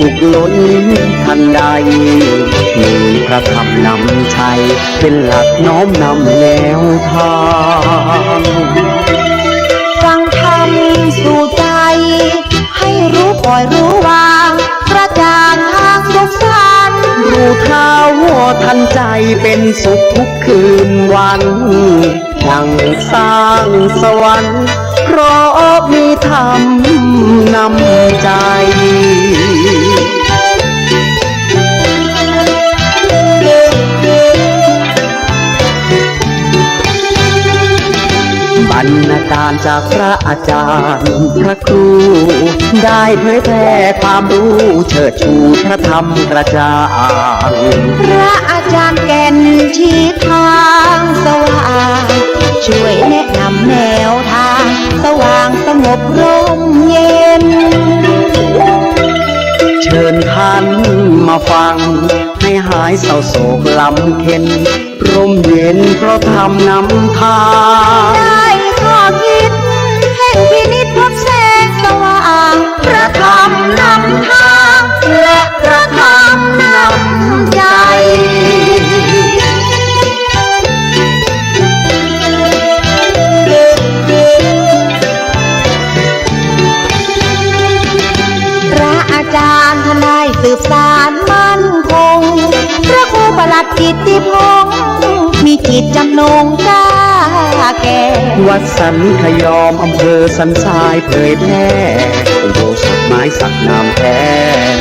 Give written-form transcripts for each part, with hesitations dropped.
สุขล้นทันใดมีพระธรรมนำชัยเป็นหลักน้อมนำแนวทางฟังธรรมสู่ใจให้รู้ปล่อยรู้วางกระจ่างทางสุขสันต์รู้เท่าทันใจเป็นสุขทุกคืนวันยังสร้างสวรรค์เพราะมีธรรมนำใจบรรณาการจากพระอาจารย์พระครูได้เผยแพร่ความรู้เชิดชูพระธรรมกระจ่างพระอาจารย์แก่นชี้ทางสว่างช่วยแนะนำแนวทางสว่างสงบร่มเย็นเชิญท่านมาฟังให้หายเศร้าโศกลำเค็ญร่มเย็นเพราะธรรมนำทางได้ข้อคิดแห่งพินิจพบแสงสว่างพระธรรมนำทางและพระธรรมนำใจพระอาจารย์ทนายสืบสารมั่นคงพระครูประหลัดกิตติพงษ์มีจิตจำนงกล้าแก่วัดสันขยอมอำเภอสันทรายเผยแพร่อุโบสถไม้สักงามแท้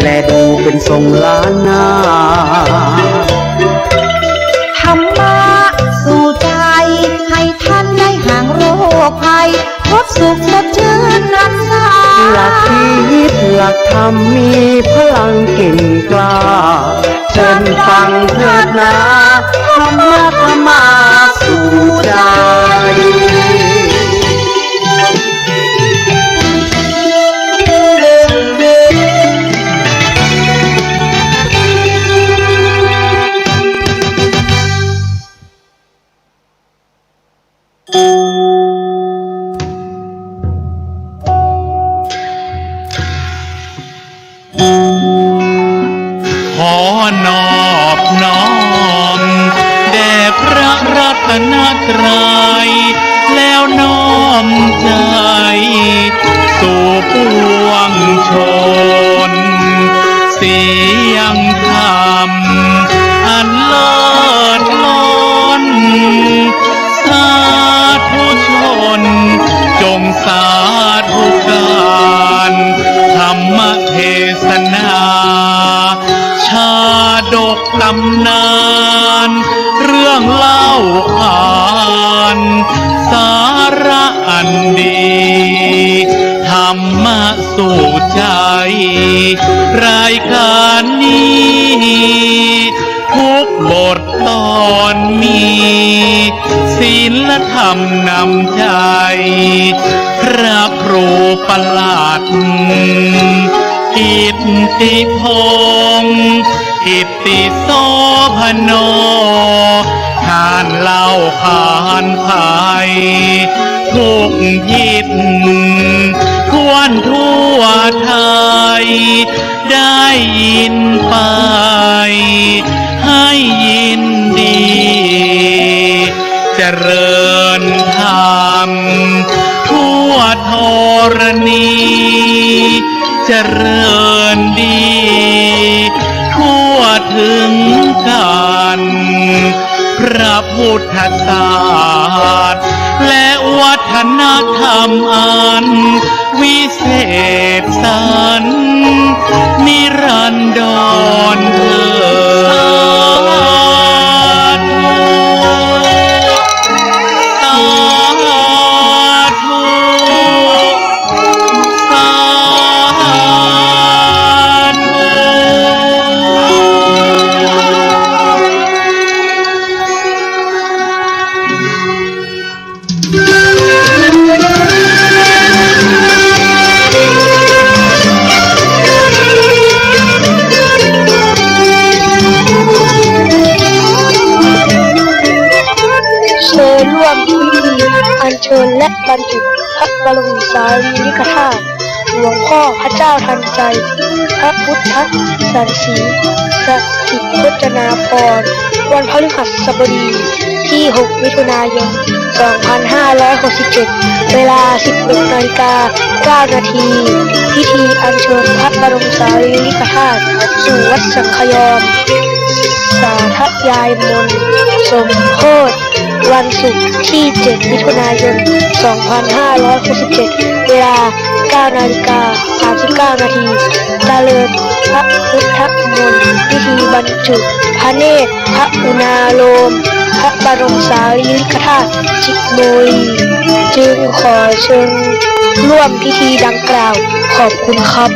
และดูเป็นทรงล้านนาธรรมะสู่ใจให้ท่านได้ห่างโรคภัยพบสุขสดชื่นนันสาหลักคิดหลักธรรมมีพลังเก่งกล้าเชิญฟังเถิดนะธรรมะธรรมาสู่ใจขอนอบน้อมแด่พระรัตนตรัยแล้วน้อมใจสู่ปวงชนเสียงธรรมอันเลิศล้นสาธุชนจงสาธุการธรรมเทศนาชาดกตำนานเรื่องเล่าขานสาระอันดีธรรมะสู่ใจรายการนี้ทุกบทตอนมีศีลธรรมนำใจพระครูประหลัดกิตติพงษ์กิตติโสภโนทานเล่าขานไขทุกยิดทั่วทั่วไทยได้ยินไปให้ยินดีเจริญธรรมทั่วธรณีเจริญดีทั่วถึงกันพระพุทธศาสตร์และวัฒนธรรมอันวิเศษสันนิรันดรเถิดสาธุสาธุ ร่วมพิธีอัญเชิญและบรรจุพระบรมสารีริกธาตุ หลวงพ่อพระเจ้าทันใจพระพุทธสันสีสถิตพจนาภรณ์วันพฤหัสบดีที่ 6 มิถุนายน 2567 เวลา 16:09 นาทีพิธีอัญเชิญพระบรมสารีริกธาตุสู่วัดสังขยอมสาธยายมนต์สมโภชวันศุกร์ที่ 7 มิถุนายน 2567 เวลา 9:39 นาทีเจริญพระพุทธมนต์พิธีบรรจุพระเนตรพระอุณาโลมพระบรมสารีริกธาตุจิโมลีจึงขอเชิญร่วมพิธีดังกล่าวขอบคุณครับ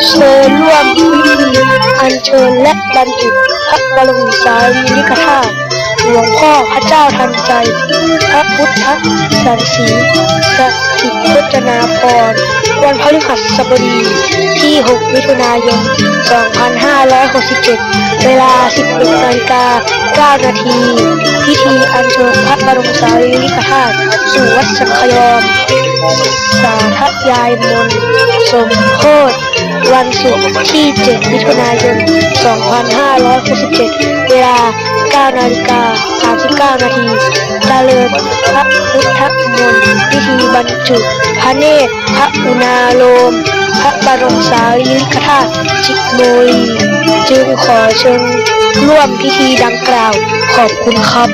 เชิญร่วมพิธีอัญเชิญและบรรจุพระบรมสารีริกธาตุหลวงพ่อพระเจ้าทันใจพระพุทธสันสีสถิตพจนาภรณ์วันพฤหัสบดีที่ 6 มิถุนายน 2567 เวลา 16:09 นาทีพิธีอัญเชิญพระบรมสารีริกธาตุสู่วัดสังขยอมสาธยายมนต์สมโภชวันศุกร์ที่ 7 มิถุนายน 2567 เวลา 9:39 นาทีเจริญพระพุทธมนต์พิธีบรรจุพระเนตรพระอุณาโลมพระบรมสารีริกธาตุจิโมลีจึงขอเชิญร่วมพิธีดังกล่าวขอบคุณครับ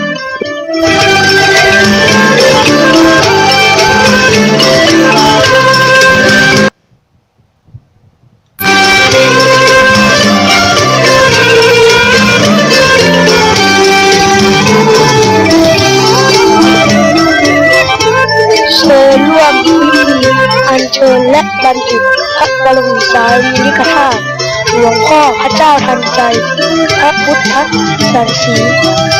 เชิญร่วมพิธีอัญเชิญและบรรจุพระบรมสารีริกธาตุหลวงพ่อพระเจ้าทันใจพระพุทธสันสี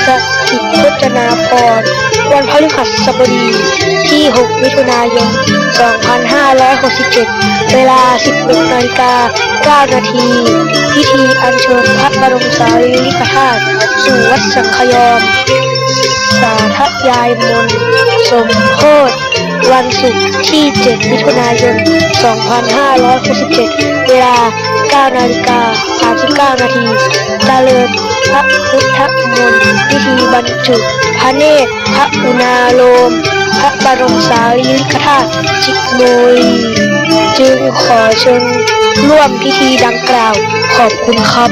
สถิตพจนาภรณ์วันพฤหัสบดีที่ 6 มิถุนายน 2567 เวลา 16:09 นาทีพิธีอัญเชิญพระบรมสารีริกธาตุสู่วัดสังขยอมสาธยายมนต์สมโภชวันศุกร์ที่ 7 มิถุนายน 2567 เวลา 9:39 นาทีเจริญพระพุทธมนต์พิธีบรรจุพระเนตรพระอุณาโลมพระบรมสารีริกธาตุจิโมลีจึงขอเชิญร่วมพิธีดังกล่าวขอบคุณครับ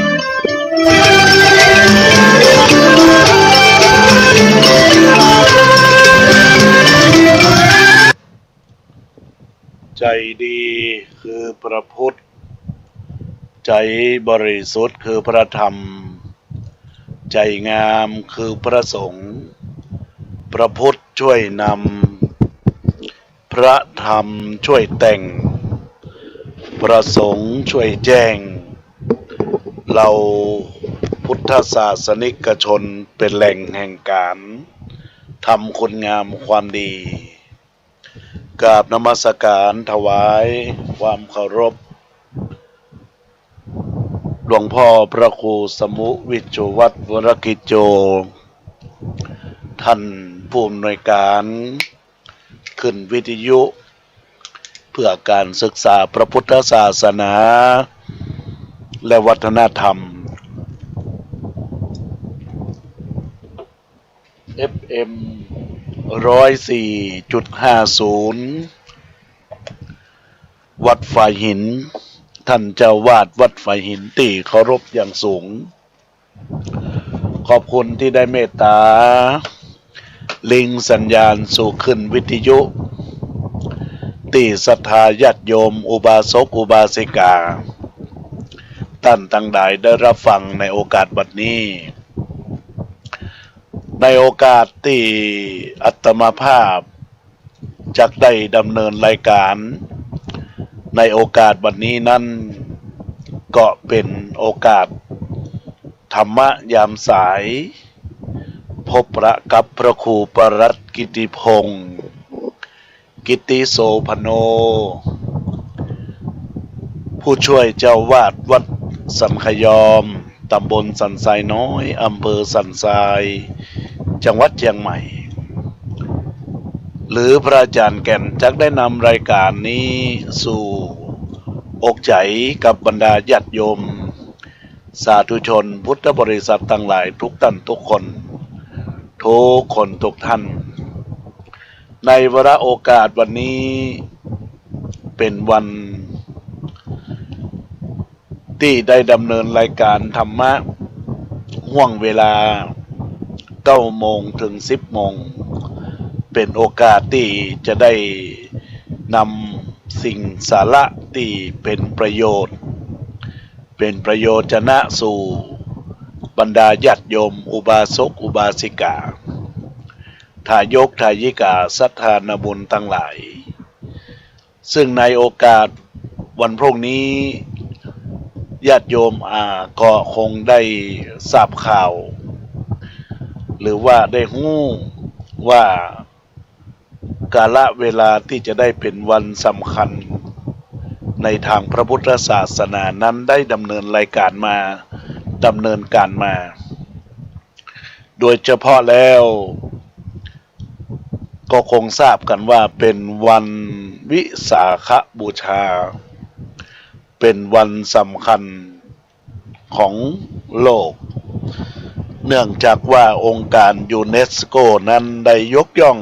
ใจดีคือพระพุทธใจบริสุทธิ์คือพระธรรมใจงามคือพระสงฆ์พระพุทธช่วยนำพระธรรมช่วยแต่งพระสงฆ์ช่วยแจ้งเราพุทธศาสนิกชนเป็นแหล่งแห่งการทำคุณงามความดีกราบนมัสการถวายความเคารพหลวงพ่อพระครูสมุวิจวัฒน์วรกิจโจท่านผู้อำนวยการขึ้นวิทยุเพื่อการศึกษาพระพุทธศาสนาและวัฒนธรรม FM 104.50 วัดฝ่ายหินท่านเจ้าวาดวัดฝ่ายหินที่เคารพอย่างสูงขอบคุณที่ได้เมตตาลิงสัญญาณสู่ขึ้นวิทยุที่ศรัทธาญาติโยมอุบาสกอุบาสิกาท่านทั้งหลายได้รับฟังในโอกาสบัดนี้ในโอกาสที่อัตมาภาพจักได้ดำเนินรายการในโอกาสบัดนี้นั้นก็เป็นโอกาสธรรมะยามสายพบประกับพระครูปรัตน์กิติพงศ์กิติโสพโน ผู้ช่วยเจ้าวาดวัดสันขยอมตำบลสันทรายน้อยอำเภอสันทรายจังหวัดเชียงใหม่หรือพระอาจารย์แก่นจักได้นำรายการนี้สู่อกใจกับบรรดาญาติโยมสาธุชนพุทธบริษัททั้งหลายทุกท่านทุกคนทุกท่านในวาระโอกาสวันนี้เป็นวันที่ได้ดำเนินรายการธรรมะห่วงเวลา9 โมงถึง 10 โมงเป็นโอกาสที่จะได้นำสิ่งสาระที่เป็นประโยชน์ชนะสู่บรรดาญาติโยมอุบาสกอุบาสิกาทายกทายิกาสัทธานบุญทั้งหลายซึ่งในโอกาสวันพรุ่งนี้ญาติโยมก็คงได้ทราบข่าวหรือว่าได้ฮู้ว่ากาลเวลาที่จะได้เป็นวันสำคัญในทางพระพุทธศาสนานั้นได้ดำเนินการมาโดยเฉพาะแล้วก็คงทราบกันว่าเป็นวันวิสาขบูชาเป็นวันสำคัญของโลกเนื่องจากว่าองค์การยูเนสโกนั้นได้ยกย่อง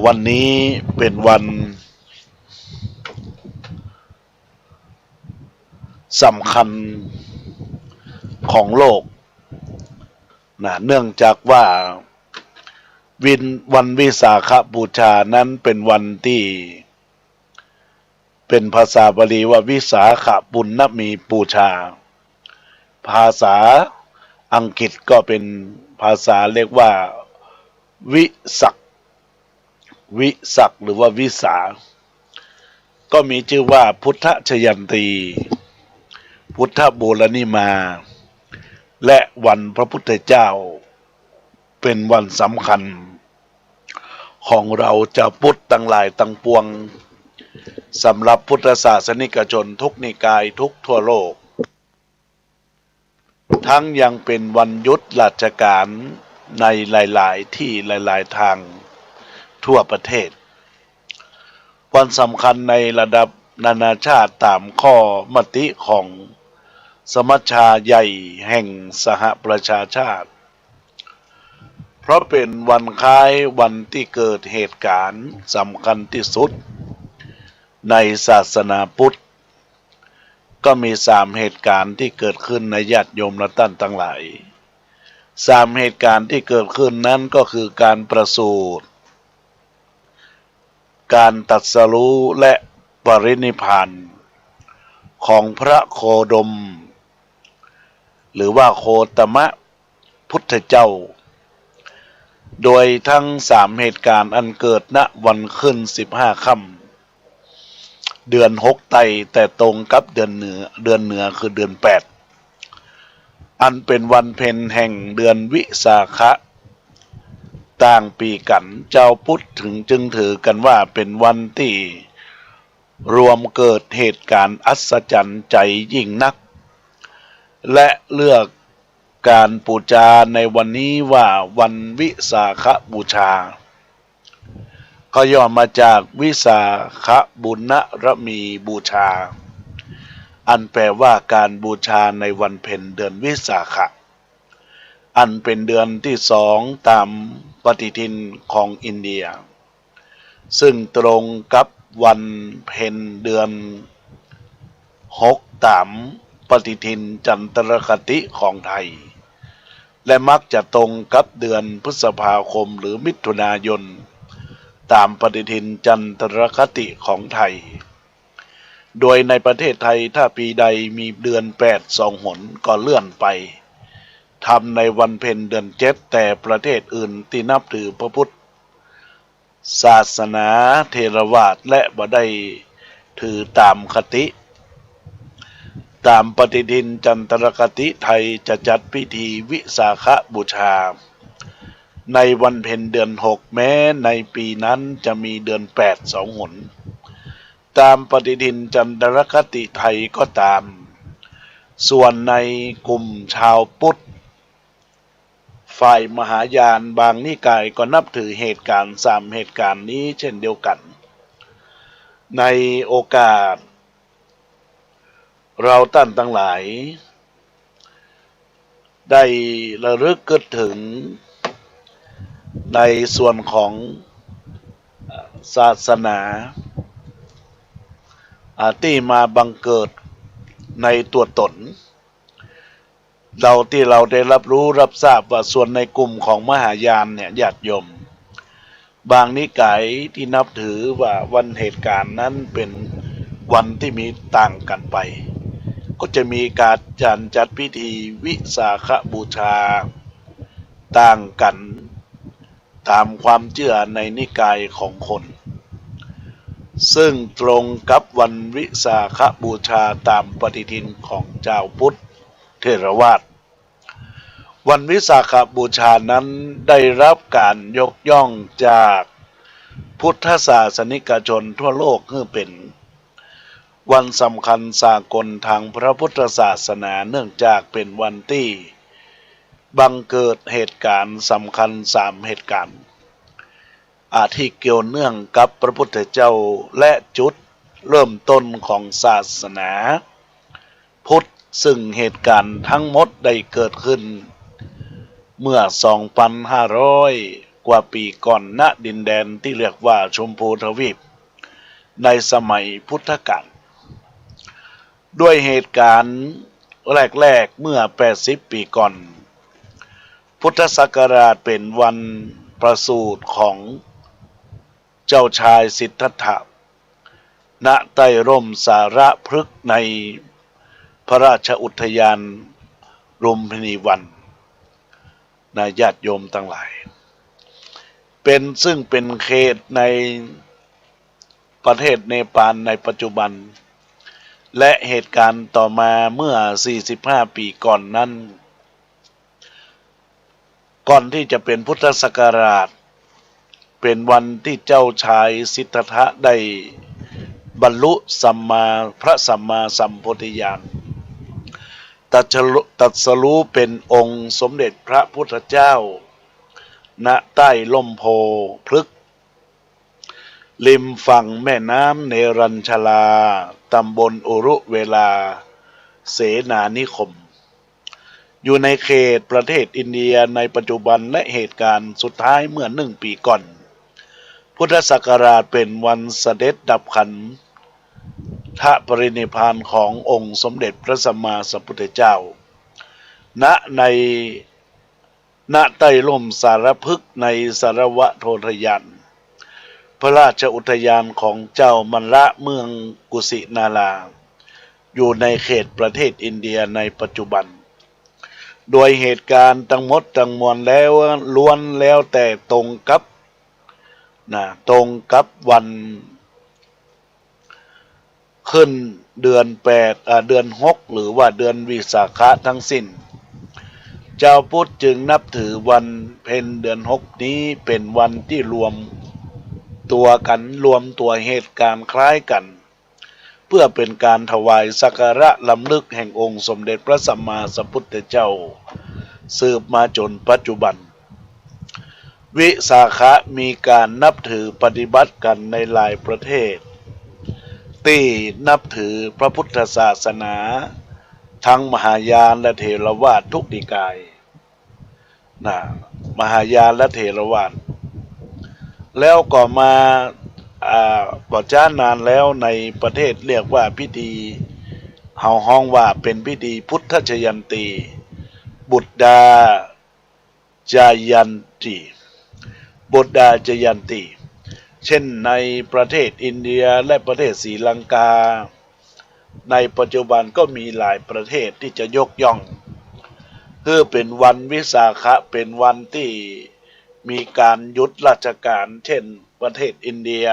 วันนี้เป็นวันสำคัญของโลกเนื่องจากว่าวันวิสาขบูชานั้นเป็นวันที่เป็นภาษาบาลีว่าวิสาขบุญนมีบูชาภาษาอังกฤษก็เป็นภาษาเรียกว่าวิสักหรือว่าวิสาก็มีชื่อว่าพุทธชยันตีพุทธบูรณิมาและวันพระพุทธเจ้าเป็นวันสำคัญของเราชาวพุทธทั้งหลายทั้งปวงสำหรับพุทธศาสนิกชนทุกนิกายทุกทั่วโลกทั้งยังเป็นวันหยุดราชการในหลายๆที่หลายๆทางทั่วประเทศวันสำคัญในระดับนานาชาติตามข้อมติของสมัชชาใหญ่แห่งสหประชาชาติเพราะเป็นวันคล้ายวันที่เกิดเหตุการณ์สำคัญที่สุดในศาสนาพุทธก็มี3เหตุการณ์ที่เกิดขึ้นในญาติโยมและท่านทั้งหลาย3เหตุการณ์ที่เกิดขึ้นนั้นก็คือการประสูติการตรัสรู้และปรินิพพานของพระโคดมหรือว่าโคตมะพุทธเจ้าโดยทั้ง3เหตุการณ์อันเกิดณวันขึ้น15 ค่ำเดือน6ไตรแต่ตรงกับเดือนเหนือคือเดือน8อันเป็นวันเพ็ญแห่งเดือนวิสาขะต่างปีกันเจ้าพุทธจึงถือกันว่าเป็นวันที่รวมเกิดเหตุการณ์อัศจรรย์ใจยิ่งนักและเลือกการบูชาในวันนี้ว่าวันวิสาขบูชาก็ย่อมาจากวิสาขบุญรมีบูชาอันแปลว่าการบูชาในวันเพ็ญเดือนวิสาขะอันเป็นเดือนที่2ตามปฏิทินของอินเดียซึ่งตรงกับวันเพ็ญเดือน6ตามปฏิทินจันทรคติของไทยและมักจะตรงกับเดือนพฤษภาคมหรือมิถุนายนตามปฏิทินจันทรคติของไทยโดยในประเทศไทยถ้าปีใดมีเดือน8 2 หนก็เลื่อนไปทำในวันเพ็ญเดือน7แต่ประเทศอื่นที่นับถือพระพุทธศาสนาเทรวาทและบ่ได้ถือตามคติตามปฏิทินจันทรคติไทยจะจัดพิธีวิสาขบูชาในวันเพ็ญเดือน6แม้ในปีนั้นจะมีเดือน8 2 หน ตามปฏิทินจันทรคติไทยก็ตามส่วนในกลุ่มชาวพุทธฝ่ายมหายานบางนิกายก็นับถือเหตุการณ์3เหตุการณ์นี้เช่นเดียวกันในโอกาสเราท่านทั้งหลายได้ระลึกนึกถึงในส่วนของศาสนาที่มาบังเกิดในตัวตนที่เราได้รับรู้รับทราบว่าส่วนในกลุ่มของมหายานเนี่ยญาติโยมบางนิกายที่นับถือว่าวันเหตุการณ์นั้นเป็นวันที่มีต่างกันไปก็จะมีการจัดพิธีวิสาขบูชาต่างกันตามความเชื่อในนิกายของคนซึ่งตรงกับวันวิสาขบูชาตามปฏิทินของเจ้าพุทธเถรวาทวันวิสาขบูชานั้นได้รับการยกย่องจากพุทธศาสนิกชนทั่วโลกคือเป็นวันสำคัญสากลทางพระพุทธศาสนาเนื่องจากเป็นวันที่บังเกิดเหตุการณ์สำคัญ3เหตุการณ์ที่เกี่ยวเนื่องกับพระพุทธเจ้าและจุดเริ่มต้นของศาสนาพุทธซึ่งเหตุการณ์ทั้งหมดได้เกิดขึ้นเมื่อ 2,500 กว่าปีก่อนณดินแดนที่เรียกว่าชมพูทวีปในสมัยพุทธกาลด้วยเหตุการณ์แรกๆเมื่อ80ปีก่อนพุทธศักราชเป็นวันประสูติของเจ้าชายสิทธัตถะณใต้ร่มสารพฤกษ์ในพระราชอุทยานลุมพินีวันนายญาติโยมทั้งหลายซึ่งเป็นเขตในประเทศเนปาลในปัจจุบันและเหตุการณ์ต่อมาเมื่อ45ปีก่อนนั้นก่อนที่จะเป็นพุทธศักราชเป็นวันที่เจ้าชายสิทธัตถะได้บรรลุพระสัมมาสัมโพธิญาณตรัสรู้เป็นองค์สมเด็จพระพุทธเจ้าณใต้ร่มโพพฤกษ์ริมฝั่งแม่น้ำเนรัญชลาตำบลอุรุเวลาเสนานิคมอยู่ในเขตประเทศอินเดียในปัจจุบันและเหตุการณ์สุดท้ายเมื่อ1 ปีก่อนพุทธศักราชเป็นวันเสด็จดับขันธปรินิพพานขององค์สมเด็จพระสัมมาสัมพุทธเจ้าณใต้ร่มสารพฤกษ์ในสารวโททยานพระราชอุทยานของเจ้ามัลละเมืองกุสินาราอยู่ในเขตประเทศอินเดียในปัจจุบันโดยเหตุการณ์ทั้งหมดทั้งมวลแล้วล้วนแล้วแต่ตรงกับวันขึ้นเดือน6หรือว่าเดือนวิสาขะทั้งสิ้นเจ้าพุทธจึงนับถือวันเพ็ญเดือน6นี้เป็นวันที่รวมตัวเหตุการณ์คล้ายกันเพื่อเป็นการถวายสักการะลำลึกแห่งองค์สมเด็จพระสัมมาสัมพุทธเจ้าสืบมาจนปัจจุบันวิสาขะมีการนับถือปฏิบัติกันในหลายประเทศที่นับถือพระพุทธศาสนาทั้งมหายานและเถรวาททุกนิกายมหายานและเถรวาทแล้วก็มาก่อจ้านานแล้วในประเทศเรียกว่าพิธีเฮาฮ้องว่าเป็นพิธีพุทธชยันตีบุตรดาจายันติเช่นในประเทศอินเดียและประเทศศรีลังกาในปัจจุบันก็มีหลายประเทศที่จะยกย่องคือเป็นวันวิสาขะเป็นวันที่มีการหยุดราชการเช่นประเทศอินเดีย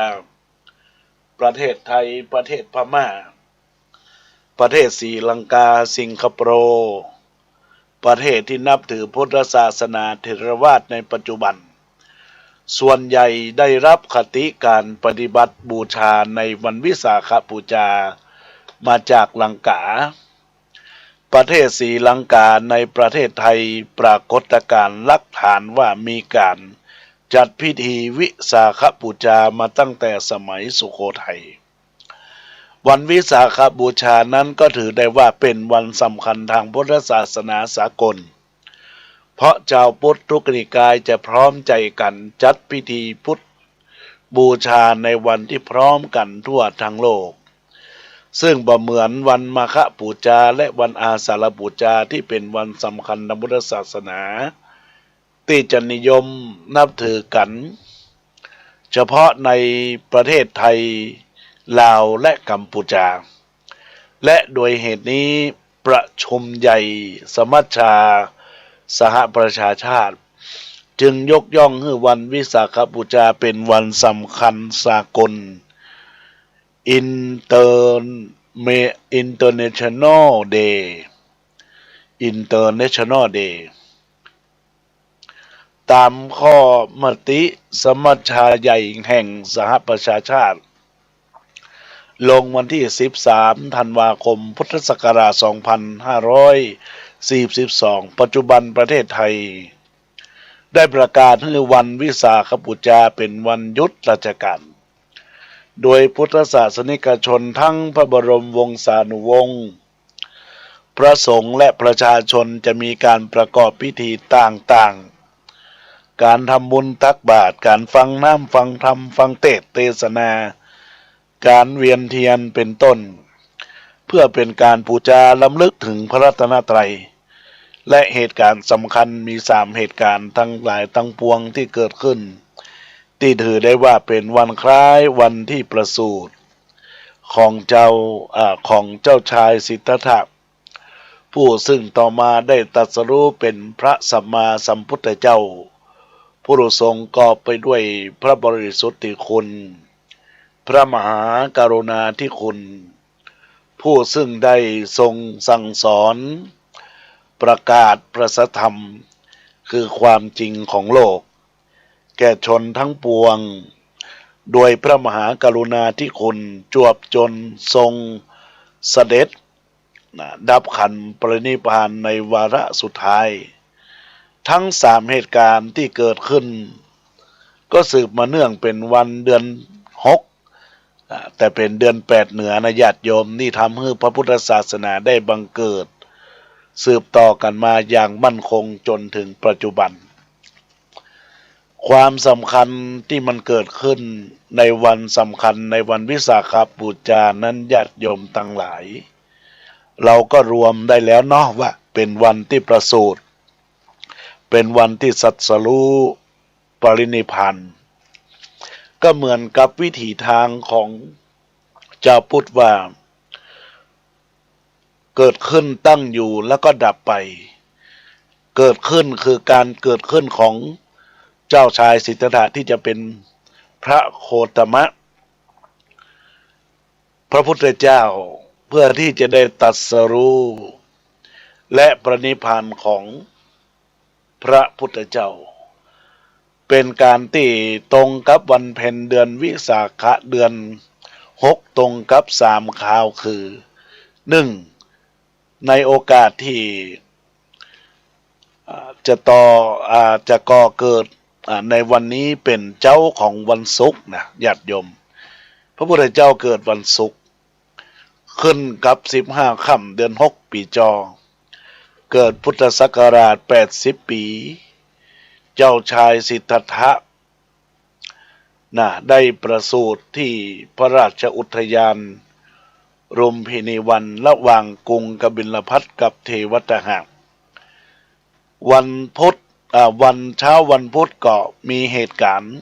ประเทศไทยประเทศพม่าประเทศศรีลังกาสิงคโปร์ประเทศที่นับถือพุทธศาสนาเถรวาทในปัจจุบัน ส่วนใหญ่ได้รับคติการปฏิบัติบูชาในวันวิสาขบูชามาจากลังกาประเทศศรีลังกาในประเทศไทยปรากฏการณ์หลักฐานว่ามีการจัดพิธีวิสาขบูชามาตั้งแต่สมัยสุโขทัยวันวิสาขบูชานั้นก็ถือได้ว่าเป็นวันสำคัญทางพุทธศาสนาสากลเพราะชาวพุทธทุกนิกายจะพร้อมใจกันจัดพิธีพุทธบูชาในวันที่พร้อมกันทั่วทั้งโลกซึ่งบ่เหมือนวันมาฆบูชาและวันอาสาฬบูชาที่เป็นวันสำคัญทางพุทธศาสนาที่จะนิยมนับถือกันเฉพาะในประเทศไทยลาวและกัมพูชาและโดยเหตุนี้ประชุมใหญ่สมัชชาสหประชาชาติจึงยกย่องให้วันวิสาขบูชาเป็นวันสำคัญสากลInternational Day ตามข้อมติสมัชชาใหญ่แห่งสหประชาชาติลงวันที่13ธันวาคมพุทธศักราช2542ปัจจุบันประเทศไทยได้ประกาศให้วันวิสาขบูชาเป็นวันหยุดราชการโดยพุทธศาสนิกชนทั้งพระบรมวงศานุวงศ์พระสงฆ์และประชาชนจะมีการประกอบพิธีต่างๆการทำบุญตักบาตรการฟังน้ำฟังธรรมฟังเทศนาการเวียนเทียนเป็นต้นเพื่อเป็นการบูชาล้ำลึกถึงพระรัตนตรัยและเหตุการณ์สำคัญมี3เหตุการณ์ทั้งหลายทั้งปวงที่เกิดขึ้นที่ถือได้ว่าเป็นวันคล้ายวันที่ประสูติของเจ้าชายสิทธัตถะผู้ซึ่งต่อมาได้ตรัสรู้เป็นพระสัมมาสัมพุทธเจ้าผู้ทรงกอบไปด้วยพระบริสุทธิคุณพระมหากรุณาธิคุณผู้ซึ่งได้ทรงสั่งสอนประกาศพระสัทธรรมคือความจริงของโลกแก่ชนทั้งปวงโดยพระมหากรุณาธิคุณจวบจนทรงเสด็จดับขันธ์ปรินิพพานในวาระสุดท้ายทั้ง3เหตุการณ์ที่เกิดขึ้นก็สืบมาเนื่องเป็นวันเดือน6แต่เป็นเดือน8เหนือนะญาติโยมนี่ทำให้พระพุทธศาสนาได้บังเกิดสืบต่อกันมาอย่างมั่นคงจนถึงปัจจุบันความสำคัญที่มันเกิดขึ้นในวันสำคัญในวันวิสาขบูชานั้นญาติโยมทั้งหลายเราก็รวมได้แล้วเนาะว่าเป็นวันที่ประสูติเป็นวันที่สัสรู้ปรินิพพานก็เหมือนกับวิถีทางของเจ้าพุทธว่าเกิดขึ้นตั้งอยู่แล้วก็ดับไปเกิดขึ้นคือการเกิดขึ้นของเจ้าชายสิทธัตถะที่จะเป็นพระโคตมะพระพุทธเจ้าเพื่อที่จะได้ตรัสรู้และปรินิพพานของพระพุทธเจ้าเป็นการที่ตรงกับวันเพ็ญเดือนวิสาขะเดือน6ตรงกับ3ข่าวคือ1ในโอกาสที่จะก่อเกิดในวันนี้เป็นเจ้าของวันศุกร์นะญาติโยมพระพุทธเจ้าเกิดวันศุกร์ขึ้นกับ15ค่ำเดือน6ปีจอเกิดพุทธศักราช80ปีเจ้าชายสิทธัตถะได้ประสูติที่พระราชอุทยานรุมพินีวันระหว่างกรุงกบิลพัสกับเทวทหะวันเช้าวันพุธก็มีเหตุการณ์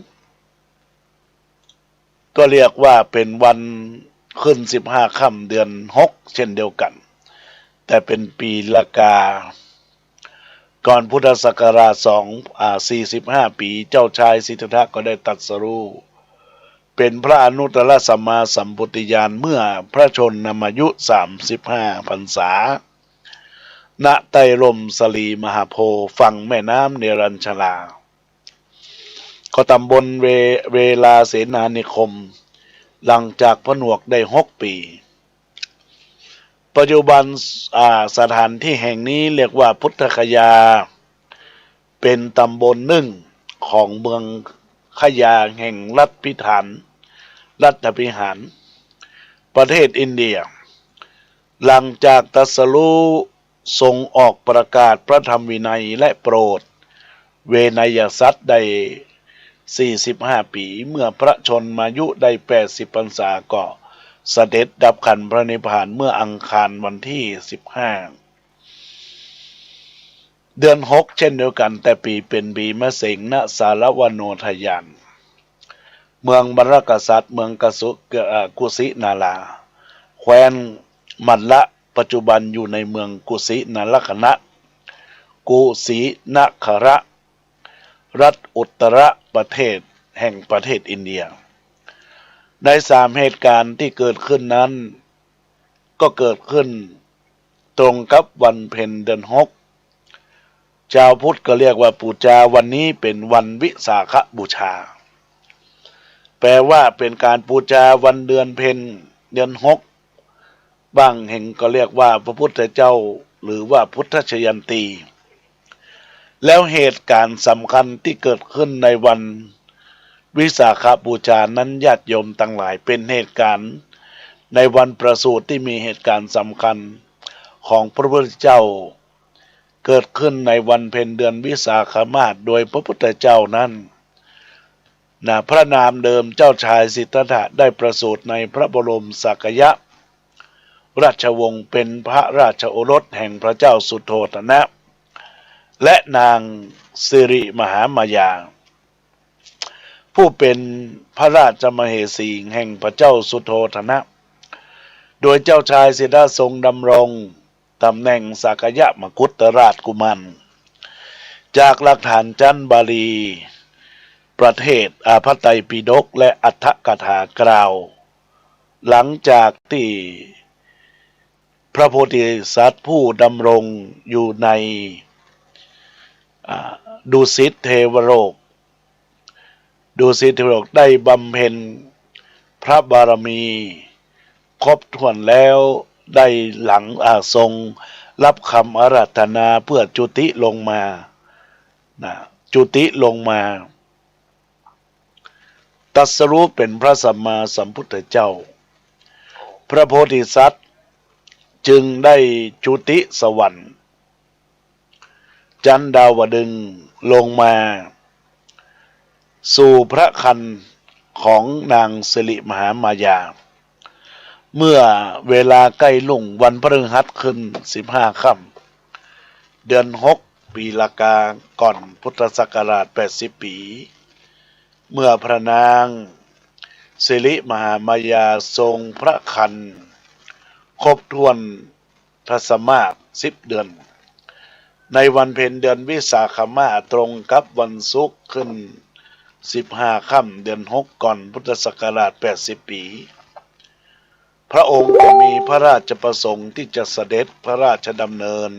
ก็เรียกว่าเป็นวันขึ้น15ค่ำเดือน6เช่นเดียวกันแต่เป็นปีละกาก่อนพุทธศักราช45ปีเจ้าชายสิทธัตถะก็ได้ตรัสรู้เป็นพระอนุตตรสัมมาสัมพุทธญาณเมื่อพระชนมอายุ35พรรษาณไตรลมสลีมหาโพธิ์ฝั่งแม่น้ำเนรัญชลา ก็ตำบลเวลาเสนานิคมหลังจากผนวกได้6 ปี ปัจจุบันสถานที่แห่งนี้เรียกว่าพุทธคยาเป็นตำบลหนึ่งของเมืองขยาแห่งรัฐพิหารประเทศอินเดียหลังจากตรัสรู้ทรงออกประกาศพระธรรมวินัยและโปรดเวนยสัตว์ได้45 ปีเมื่อพระชนมายุได้80 พรรษาก็เสด็จดับขันพระนิพพานเมื่ออังคารวันที่15 เดือน 6 เช่นเดียวกันแต่ปีเป็นปีมะเสงณสารวโนทยานเมืองบรรกษัตริย์เมืองกุสินาราแคว้นมัลละปัจจุบันอยู่ในเมืองกุสินาราคณะกุสินาคระรัฐอุตรประเทศแห่งประเทศอินเดียใน3 เหตุการณ์ที่เกิดขึ้นนั้นก็เกิดขึ้นตรงกับวันเพ็ญเดือน 6ชาวพุทธก็เรียกว่าปูจาวันนี้เป็นวันวิสาขบูชาแปลว่าเป็นการปูจาวันเดือนเพ็ญเดือน 6บางแห่งก็เรียกว่าพระพุทธเจ้าหรือว่าพุทธชยันตีแล้วเหตุการณ์สำคัญที่เกิดขึ้นในวันวิสาขบูชานั้นญาติโยมทั้งหลายเป็นเหตุการณ์ในวันประสูติที่มีเหตุการณ์สำคัญของพระพุทธเจ้าเกิดขึ้นในวันเพ็ญเดือนวิสาขมาสโดยพระพุทธเจ้านั้นพระนามเดิมเจ้าชายสิทธัตถะได้ประสูติในพระบรมสักยะราชวงศ์เป็นพระราชโอรสแห่งพระเจ้าสุโธทนะและนางสิริมหามายาผู้เป็นพระราชมเหสีแห่งพระเจ้าสุโธทนะโดยเจ้าชายสิทธัตถะทรงดำรงตำแหน่งสักยะมกุฎราชกุมารจากหลักฐานจันบาลีประเทศพระไตรปิฎกและอัฏฐกถากล่าวหลังจากที่พระโพธิสัตว์ผู้ดำรงอยู่ในดุสิตเทวโลกได้บำเพ็ญพระบารมีครบถ้วนแล้วได้หลังทรงรับคำอาราธนาเพื่อจุติลงมาตรัสรู้เป็นพระสัมมาสัมพุทธเจ้าพระโพธิสัตว์จึงได้จุติสวรรค์จันดาวดึงส์ลงมาสู่พระครรภ์ของนางสิริมหามายาเมื่อเวลาใกล้ลุ่งวันพฤหัสขึ้น15 ค่ำเดือน 6 ปีละกาก่อนพุทธศักราช80 ปีเมื่อพระนางสิริมหามายาทรงพระครรภ์ครบถ้วนทศมาศ10 เดือนในวันเพ็ญเดือนวิสาขมาตรงกับวันศุกร์ขึ้น15 ค่ำเดือน 6ก่อนพุทธศักราช80 ปีพระองค์ก็มีพระราชประสงค์ที่จะเสด็จพระราชดำเนิน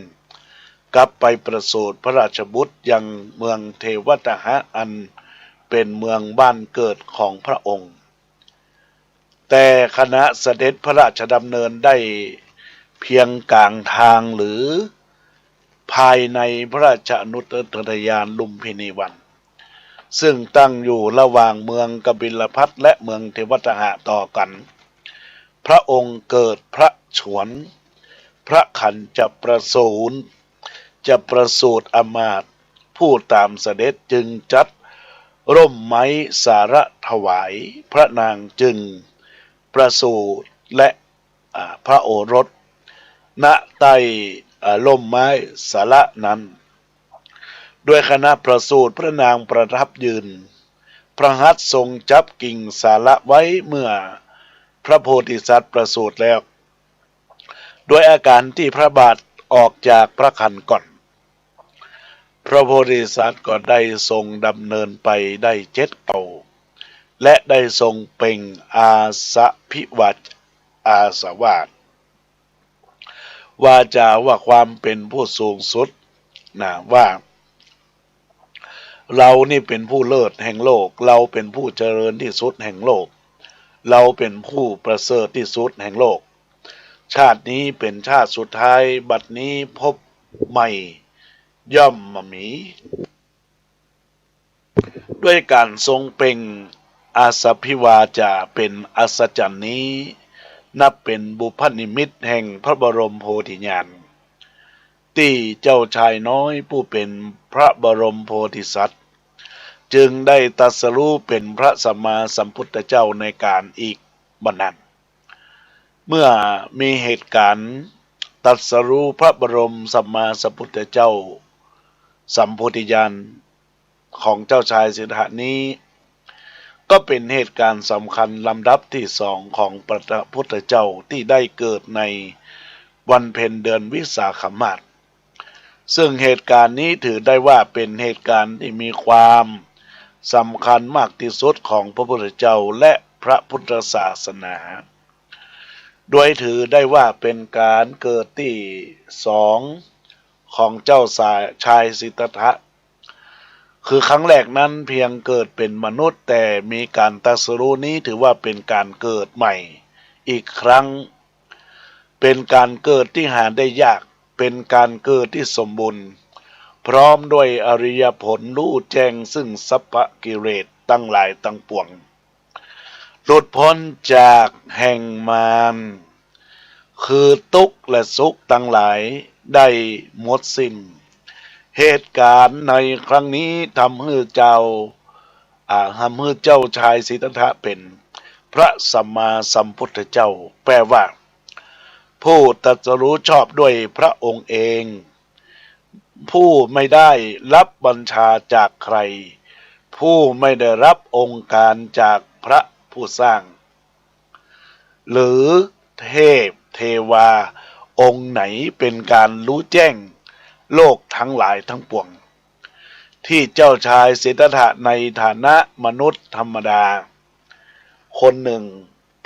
กลับไปประสูติพระราชบุตรยังเมืองเทวตหะอันเป็นเมืองบ้านเกิดของพระองค์แต่คณะเสด็จพระราชดำเนินได้เพียงกลางทางหรือภายในพระราชอนุทยานลุมพินีวันซึ่งตั้งอยู่ระหว่างเมืองกบิลพัสและเมืองเทวตหะต่อกันพระองค์เกิดพระฉวนพระขันจะประสูติอมาตย์ผู้ตามเสด็จจึงจัดร่มไม้สาระถวายพระนางจึงประสูติและพระโอรสณใต้ร่มไม้สาระนั้นด้วยคณะประสูติพระนางประทับยืนพระหัตถ์ทรงจับกิ่งสาระไว้เมื่อพระโพธิสัตว์ประสูติแล้วโดยอาการที่พระบาทออกจากพระครรภ์ก่อนพระโพธิสัตว์ก็ได้ทรงดำเนินไปได้7 เก่าและได้ทรงเปล่งอาสะพิวัตอาสวาทวาจาว่าความเป็นผู้สูงสุดว่า เรานี่เป็นผู้เลิศแห่งโลกเราเป็นผู้เจริญที่สุดแห่งโลกเราเป็นผู้ประเสริฐที่สุดแห่งโลกชาตินี้เป็นชาติสุดท้ายบัดนี้พบใหม่ย่อมมามีด้วยการทรงเป่งอาสพิวาจาเป็นอัศจรรย์นี้นับเป็นบุพนิมิตแห่งพระบรมโพธิญาณที่เจ้าชายน้อยผู้เป็นพระบรมโพธิสัตว์จึงได้ตรัสรู้เป็นพระสัมมาสัมพุทธเจ้าในการอีกบัดนั้นเมื่อมีเหตุการณ์ตรัสรู้พระบรมสัมมาสัมพุทธเจ้าสัมโพธิญาณของเจ้าชายสิทธัตถะนี้ก็เป็นเหตุการณ์สำคัญลำดับที่สองของพระพุทธเจ้าที่ได้เกิดในวันเพ็ญเดือนวิสาขมาสซึ่งเหตุการณ์นี้ถือได้ว่าเป็นเหตุการณ์ที่มีความสำคัญมากที่สุดของพระพุทธเจ้าและพระพุทธศาสนาโดยถือได้ว่าเป็นการเกิดที่สองของเจ้าชายสิทธัตถะคือครั้งแรกนั้นเพียงเกิดเป็นมนุษย์แต่มีการตรัสรู้นี้ถือว่าเป็นการเกิดใหม่อีกครั้งเป็นการเกิดที่หาได้ยากเป็นการเกิดที่สมบูรณ์พร้อมด้วยอริยผลรู้แจ้งซึ่งสัพพกิเลสตั้งหลายตั้งปวงหลุดพ้นจากแห่งมารคือทุกข์และสุขตั้งหลายได้หมดสิ้นเหตุการณ์ในครั้งนี้ทำให้เจ้าชายสิทธัตถะเป็นพระสัมมาสัมพุทธเจ้าแปลว่าผู้ตรัสรู้ชอบด้วยพระองค์เองผู้ไม่ได้รับบัญชาจากใครผู้ไม่ได้รับองค์การจากพระผู้สร้างหรือเทพเทวาองค์ไหนเป็นการรู้แจ้งโลกทั้งหลายทั้งปวงที่เจ้าชายสิทธัตถะในฐานะมนุษย์ธรรมดาคนหนึ่ง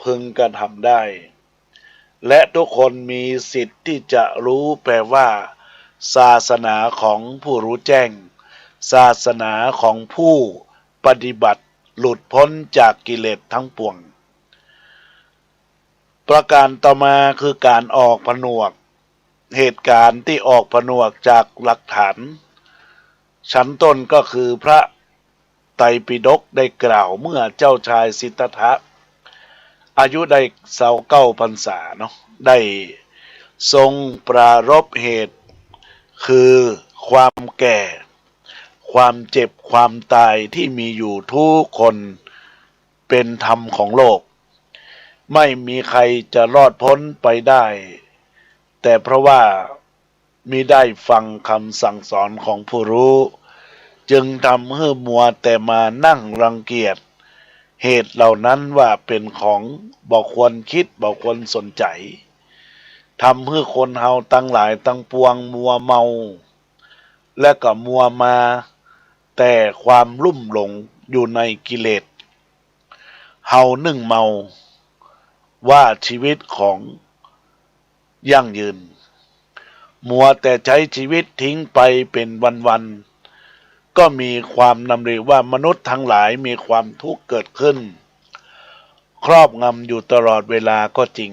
พึงกระทำได้และทุกคนมีสิทธิ์ที่จะรู้แปลว่าศาสนาของผู้รู้แจ้งศาสนาของผู้ปฏิบัติหลุดพ้นจากกิเลสทั้งปวงประการต่อมาคือการออกผนวกเหตุการณ์ที่ออกผนวกจากหลักฐานชั้นต้นก็คือพระไตรปิฎกได้กล่าวเมื่อเจ้าชายสิทธัตถะอายุได้29 พรรษาเนาะได้ทรงปรารภเหตุคือความแก่ความเจ็บความตายที่มีอยู่ทุกคนเป็นธรรมของโลกไม่มีใครจะรอดพ้นไปได้แต่เพราะว่ามิได้ฟังคำสั่งสอนของผู้รู้จึงทำให้มัวแต่มานั่งรังเกียจเหตุเหล่านั้นว่าเป็นของบ่ควรคิดบ่ควรสนใจทำให้คนเฮาตั้งหลายตั้งปวงมัวเมาและก็มัวมาแต่ความลุ่มหลงอยู่ในกิเลสเฮานึ่งเมาว่าชีวิตของยั่งยืนมัวแต่ใช้ชีวิตทิ้งไปเป็นวันๆก็มีความนำเรียกว่ามนุษย์ทั้งหลายมีความทุกข์เกิดขึ้นครอบงำอยู่ตลอดเวลาก็จริง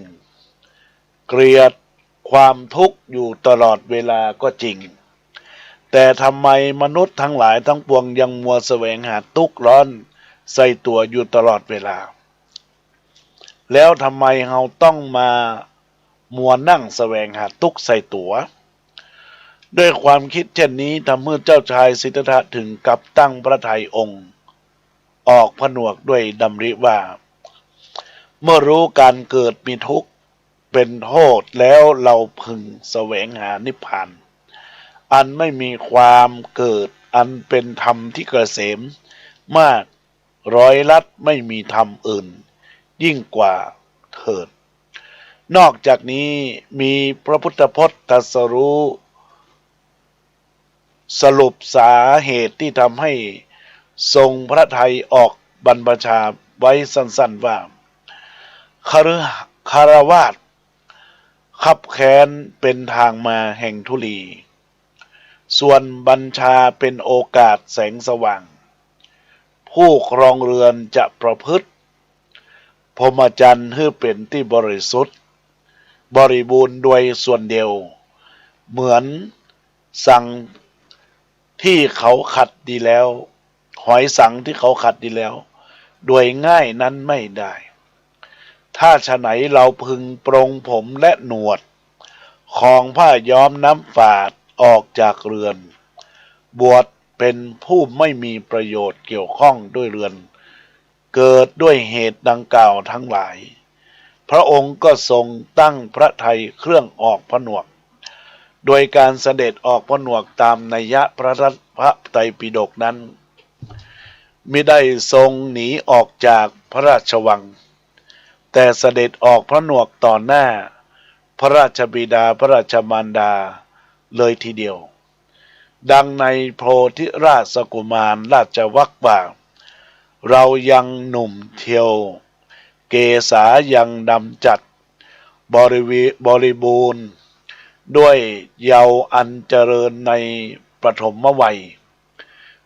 เกลียดความทุกข์อยู่ตลอดเวลาก็จริงแต่ทำไมมนุษย์ทั้งหลายทั้งปวงยังมัวแสวงหาทุกข์ร้อนใส่ตัวอยู่ตลอดเวลาแล้วทำไมเราต้องมามัวนั่งแสวงหาทุกข์ใส่ตัวด้วยความคิดเช่นนี้ทำให้เจ้าชายสิทธัตถะถึงกับตั้งพระทัยองค์ออกผนวกด้วยดำริว่าเมื่อรู้การเกิดมีทุกข์เป็นโทษแล้วเราพึงแสวงหานิพพานอันไม่มีความเกิดอันเป็นธรรมที่เกษมมากร้อยลัดไม่มีธรรมอื่นยิ่งกว่าเถิดนอกจากนี้มีพระพุทธพจน์ตรัสรู้สรุปสาเหตุที่ทำให้ทรงพระทัยออกบรรพชาไว้สั้นๆว่าคฤหัสถ์คับแค้นเป็นทางมาแห่งทุลี ส่วนบัญชาเป็นโอกาสแสงสว่าง ผู้ครองเรือนจะประพฤติพรหมจรรย์ให้เป็นที่บริสุทธิ์บริบูรณ์ด้วยส่วนเดียวเหมือนสั่งที่เขาขัดดีแล้วหอยสังที่เขาขัดดีแล้วโดยง่ายนั้นไม่ได้ ถ้าฉะไหนเราพึงปรงผมและหนวดของผ้าย้อมน้ำฝาดออกจากเรือนบวชเป็นผู้ไม่มีประโยชน์เกี่ยวข้องด้วยเรือนเกิดด้วยเหตุดังกล่าวทั้งหลายพระองค์ก็ทรงตั้งพระทัยเครื่องออกผนวกโดยการเสด็จออกผนวกตามนัยยะพระไตรปิฎกนั้นมิได้ทรงหนีออกจากพระราชวังแต่เสด็จออกผนวกต่อหน้าพระราชบิดาพระราชมารดาเลยทีเดียวดังในโพธิราชกุมารราชวรรคว่าเรายังหนุ่มเทียวเกษายังดำจัดบริบูรณ์ด้วยเยาว์อันเจริญในปฐมวัย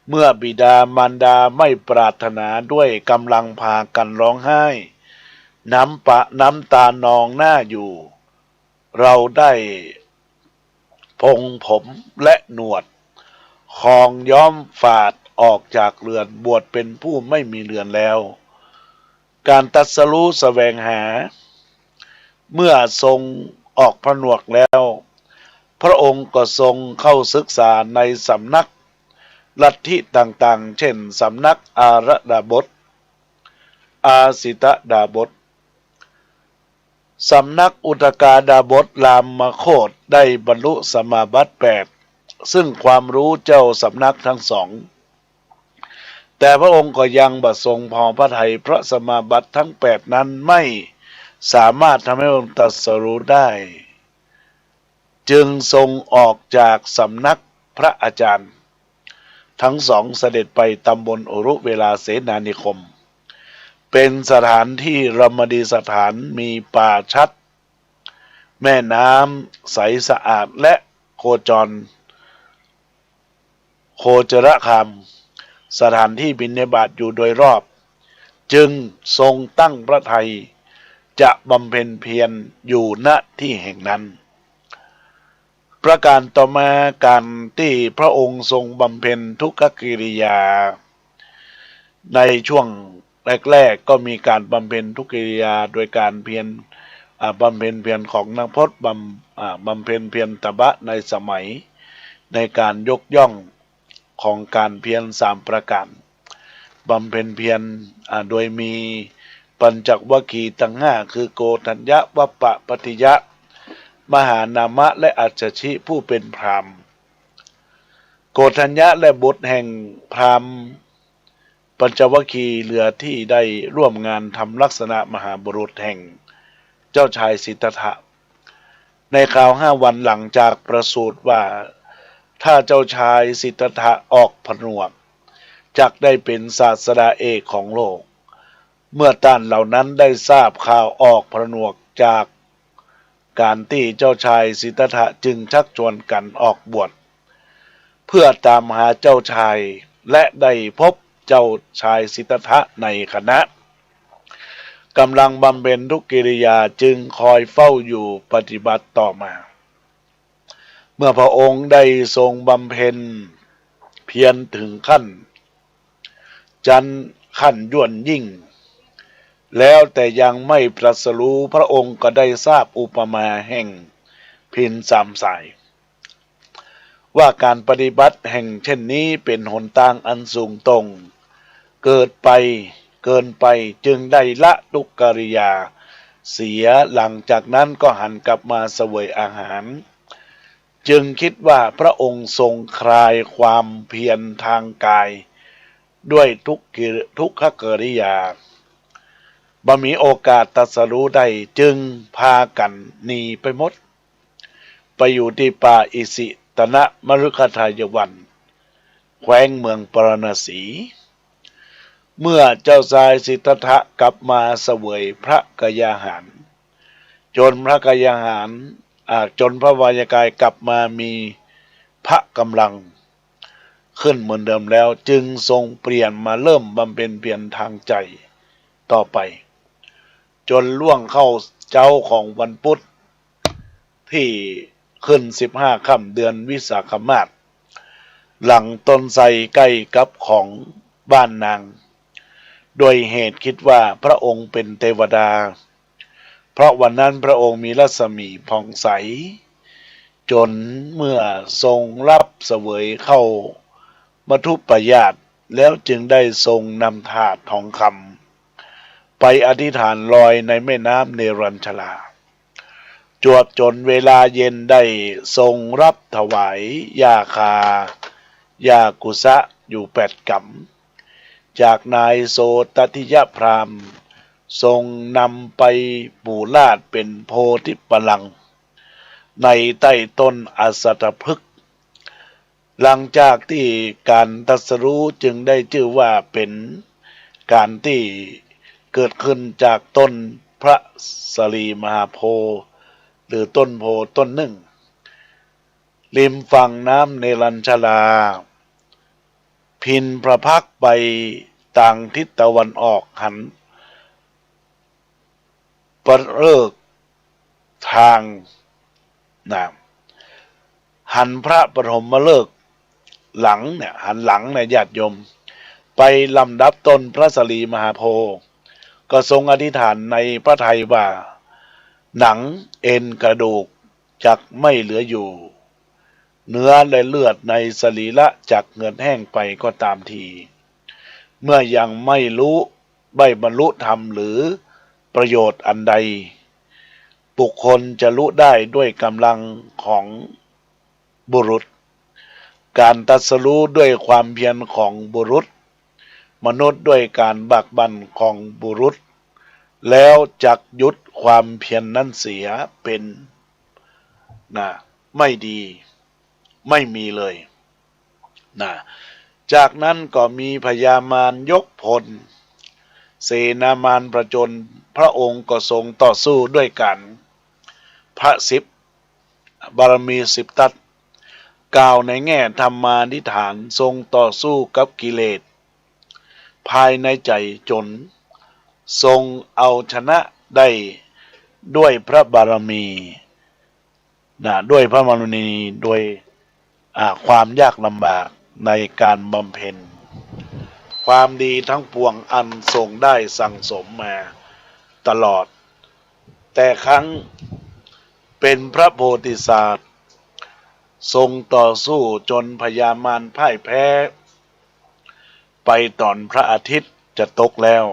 เมื่อบิดามารดาไม่ปรารถนาด้วยกำลังพากันร้องไห้น้ำตานองหน้าอยู่เราได้พงผมและหนวดคองย้อมฝาดออกจากเรือนบวชเป็นผู้ไม่มีเรือนแล้วการตรัสรู้แสวงหาเมื่อทรงออกผนวกแล้วพระองค์ก็ทรงเข้าศึกษาในสำนักลัทธิต่างๆเช่นสำนักอารดาบทอาสิตดาบทสำนักอุตกาดาบทรามโคตได้บรรลุสมาบัติ8ซึ่งความรู้เจ้าสำนักทั้งสองแต่พระองค์ก็ยังบัดทรงพอพระทัยพระสมาบัติทั้ง8นั้นไม่สามารถทำให้องค์ตรัสรู้ได้จึงทรงออกจากสำนักพระอาจารย์ทั้งสองเสด็จไปตำบลอุรุเวลาเสนานิคมเป็นสถานที่รมณีสถานมีป่าชัดแม่น้ำใสสะอาดและโคจรคามสถานที่บิณฑบาตอยู่โดยรอบจึงทรงตั้งพระทัยจะบำเพ็ญเพียรอยู่ณที่แห่งนั้นประการต่อมาการที่พระองค์ทรงบำเพ็ญทุกขกิริยาในช่วงแรกๆก็มีการบำเพ็ญทุกขกิริยาโดยการเพียรบำเพ็ญเพียรของนักพจน์บำเพ็ญเพียรตบะในสมัยในการยกย่องของการเพียร3ประการบำเพ็ญเพียรโดยมีปัญจวัคคีย์ทั้ง5คือโกฏัญญะวัปปะปฏิยะมหานามะและอัจฉริผู้เป็นพราหมณ์โกฏัญญะและบุตรแห่งพราหมณ์ปัญจวัคคีย์เหลือที่ได้ร่วมงานทำลักษณะมหาบุรุษแห่งเจ้าชายสิทธัตถะในคราว5 วันหลังจากประสูติว่าถ้าเจ้าชายสิทธัตถะออกผนวกจักได้เป็นศาสดาเอกของโลกเมื่อท่านเหล่านั้นได้ทราบข่าวออกผนวกจากการที่เจ้าชายสิทธัตถะจึงชักชวนกันออกบวชเพื่อตามหาเจ้าชายและได้พบเจ้าชายสิทธัตถะในคณะกำลังบำเพ็ญทุกกิริยาจึงคอยเฝ้าอยู่ปฏิบัติต่อมาเมื่อพระองค์ได้ทรงบำเพ็ญเพียรถึงขั้นย่วนยิ่งแล้วแต่ยังไม่ตรัสรู้พระองค์ก็ได้ทราบอุปมาแห่งพิน3 สายว่าการปฏิบัติแห่งเช่นนี้เป็นหนทางอันสูงตรงเกินไปจึงได้ละทุกกิริยาเสียหลังจากนั้นก็หันกลับมาเสวยอาหารจึงคิดว่าพระองค์ทรงคลายความเพียรทางกายด้วยทุกขกิริยาบ่มีโอกาสตรัสรู้ได้จึงพากันหนีไปหมดไปอยู่ที่ป่าอิสิตนะมฤคทายวันแขวงเมืองปรณสีเมื่อเจ้าชายสิทธัตถะกลับมาเสวยพระกยาหารจนพระวายากายกลับมามี พระกำลังขึ้นเหมือนเดิมแล้วจึงทรงเปลี่ยนมาเริ่มบำเพ็ญเพียรทางใจต่อไปจนล่วงเข้าเจ้าของวันพุธที่ขึ้น15 ค่ำเดือนวิสาขมาสหลังต้นไทรใกล้กับของบ้านนางโดยเหตุคิดว่าพระองค์เป็นเทวดาเพราะวันนั้นพระองค์มีรัศมีผ่องใสจนเมื่อทรงรับเสวยเข้ามัทุปยาตแล้วจึงได้ทรงนำถาดทองคำไปอธิษฐานลอยในแม่น้ำเนรัญชลาจวบจนเวลาเย็นได้ทรงรับถวายยาคายากุสะอยู่8 กำจากนายโสตทิยพราหมณ์ทรงนำไปปูลาดเป็นโพธิปลังก์ในใต้ต้นอสัตพฤกษ์หลังจากที่การตรัสรู้จึงได้ชื่อว่าเป็นการที่เกิดขึ้นจากต้นพระสลีมหาโพธิ์หรือต้นโพต้นหนึ่งริมฝั่งน้ำเนรัญชลาพินพระพักตร์ไปต่างทิศตะวันออกหันประเลิกทางหันพระปฐมฤกษ์หลังเนี่ยหันหลังเนี่ยญาติโยมไปลำดับต้นพระสลีมหาโพธิ์ก็ทรงอธิษฐานในพระทัยว่าหนังเอ็นกระดูกจักไม่เหลืออยู่เนื้อและเลือดในสรีระจักเหือดแห้งไปก็ตามทีเมื่อยังไม่รู้ไม่บรรลุธรรมหรือประโยชน์อันใดบุคคลจะรู้ได้ด้วยกำลังของบุรุษการตรัสรู้ด้วยความเพียรของบุรุษมนุษย์ด้วยการบักบั่นของบุรุษแล้วจักยุดความเพียรนั้นเสียเป็นไม่ดีไม่มีเลยจากนั้นก็มีพญามารยกพลเสนามารประจนพระองค์ก็ทรงต่อสู้ด้วยกันพระ10 บารมี10 ทัศกล่าวในแง่ธรรมาธิฐานทรงต่อสู้กับกิเลสภายในใจจนทรงเอาชนะได้ด้วยพระบารมีด้วยพระบารมีโดยความยากลำบากในการบำเพ็ญความดีทั้งปวงอันทรงได้สั่งสมมาตลอดแต่ครั้งเป็นพระโพธิสัตว์ทรงต่อสู้จนพญามารพ่ายแพ้ไปตอนพระอาทิตย์จะตกแล้ว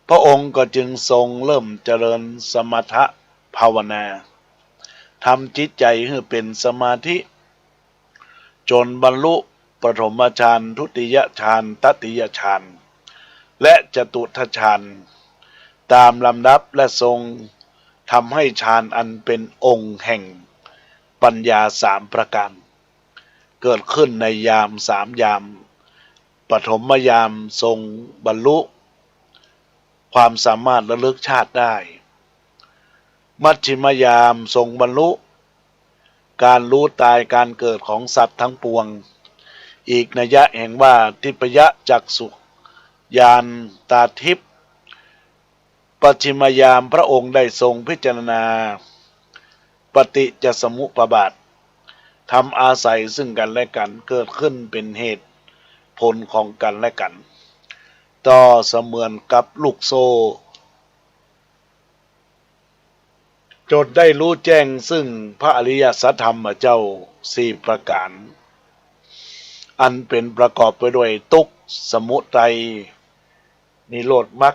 พระองค์ก็จึงทรงเริ่มเจริญสมถภาวนาทำจิตใจให้เป็นสมาธิจนบรรลุปฐมฌานทุติยฌานตติยฌานและจตุตฌานตามลำดับและทรงทำให้ฌานอันเป็นองค์แห่งปัญญา3 ประการเกิดขึ้นในยาม3 ยามปฐมยามทรงบรรลุความสามารถระลึกชาติได้มัชฌิมยามทรงบรรลุการรู้ตายการเกิดของสัตว์ทั้งปวงอีกนัยยะแห่งว่าทิพยจักษุญาณตาทิพย์ปัจฉิมยามพระองค์ได้ทรงพิจารณาปฏิจจสมุปบาททำอาศัยซึ่งกันและกันเกิดขึ้นเป็นเหตุผลของกันและกันต่อเสมือนกับลูกโซ่จนได้รู้แจ้งซึ่งพระอริยสัจธรรมเจ้า4 ประการอันเป็นประกอบไปด้วยทุกข์สมุทัยนิโรธมรรค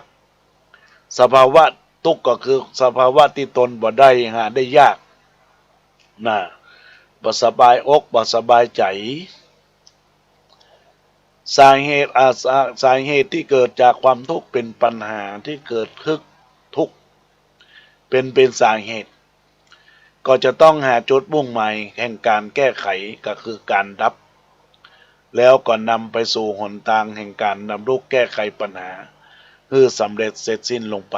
สภาวะทุกข์ก็คือสภาวะที่ตนบ่ได้หาได้ยากบ่สบายอกบ่สบายใจสาเหตุที่เกิดจากความทุกข์เป็นปัญหาที่เกิดทุกข์เป็นสาเหตุก็จะต้องหาจุดมุ่งหมายแห่งการแก้ไขก็คือการดับแล้วก็นำไปสู่หนทางแห่งการนำลูกแก้ไขปัญหาเพื่อสำเร็จเสร็จสิ้นลงไป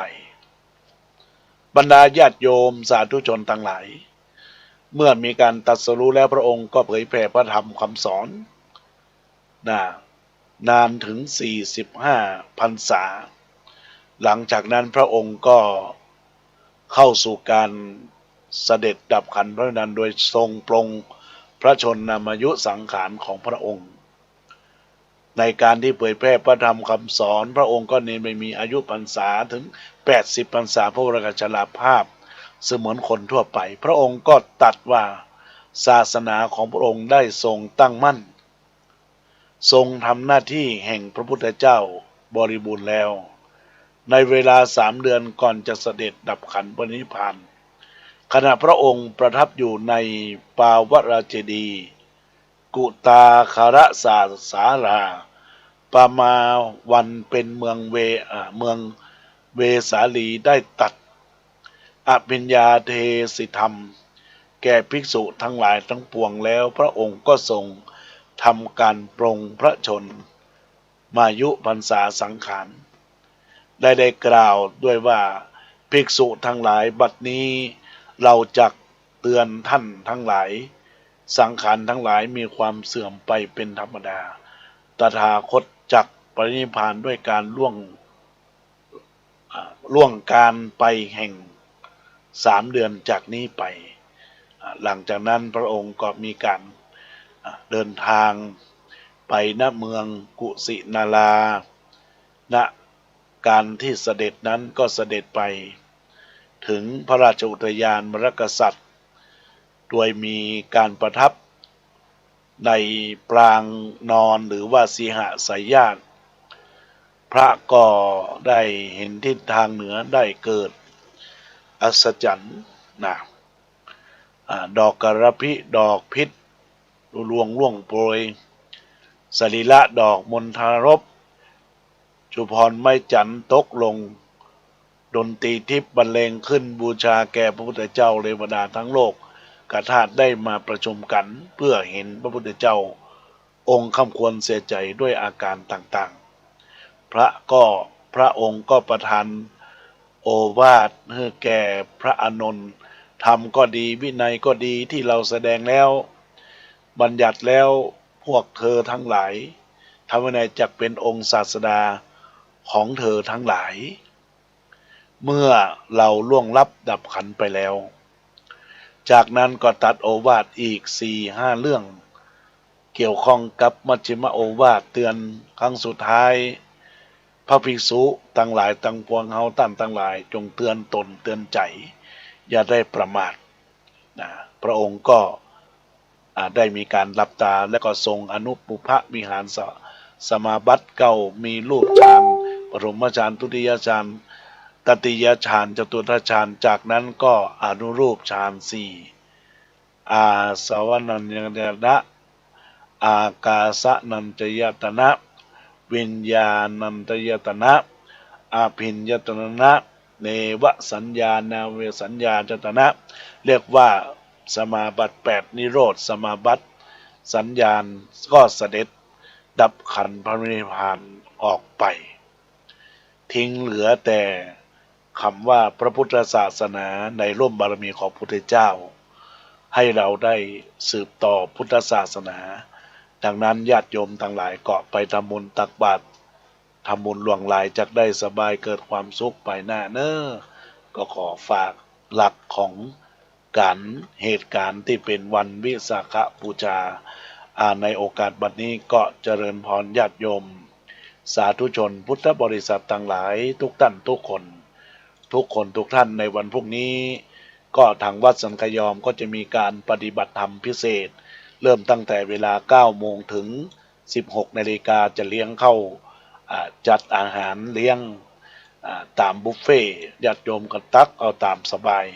บรรดาญาติโยมสาธุชนทั้งหลาย เมื่อมีการตรัสรู้แล้วพระองค์ก็เผยแผ่พระธรรมคำสอนนานถึง45 พรรษาหลังจากนั้นพระองค์ก็เข้าสู่การเสด็จดับขันธ์พระนันโดยทรงปลงพระชนมายุสังขารของพระองค์ในการที่เผยแพร่พระธรรมคำสอนพระองค์ก็เน้นไม่มีอายุพรรษาถึง80 พรรษาพระวรากชราภาพเสมือนคนทั่วไปพระองค์ก็ตรัสว่าศาสนาของพระองค์ได้ทรงตั้งมั่นทรงทำหน้าที่แห่งพระพุทธเจ้าบริบูรณ์แล้วในเวลา3 เดือนก่อนจะเสด็จดับขันธ์ปรินิพพานขณะพระองค์ประทับอยู่ในปาวราเจดีย์กุตาคารสาราปามาวันเป็นเมืองเวสาลีได้ตัดอภิญญาเทศิธรรมแก่ภิกษุทั้งหลายทั้งปวงแล้วพระองค์ก็ทรงทำการปรงพระชนมายุพรรษาสังขารได้กล่าวด้วยว่าภิกษุทั้งหลายบัดนี้เราจักเตือนท่านทั้งหลายสังขารทั้งหลายมีความเสื่อมไปเป็นธรรมดาตถาคตจักปรินิพพานด้วยการล่วงการไปแห่ง3 เดือนจากนี้ไปหลังจากนั้นพระองค์ก็มีการเดินทางไปณเมืองกุสินาราณการที่เสด็จนั้นก็เสด็จไปถึงพระราชอุทยานมรกษัตริย์โดยมีการประทับในปรางนอนหรือว่าสีหสายญาติพระก็ได้เห็นทิศทางเหนือได้เกิดอัศจรรย์ดอกกระพิดอกพิษล่วงโปรยสรีระดอกมณฑารพจุพรไม้จันทร์ตกลงดนตรีทิพย์บรรเลงขึ้นบูชาแก่พระพุทธเจ้าเทวดาทั้งโลกกฐาตุได้มาประชุมกันเพื่อเห็นพระพุทธเจ้าองค์คำควรเสียใจด้วยอาการต่างๆพระองค์ก็ประทานโอวาทให้แก่พระอานนท์ธรรมก็ดีวินัยก็ดีที่เราแสดงแล้วบัญญัติแล้วพวกเธอทั้งหลายธรรมวินัยจักเป็นองค์ศาสดาของเธอทั้งหลายเมื่อเราล่วงลับดับขันธ์ไปแล้วจากนั้นก็ตัดโอวาทอีก 4-5 เรื่องเกี่ยวข้องกับมัชฌิมโอวาทเตือนครั้งสุดท้ายพระภิกษุทั้งหลายทั้งปวงเฮาท่านทั้งหลายจงเตือนตนเตือนใจอย่าได้ประมาทพระองค์ก็ได้มีการหลับตาและก็ทรงอนุปุพวิหารสมาบัติเก่ามีรูปฌานปฐมฌานทุติยฌานตติยฌานจตุตฌานจากนั้นก็อนุรูปฌาน4อาสวนัญญนะอากาสนัญจยตนะวิญญาณัญจยตนะอาภิญญตนะเนวสัญญานาเวสัญญาจตนะเรียกว่าสมาบัติ8นิโรธสมาบัติสัญญาณก็เสด็จดับขันธ์พระนิพพานออกไปทิ้งเหลือแต่คำว่าพระพุทธศาสนาในร่มบารมีของพระพุทธเจ้าให้เราได้สืบต่อพุทธศาสนาดังนั้นญาติโยมทั้งหลายก็ไปทำบุญตักบาตรทำบุญหลวงหลายจักได้สบายเกิดความสุขไปหน้าก็ขอฝากหลักของการเหตุการณ์ที่เป็นวันวิสาขบูชาในโอกาสบัดนี้ก็เจริญพรญาติโยมสาธุชนพุทธบริษัททั้งหลายทุกท่านทุกคนทุกท่านในวันพรุ่งนี้ก็ทางวัดสันคยอมก็จะมีการปฏิบัติธรรมพิเศษเริ่มตั้งแต่เวลา 9 โมงถึง 16 นาฬิกาจะเลี้ยงเข้าจัดอาหารเลี้ยงตามบุฟเฟ่ญาติโยมก็ตักเอาตามสบาย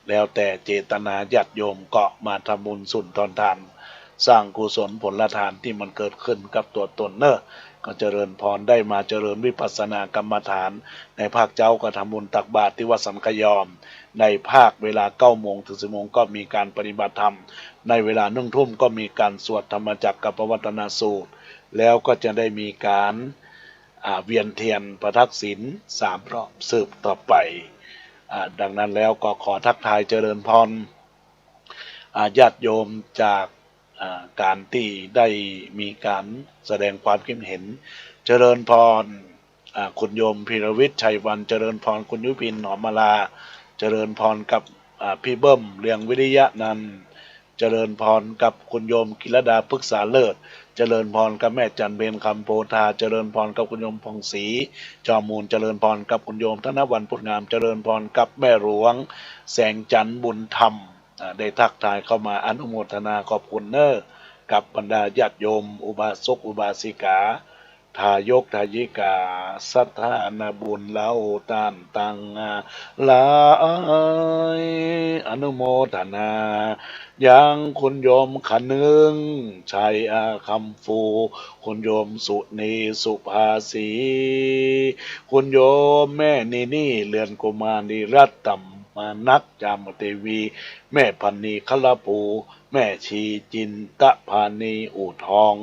แล้วแต่เจตนาญาติโยมก็มาทำบุญสุนทรทานสร้างกุศลผลทานที่มันเกิดขึ้นกับตัวตนก็เจริญพรได้มาเจริญวิปัสสนากรรมฐานในภาคเจ้าก็ทำบุญตักบาตรที่วัดสันคยอมในภาคเวลา 9 โมงถึง 10 โมงก็มีการปฏิบัติธรรมในเวลา 1 ทุ่มก็มีการสวดธรรมจักรกับปวัตนสูตรแล้วก็จะได้มีการเวียนเทียนประทักษิณ3 รอบสืบต่อไปดังนั้นแล้วก็ขอทักทายเจริญพร ญาติโยมจากการที่ได้มีการแสดงความคิดเห็นเจริญพรคุณโยมพีรวิทย์ชัยวันเจริญพรคุณยุพินหอมมาลาเจริญพรกับพี่เบิ้มเรืองวิริยะนันท์เจริญพรกับคุณโยมกิรดาพฤกษาเลิศเจริญพรกับแม่จันเบญคำโพธาเจริญพรกับคุณโยมพงศรีจอมูลเจริญพรกับคุณโยมธนวันพุทธงามเจริญพรกับแม่หลวงแสงจันทร์บุญธรรมได้ทักทายเข้ามาอนุโมทนาขอบคุณเนอกับบรรดาญาติโยมอุบาสกอุบาสิกาทายกทายิกาสัทธานาบุญเล้าตานตังลายอนุโมทนายังคุณโยมขนึงชัยคำฟูคุณโยมสุนีสุภาสีคุณโยมแม่นี่เรือนกุมารีรัตตัมมานักจามเทวีแม่พันนีคลปูแม่ชีจินตะพานีอู่ทอง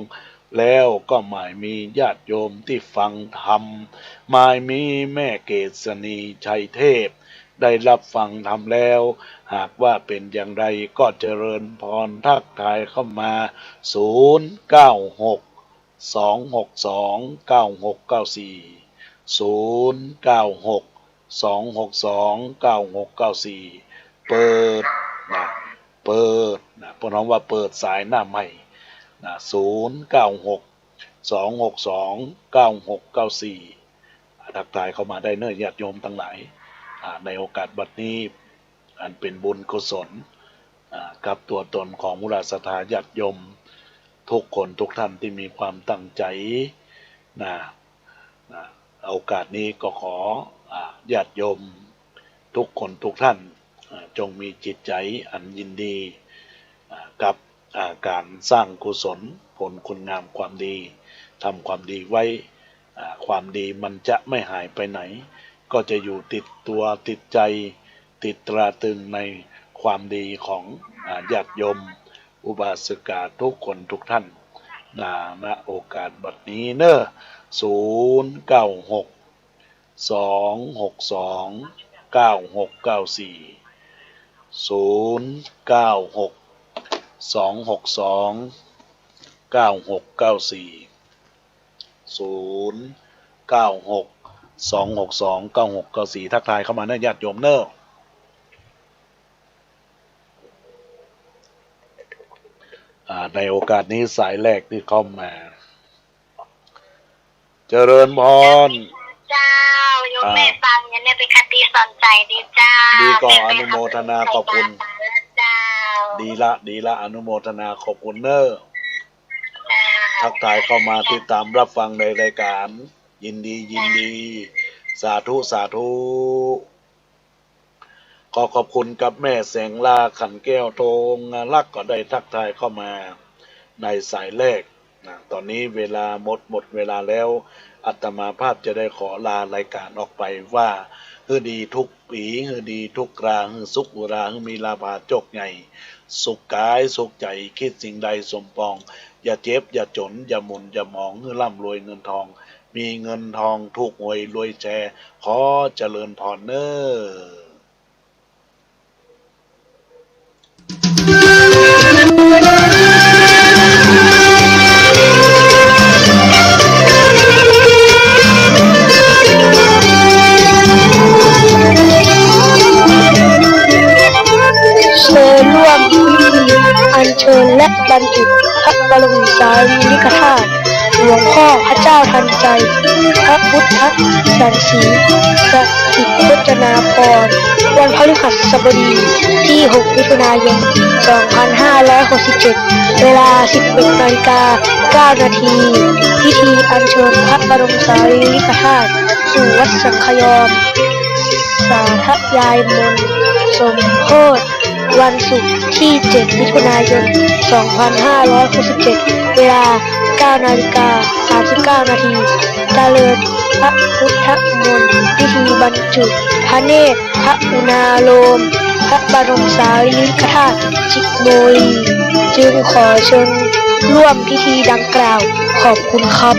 แล้วก็หมายมีญาติโยมที่ฟังธรรมหมายมีแม่เกษณีชัยเทพได้รับฟังธรรมแล้วหากว่าเป็นอย่างไรก็เจริญพรทักทายเข้ามา096 262 9694 096 262 9694เปิดนะเพิ่นเฮาว่าเปิดสายหน้าใหม่นะ096 262 9694ทักทายเข้ามาได้เน้อญาติโยมทั้งหลายในโอกาสบัดนี้อันเป็นบุญกุศลกับตัวตนของมุราศรัทธาญาติโยมทุกคนทุกท่านที่มีความตั้งใจโอกาสนี้ก็ขอญาติโยมทุกคนทุกท่านจงมีจิตใจอันยินดีกับการสร้างกุศลผลคุณงามความดีทำความดีไว้ความดีมันจะไม่หายไปไหนก็จะอยู่ติดตัวติดใจติดตราตรึงในความดีของญาติโยมอุบาสิกาทุกคนทุกท่านณโอกาสบัดนี้เนอะ096 262 9694 096 262 9694 096 262 9694ทักทายเข้ามาเนอะญาติโยมเนอะในโอกาสนี้สายแรกที่เข้ามาเจริญพรเจ้าโยมแม่ฟังเนี่ยเป็นคติสอนใจดีเจ้าดีก็อนุโมทนาขอบคุณเจ้าดีละอนุโมทนาขอบคุณเนอะทักทายเข้ามาติดตามรับฟังในรายการยินดีสาธุขอบคุณกับแม่แสงลาขันแก้วโทงรักก็ได้ทักทายเข้ามาในสายแรกตอนนี้เวลาหมดเวลาแล้วอาตมาภาพจะได้ขอลารายการออกไปว่าฮือดีทุกปีฮือดีทุกกลางฮือสุขอุราฮือมีลาภาจกใหญ่สุขกายสุขใจคิดสิ่งใดสมปองอย่าเจ็บอย่าจนอย่าหมุนอย่าหมองฮือร่ำรวยเงินทองมีเงินทองถูกหวยรวยแชร์ขอเจริญพรเนอเชิญร่วมพิธีอัญเชิญและบรรจุพระบรมสารีริกธาตุหลวงพ่อพระเจ้าทันใจพระพุทธสันสีสถิตพจนาภรณ์วันพฤหัสบดีที่ 6 มิถุนายน 2567 เวลา 11:09 นาทีพิธีอัญเชิญพระบรมสารีริกธาตุสู่วัดสังฆยอมสาธยายมนต์สมโภชวันศุกร์ที่ 7 มิถุนายน 2567 เวลา 9:39 นาทีเจริญพระพุทธมนต์พิธีบรรจุพระเนตรพระอุณาโลมพระบรมสารีริกธาตุจิตโมลีจึงขอเชิญร่วมพิธีดังกล่าวขอบคุณครับ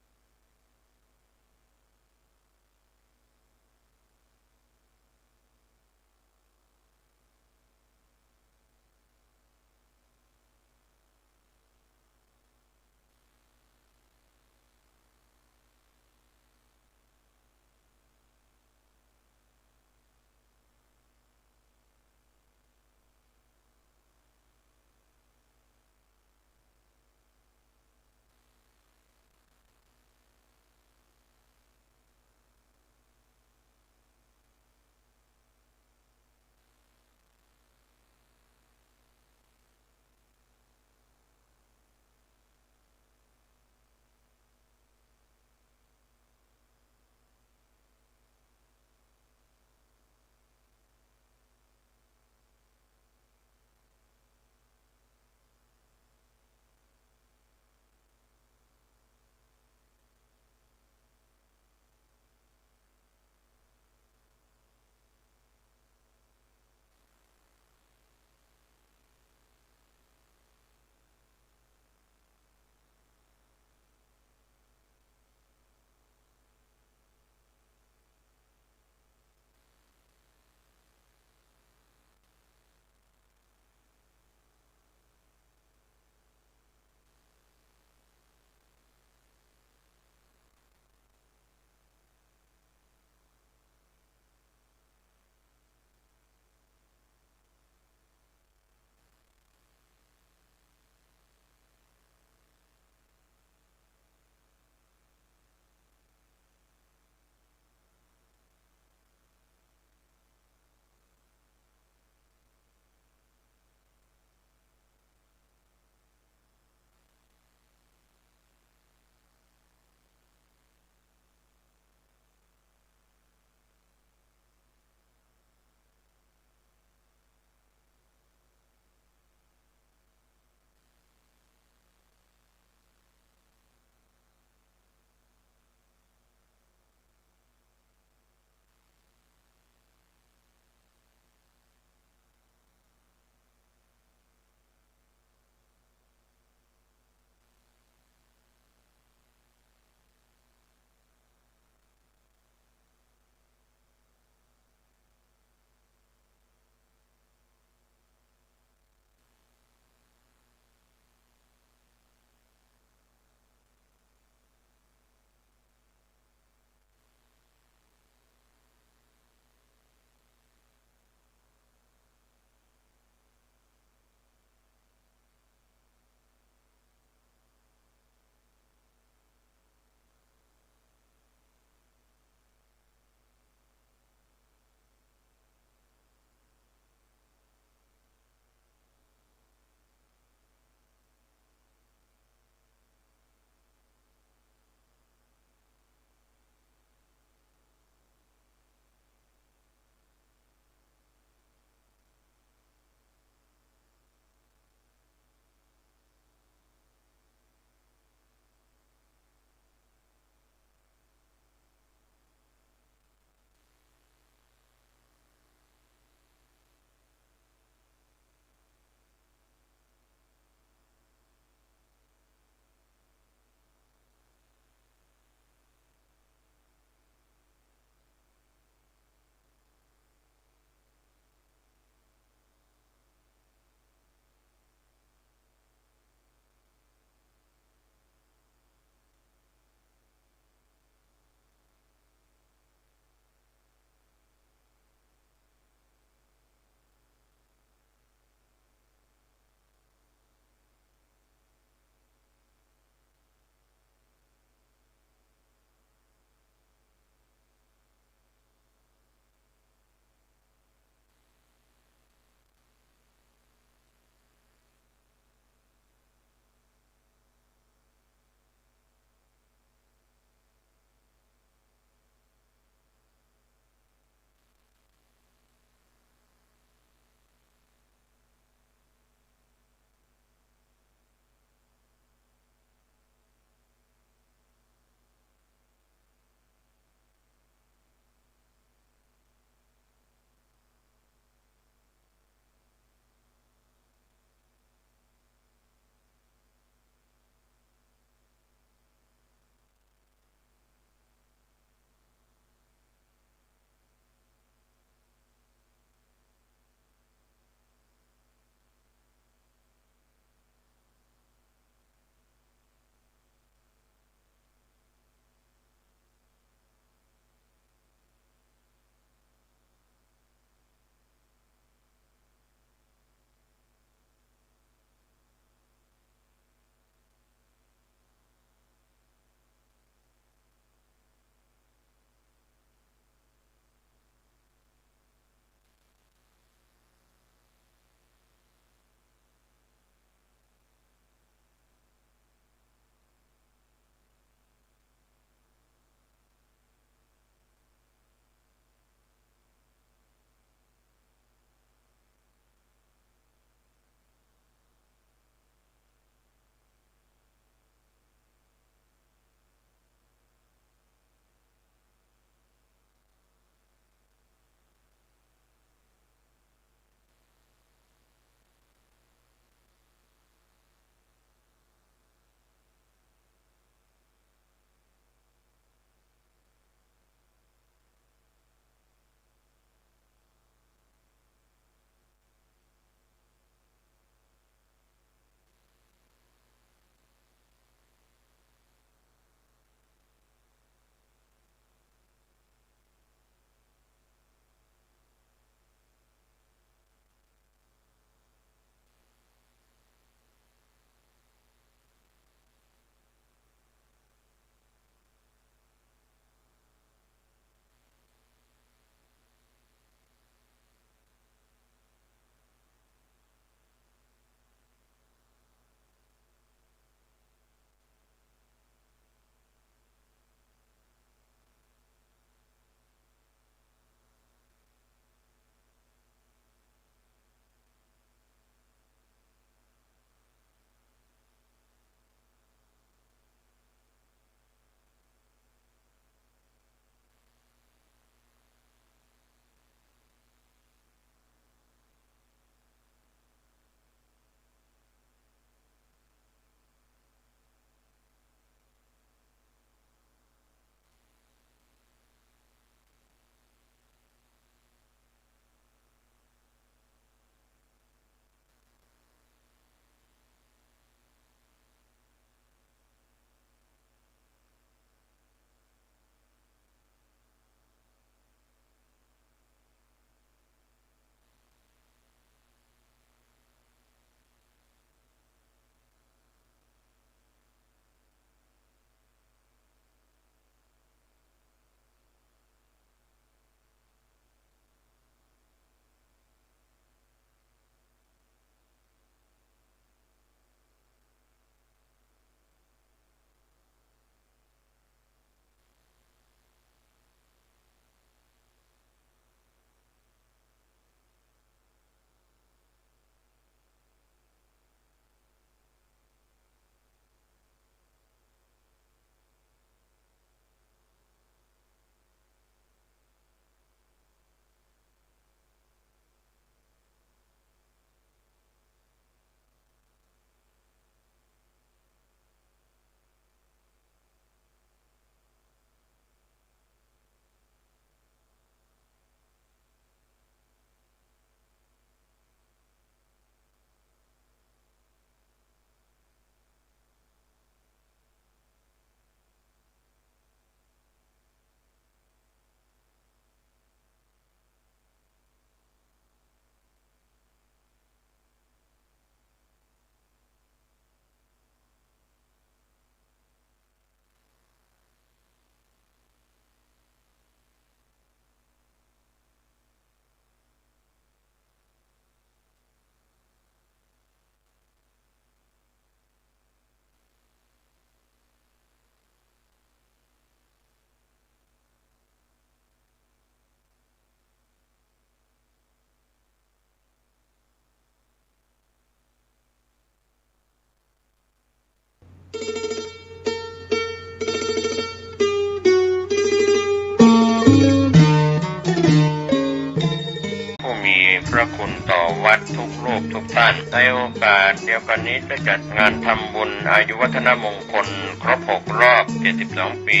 ระคุณต่อวัดทุกรูปทุกท่านในโอกาสเดียวกันนี้ได้จัดงานทำบุญอายุวัฒนมงคลครบ6 รอบ 72 ปี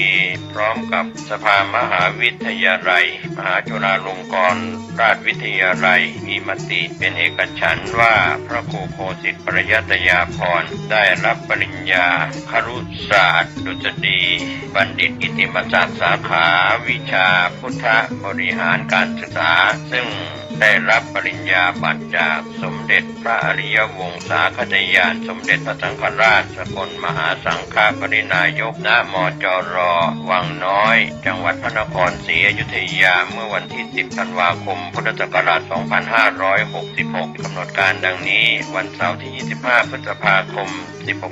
พร้อมกับสภามหาวิทยาลัยมหาจุฬาลงกรณราชวิทยาลัยมีมติเป็นเอกฉันท์ว่าพระครูโคสิทธิ์ปริยัตยาภรณ์ได้รับปริญญาครุศาสตร์ดุษฎีบัณฑิตกิตติมศักดิ์สาขาวิชาพุทธบริหารการศึกษาซึ่งได้รับปริญญาบัตรจากสมเด็จพระอริยวงศาคณาจารย์สมเด็จพระสังฆราชสกลมหาสังฆปรินายกณมจร.วังน้อยจังหวัดพระนครศรีอยุธยาเมื่อวันที่ 10 ธันวาคม พุทธศักราช 2566 กำหนดการดังนี้วันเสาร์ที่ 25 พฤษภาคม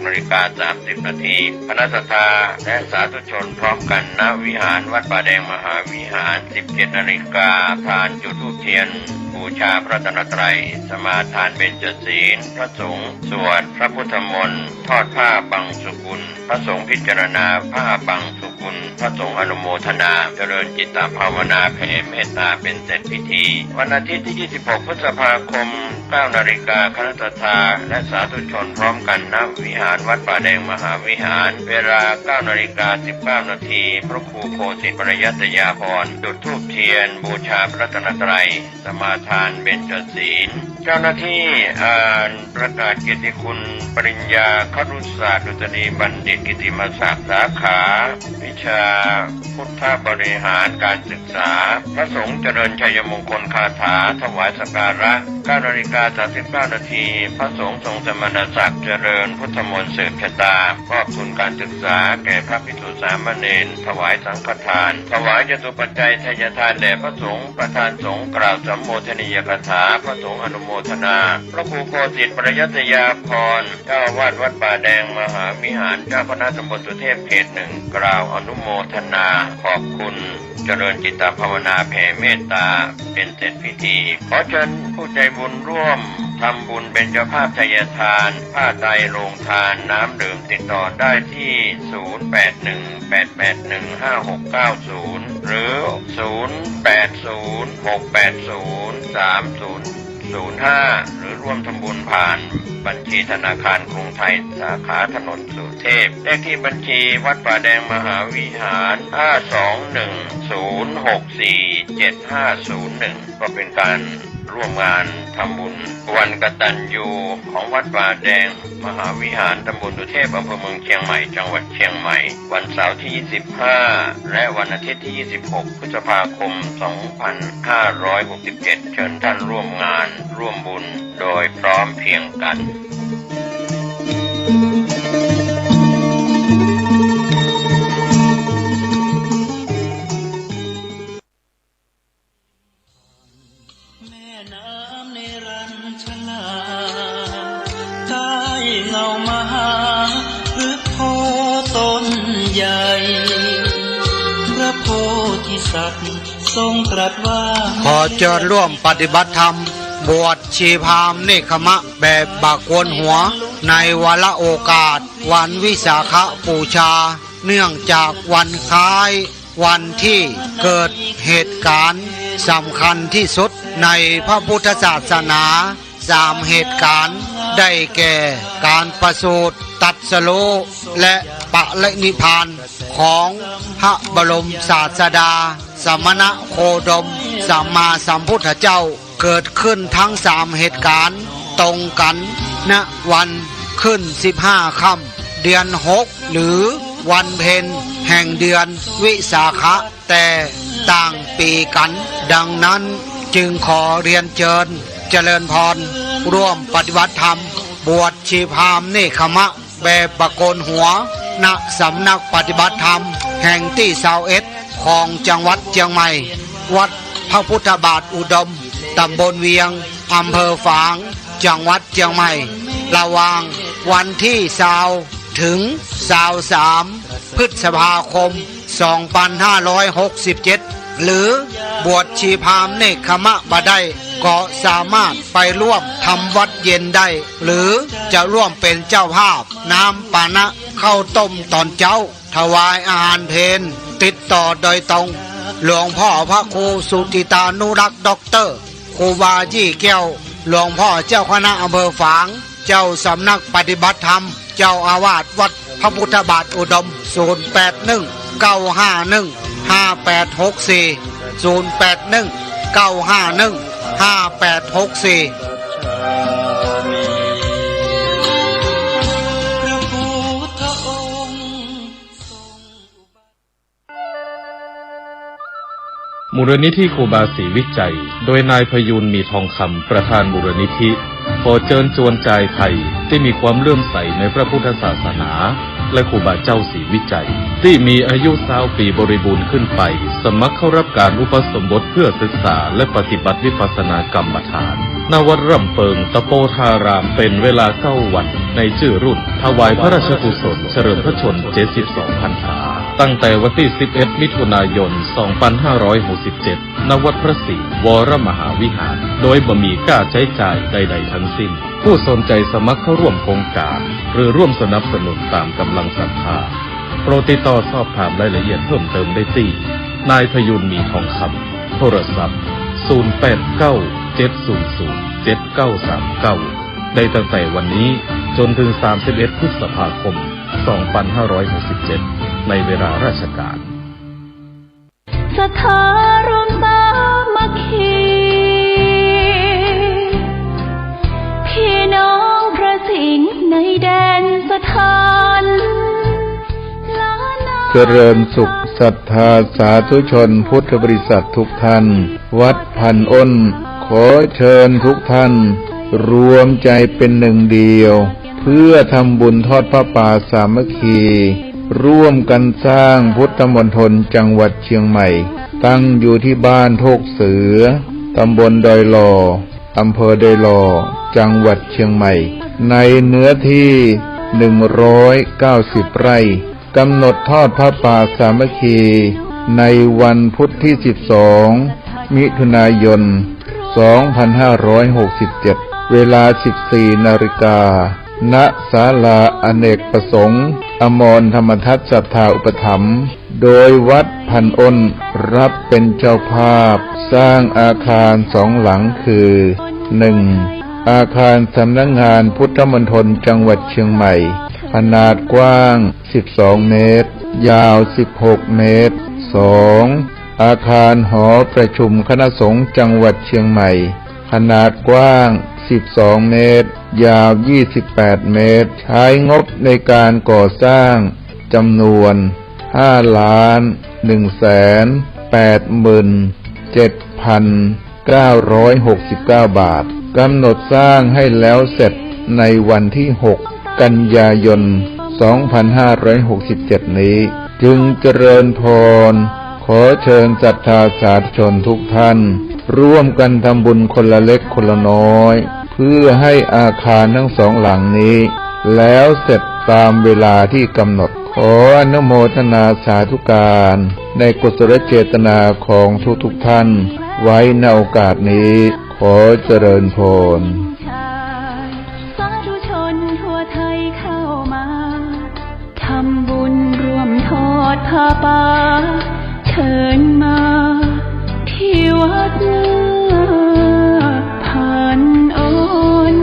16:30 นาทีคณะศรัทธาและสาธุชนพร้อมกันณวิหารวัดป่าแดงมหาวิหาร 17 นาฬิกาผ่านจุดธูปเทียนบูชาพระรัตนตรัยสมาทานเบญจศีลพระสงฆ์สวดพระพุทธมนต์ทอดผ้าบังสุกุลพระสงฆ์พิจารณาผ้าบังสุกุลพระสงฆ์อนุโมทนาเจริญจิตตภาวนาแผ่เมตตาเป็นเสร็จพิธีวันอาทิตย์ที่ 26 พฤษภาคม 9 นาฬิกาคณะศรัทธาและสาธุชนพร้อมกันณวิหารวัดป่าแดงมหาวิหารเวลา 9:19 นาทีพระครูโคสิทธิ์ปริยัตยาภรณ์จุดธูปเทียนบูชาพระรัตนตรัยสมาทานเบญจศีลเจ้าหน้าที่อ่านประกาศเกียรติคุณปริญญาครุศาสตร์ดุษฎีบัณฑิตกิตติมศักดิ์สาขาวิชาพุทธบริหารการศึกษาพระสงฆ์เจริญชัยมงคลคาถาถวายสักการะ 9:39 นาทีพระสงฆ์ทรงสมณศักดิ์เจริญพุทธมนต์สืบชะตามอบทุนการศึกษาแก่พระภิกษุสามเณรถวายสังฆทานถวายจตุปัจจัยทายทานแด่พระสงฆ์ประธานสงฆ์กล่าวสัมโมทนียกถาพระสงฆ์อนุโมทนาพระครูโคสิทธิ์ปริยัตยาภรณ์เจ้าอาวาสวัดป่าแดงมหาวิหารเจ้าคณะตำบลสุเทพเขต 1กล่าวอนุโมทนาขอบคุณเจริญจิตตภาวนาแผ่เมตตาเป็นเสร็จพิธีขอเชิญผู้ใจบุญร่วมทำบุญเป็นเจ้าภาพทายทานผ้าไตรโรงทานน้ำดื่มติดต่อได้ที่ 0818815690 หรือ 0806803005 หรือร่วมทำบุญผ่านบัญชีธนาคารกรุงไทยสาขาถนนสุเทพเลขที่บัญชีวัดป่าแดงมหาวิหาร 521-064-7501 ก็เป็นการร่วมงานทำบุญวันกตัญญูของวัดป่าแดงมหาวิหารตำบลสุเทพอำเภอเมืองเชียงใหม่จังหวัดเชียงใหม่วันเสาร์ที่ 25 และวันอาทิตย์ที่ 26 พฤษภาคม 2567 เชิญท่านร่วมงานร่วมบุญโดยพร้อมเพรียงกันเงามหาพฤกษ์โพต้นใหญ่พระโพธิสัตว์ทรงตรัสว่าขอเชิญร่วมปฏิบัติธรรมบวชชีพราหมณ์เนคขมะแบบบากโกนหัวในวาระโอกาสวันวิสาขบูชาเนื่องจากวันคล้ายวันที่เกิดเหตุการณ์สำคัญที่สุดในพระพุทธศาสนา3 เหตุการณ์ได้แก่การประสูติตรัสรู้และปรินิพพานของพระบรมศาสดาสมณโคดมสัมมาสัมพุทธเจ้าเกิดขึ้นทั้ง3 เหตุการณ์ตรงกันณวันขึ้น15 ค่ำเดือน 6หรือวันเพ็ญแห่งเดือนวิสาขะแต่ต่างปีกันดังนั้นจึงขอเรียนเชิญเจริญพรร่วมปฏิบัติธรรมบวชชีพราหมณ์เนคขมะแบบบากโกนหัวณสำนักปฏิบัติธรรมแห่งที่21ของจังหวัดเชียงใหม่วัดพระพุทธบาทอุดมตำบลเวียงอำเภอฝางจังหวัดเชียงใหม่ระหว่างวันที่20ถึง23 พฤษภาคม 2567 หรือบวชชีพราหมณ์เนคขมะบ่ได้ก็สามารถไปร่วมทำวัดเย็นได้หรือจะร่วมเป็นเจ้าภาพน้ำปานะข้าวต้มตอนเช้าถวายอาหารเพลติดต่อโดยตรงหลวงพ่อพระครูสุติตานุรักษ์ด็อกเตอร์ ครูบาจี้แก้วหลวงพ่อเจ้าคณะอำเภอฝางเจ้าสำนักปฏิบัติธรรมเจ้าอาวาสวัดพระพุทธบาทอุดม0819515864มูลนิธิครูบาศรีวิจัยโดยนายพยูนมีทองคำประธานมูลนิธิขอเชิญชวนใจไทยที่มีความเลื่อมใสในพระพุทธศาสนาและครูบาเจ้าศรีวิจัยที่มีอายุ20 ปีบริบูรณ์ขึ้นไปสมัครเข้ารับการอุปสมบทเพื่อศึกษาและปฏิบัติวิปัสสนากรรมฐานณวัดร่ำเปิงตะโปธารามเป็นเวลา9 วันในชื่อรุ่นถวายพระราชกุศลเฉลิมพระชน72 พรรษาตั้งแต่วันที่11 มิถุนายน 2567 ณ วัดพระศรีวรมหาวิหารโดยบ่มีค่าใช้จ่ายใดๆทั้งสิ้นผู้สนใจสมัครเข้าร่วมโครงการหรือร่วมสนับสนุนตามกำลังศรัทธาโปรดติดต่อสอบถามรายละเอียดเพิ่มเติมได้ที่นายพยุนมีทองคำโทรศัพท์ 0897007939 ได้ตั้งแต่วันนี้จนถึง 31 พฤษภาคม 2567 ในเวลาราชการศรัทธารวมสามัคคีพี่น้องพระสิงห์ในแดนสถานเจริญสุขศรัทธาสาธุชนพุทธบริษัททุกท่านวัดพันอ้นขอเชิญทุกท่านรวมใจเป็นหนึ่งเดียวเพื่อทำบุญทอดพระป่าสามัคคีร่วมกันสร้างพุทธมณฑลจังหวัดเชียงใหม่ตั้งอยู่ที่บ้านโทกเสือตำบลดอยหล่ออำเภอดอยหล่อจังหวัดเชียงใหม่ในเนื้อที่190 ไร่กำหนดทอดพระป่าสามัคคีในวันพุธที่12 มิถุนายน 2567 เวลา 14 นาฬิกาณศาลาอเนกประสงค์อมรธรรมทัศน์ศรัทธาอุปถัมภ์โดยวัดพันอ้นรับเป็นเจ้าภาพสร้างอาคาร2 หลังคือ 1. อาคารสำนักงานพุทธมณฑลจังหวัดเชียงใหม่ขนาดกว้าง12 เมตรยาว16 เมตร 2. อาคารหอประชุมคณะสงฆ์จังหวัดเชียงใหม่ขนาดกว้าง12 เมตรยาว28 เมตรใช้งบในการก่อสร้างจำนวน5,187,969 บาทกำหนดสร้างให้แล้วเสร็จในวันที่6 กันยายน 2567 นี้จึงเจริญพรขอเชิญศรัทธาสาธุชนทุกท่านร่วมกันทำบุญคนละเล็กคนละน้อยเพื่อให้อาคารทั้ง2 หลังนี้แล้วเสร็จตามเวลาที่กำหนดขออนุโมทนาสาธุการในกุศลเจตนาของทุกท่านไว้ในโอกาสนี้ขอเจริญพรสาธุชนทั่วไทยเข้ามาทำบุญรวมทอดผ้าป่าเชิญมาที่วัดพันอ้น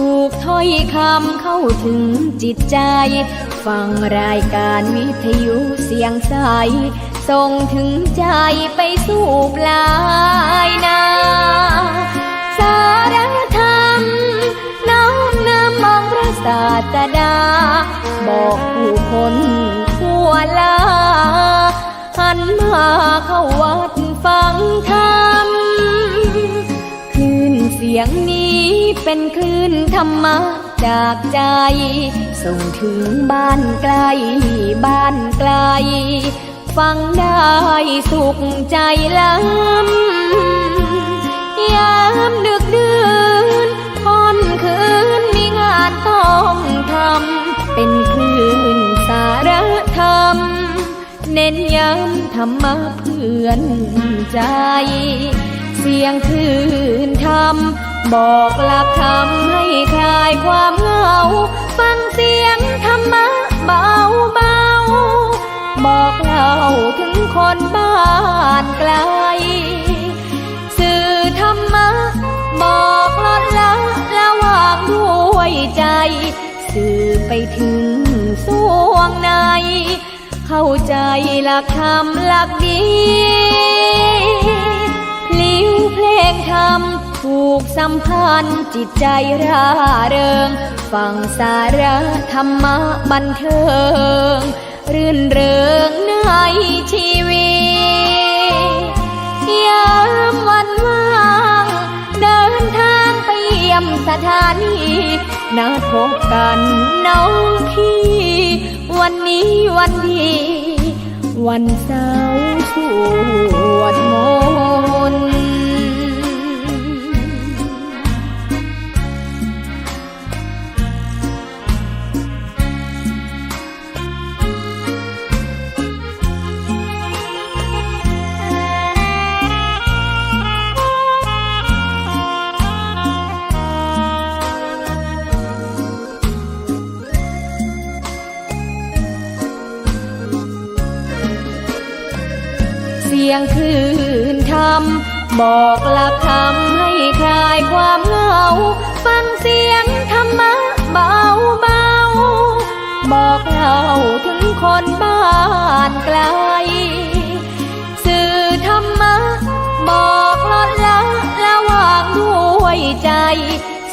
ถูกถ้อยคำเข้าถึงจิตใจฟังรายการวิทยุเสียงใสส่งถึงใจไปสู่ปลายนาสารธรรมน้อมนำมองพระศาสดาบอกผู้คนทั่วลาหันมาเข้าวัดฟังธรรมคลื่นเสียงนี้เป็นคลื่นธรรมะ จากใจส่งถึงบ้านไกลบ้านไกลฟังได้สุขใจล้ำยามดึกดื่นค่ำคืนมีงานต้องทำเป็นคลื่นสารธรรมเน้นย้ำธรรมะเพื่อนใจเสียงคลื่นธรรมบอกหลักธรรมให้คลายความเหงาฟังเสียงธรรมะเบาเบาบอกเล่าถึงคนบ้านไกลสื่อธรรมะบอกลดละละวางด้วยใจสื่อไปถึงสวงในเข้าใจหลักธรรมหลักดีลิ้วเพลงธรรมผูกสัมพันธ์จิตใจร่าเริงฟังสาระธรรมะบันเทิงรื่นเริงในชีวิตยามวันว่างเดินทางไปเยี่ยมสถานีนัดพบกันน้องพี่วันนี้วันดีวันเสาร์สวดมนต์ สียงคลื่นธรรมบอกหลักธรรมให้คลายความเหงาฟังเสียงธรรมะเบาเบาบอกเล่าถึงคนบ้านไกลสื่อธรรมะบอกลดละละวางด้วยใจ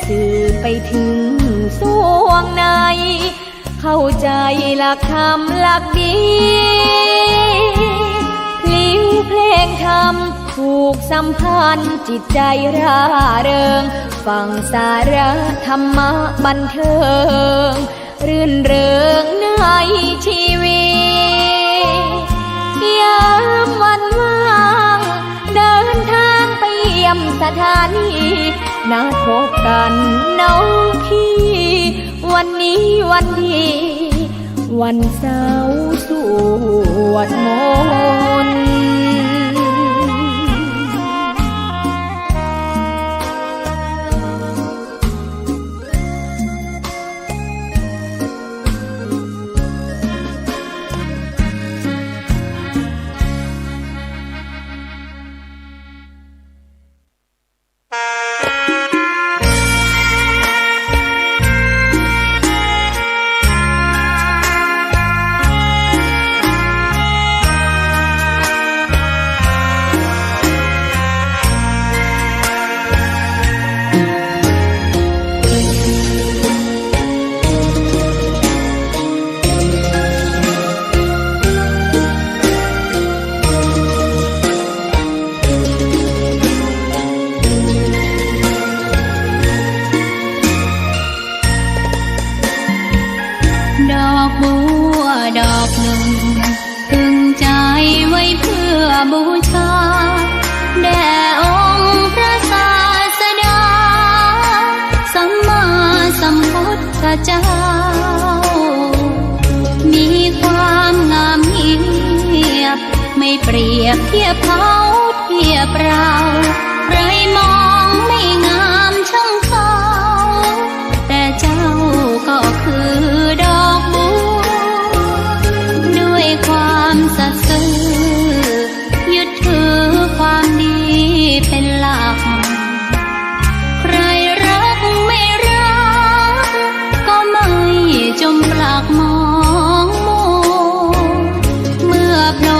สื่อไปถึงสวงในเข้าใจหลักธรรมหลักดีลิ้วเพลงธรรมผูกสัมพันธ์จิตใจร่าเริงฟังสาระธรรมะบันเทิงรื่นเริงในชีวิตยามวันว่างเดินทางไปเยี่ยมสถานีนัดพบกันน้องพี่วันนี้วันดีวันเสาร์สวดมนต์ดอกบัวดอกหนึ่งตึงใจไว้เพื่อบูชาแด่องค์พระศาสดาสัมมาสัมพุทธเจ้ามีความงามเงียบไม่เปรียบเทียบเขาเทียบเราใครมองไม่งามช่างเขาแต่เจ้าก็คือดอกบัวด้วยความสัตย์ซื่อยึดถือความดีเป็นหลักใครรักไม่รักก็ไม่จมปลักมองมัวเมื่อโผล่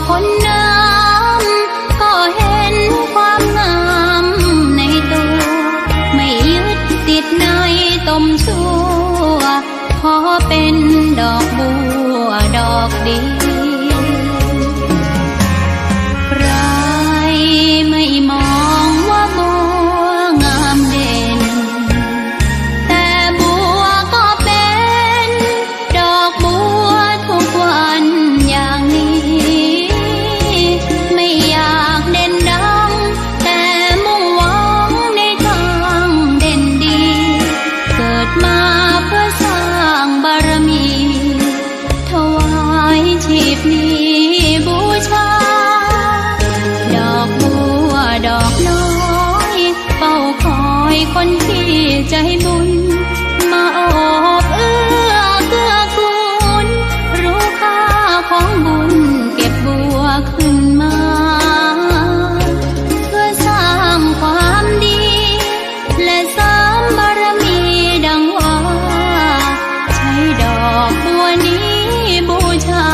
พ้นน้ำก็เห็นความงาม คนที่ใจบุญมาออกเอื้อเกื้อกูลรู้ค่าของบุญเก็บบัวขึ้นมาเพื่อสร้างความดีและเสริมบารมีดังว่าใช้ดอกบัวนี้บูชา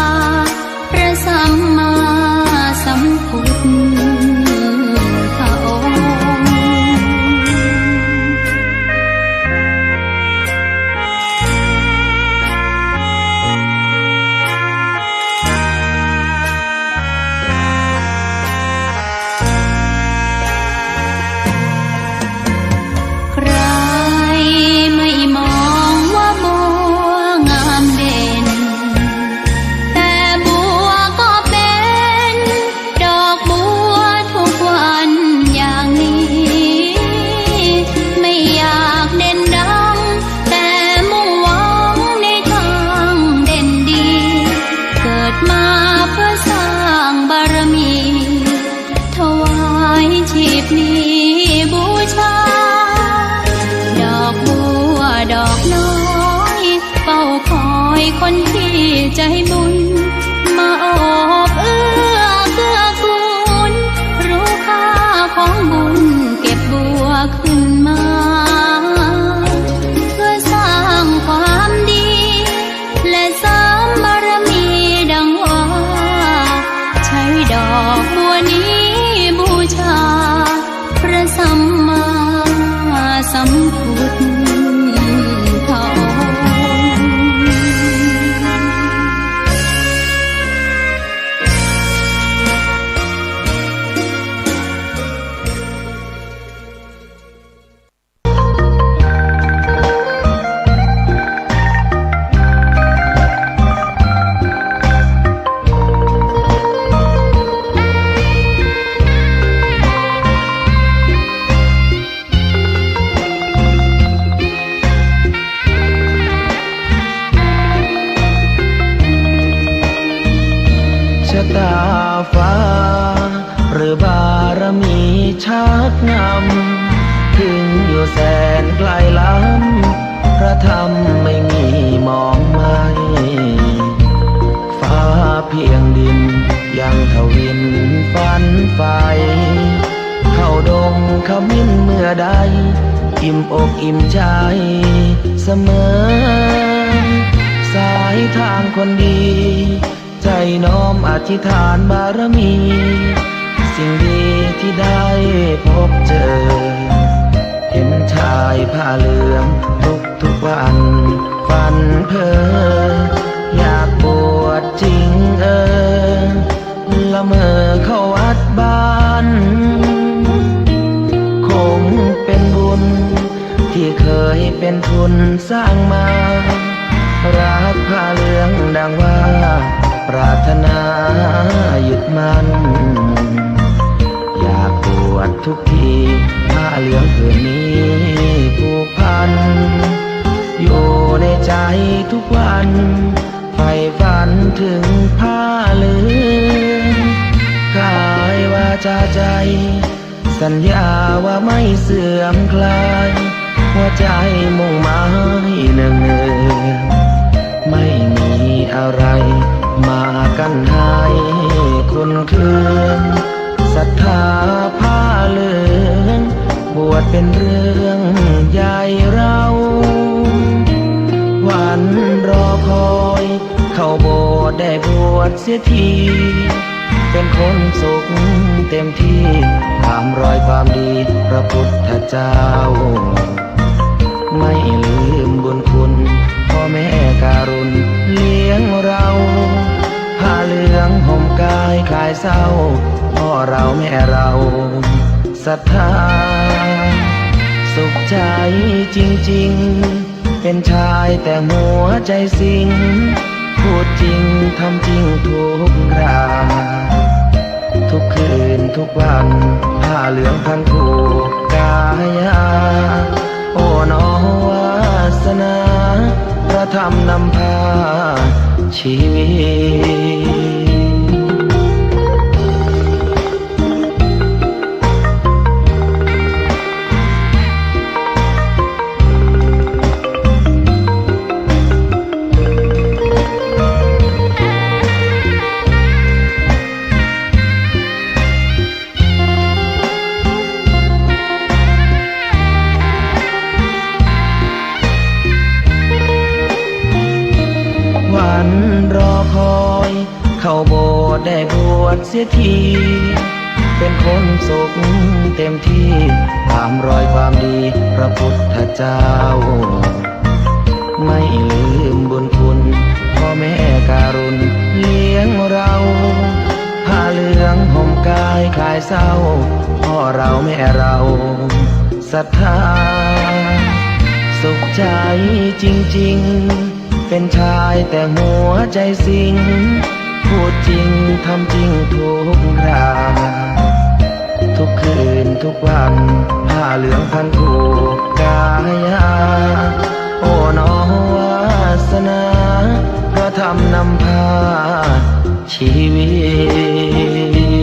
พระสัมมาสัมพุทธคนที่ใจบุญมาออกเอื้อเกื้อกูลรู้ค่าของบุญเก็บบัวขึ้นมาเพื่อสร้างความดีและเสริมบารมีดังว่าใช้ดอกบัวนี้บูชาพระสัมมาสัมพุทธชักนำถึงอยู่แสนไกลล้ำพระธรรมไม่มีมองไม่ฟ้าเพียงดินยังทวินฝันไฟเข้าดงขมิ้นเมื่อใดอิ่มอกอิ่มใจเสมอสายทางคนดีใจน้อมอธิษฐานบารมีสิ่งดีที่ได้พบเจอเห็นชายผ้าเหลืองทุกวันฝันเพ้ออยากบวชจริงละเมอเข้าวัดบ้านคงเป็นบุญที่เคยเป็นทุนสร้างมารักผ้าเหลืองดังว่าปรารถนายึดมั่นอยากบวชทุกทีผ้าเหลืองผืนนี้ผูกพันอยู่ในใจทุกวันใฝ่ฝันถึงผ้าเหลืองกายวาจาใจสัญญาว่าไม่เสื่อมคลายหัวใจมุ่งหมายเนืองไม่มีอะไรมากันให้คุณคืนศรัทธาผ้าเหลืองบวชเป็นเรื่องใหญ่เราวันรอคอยเข้าโบสถ์ได้บวชเสียทีเป็นคนสุขเต็มที่ตามรอยความดีพระพุทธเจ้าไม่ลืมบุญคุณพ่อแม่การุณเลี้ยงเราผ้าเหลืองห่มกายคลายเศร้าพ่อเราแม่เราศรัทธาสุขใจจริงๆเป็นชายแต่หัวใจสิงพูดจริงทำจริงทุกคราทุกคืนทุกวันผ้าเหลืองพันผูกกายาโอ้น้อวาสนาพระธรรมนำพาชีวิต วันรอคอยเข้าโบสถ์ได้บวชเสียทีเป็นคนสุขเต็มที่ตามรอยความดีพระพุทธเจ้าไม่ลืมบุญคุณพ่อแม่การุณเลี้ยงเราผ้าเหลืองห่มกายคลายเศร้าพ่อเราแม่เราศรัทธาสุขใจจริงๆเป็นชายแต่หัวใจสิงพูดจริงทำจริงทุกคราทุกคืนทุกวันผ้าเหลืองพันผูกกายาโอ้น้อวาสนาพระธรรมนำพาชีวิต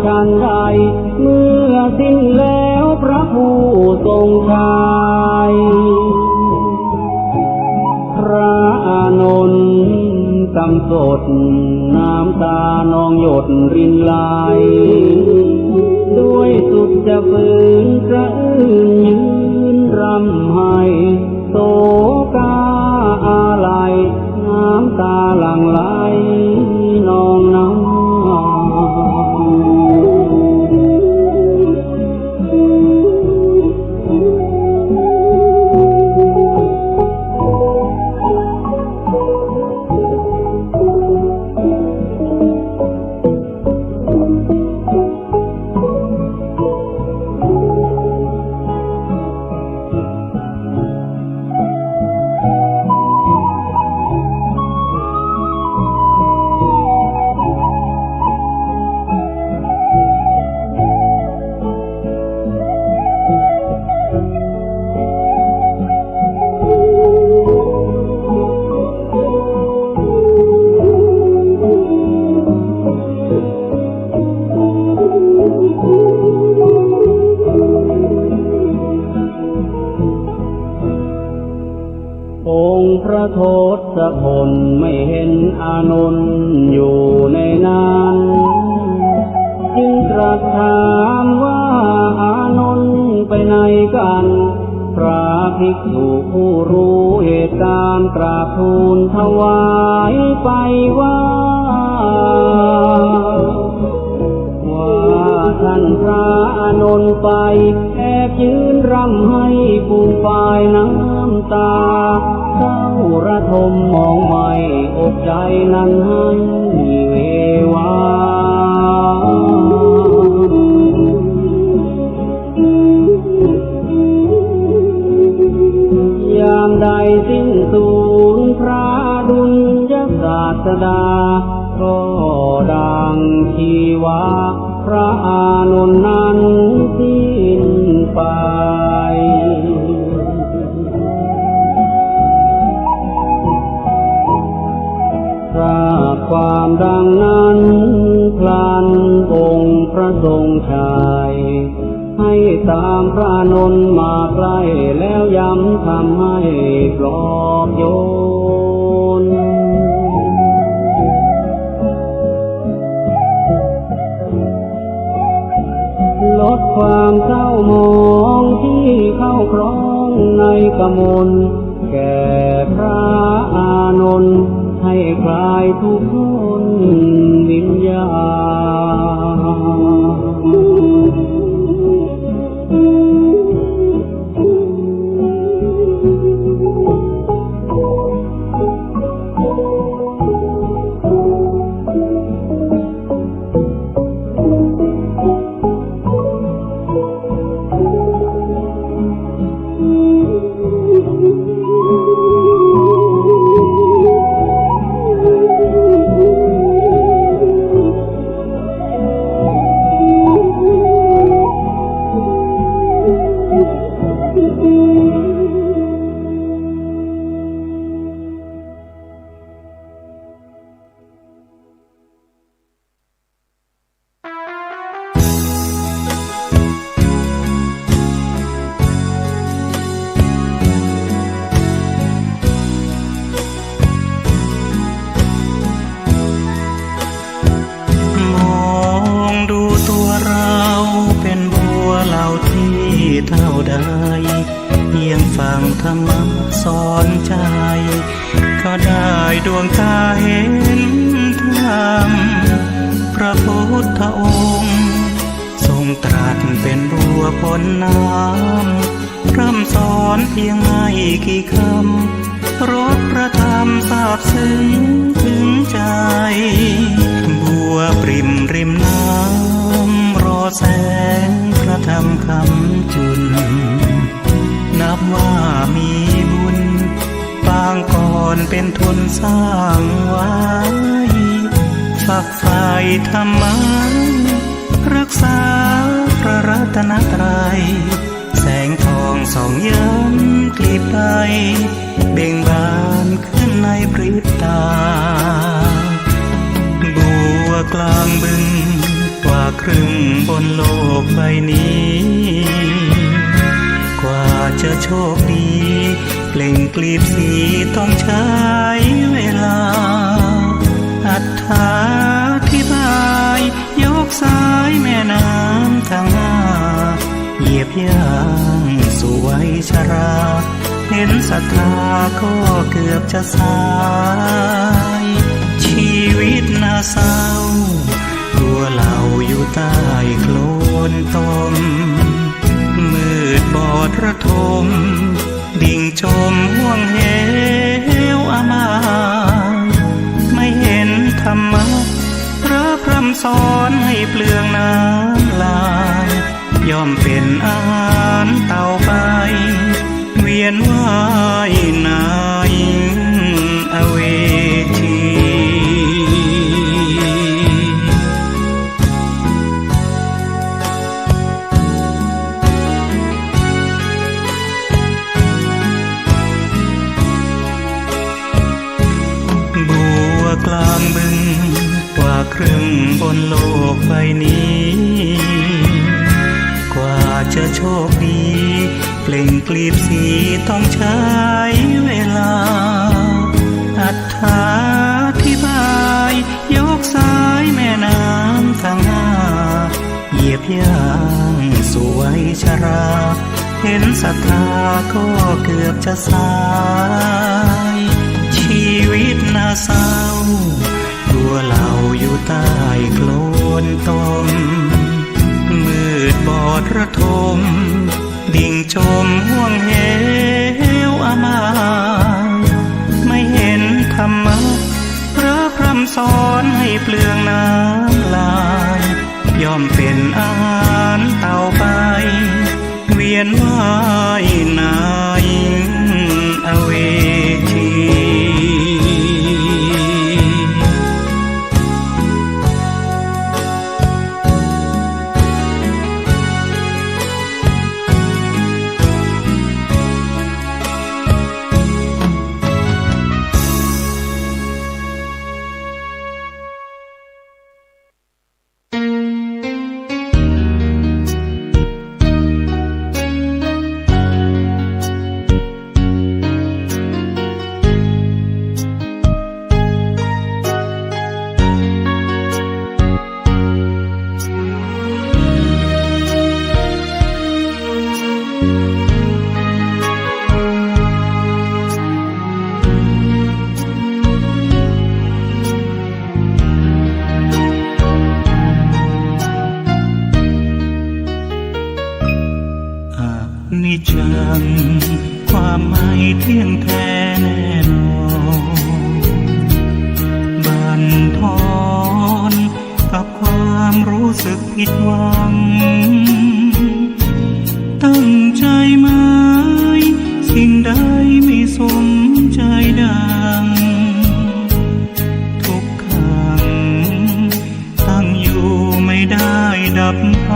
ฉันใดเมื่อสิ้นแล้วพระผู้ทรงชาย น้ำตานองหยดรินไหลด้วยสุดจะฝืนกระอื้นยืนรำไห้โศกาอาลัยน้ำตาหลั่งไหลนองน้ำพระโทศพลไม่เห็นอานนท์อยู่ในนั้นจึงตรัสถามว่าอานนท์ไปไหนกันพระภิกษุผู้รู้เหตุการณ์กราบทูลถวายไปว่าท่านพระอานนท์ไปแอบยืนรำให้ปูนปายน้ำตาเศร้าระทมมองไม่อกใจนั้นให้เววายามใดสิ้นสูญพระดุลยศาสดาก็ดังชีวาพระอานนท์นั้นสิ้นไปทราบความดังนั้นพลันองค์พระทรงชัยให้ตามพระอานนท์มาใกล้แล้วย้ำทำให้ปลอบโยนลดความเศร้าหมองที่เข้าครองในกมลแก่พระอานนท์ให้คลายทุกข์วิญญาเท่าใดยังฟังธรรมะสอนใจก็ได้ดวงตาเห็นธรรมพระพุทธองค์ทรงตรัสเป็นบัวพ้นน้ำพร่ำสอนเพียงไม่กี่คำรสพระธรรมซาบซึ้งถึงใจบัวปริ่มริมน้ำรอแสงพระธรรมคำจุนนับว่ามีบุญปางก่อนเป็นทุนสร้างไว้ฝักใฝ่ธรรมะรักษาพระรัตนตรัยแสงทองส่องย้ำกลีบไปเบ่งบานขึ้นในพริบตาบัวกลางบึงกว่าครึ่งบนโลกใบนี้กว่าจะโชคดีเปล่งกลีบสีต้องใช้เวลาอ าธิบายยกสายแม่น้ำทางหน้าเหยียบย่างสู่วัยชรา เห็นศรัทธาก็เกือบจะสายชีวิตน่าเศร้าตัวเราอยู่ใต้โคลนตมมืดบอดระทมดิ่งจมห่วงเหวอามายไม่เห็นธรรมะพระพร่ำสอนให้เปลืองน้ำลายย่อมเป็นอาหารเต่าไปเวียนว่ายนายอเวจีบัวกลางบึงกว่าครึ่งบนโลกใบนี้กว่าจะโชคดีเปล่งกลีบสีต้องใช้เวลาอธิบายยกสายแม่น้ำทางหน้าเหยียบย่างสู่วัยชรา เห็นศรัทธาก็เกือบจะสายชีวิตน่าเศร้าตัวเราอยู่ใต้โคลนตมมืดบอดระทมดิ่งจมห่วงเหวอามายไม่เห็นธรรมะพระพร่ำสอนให้เปลืองน้ำลายย่อมเป็นอาหารเต่าไปเวียนว่ายนายอเวจีนิจังความไม่เที่ยงแท้แน่นอนบั่นทอนกับความรู้สึกผิดหวังตั้งใจไหมสิ่งใดไม่สมใจดังทุกขังตั้งอยู่ไม่ได้ดับไป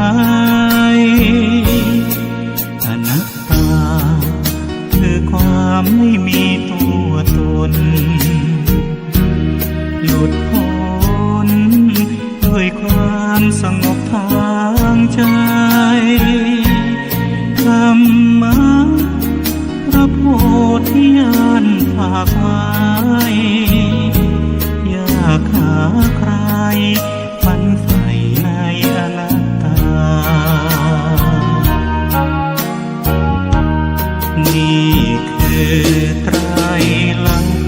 ความไม่มีตัวตนหลุดพ้นด้วยความสงบทางใจธรรมะพระโพธิญาณฝากไว้อยากหาใครฝันใฝ่ในอนัตตานี่คือไตรลักษณ์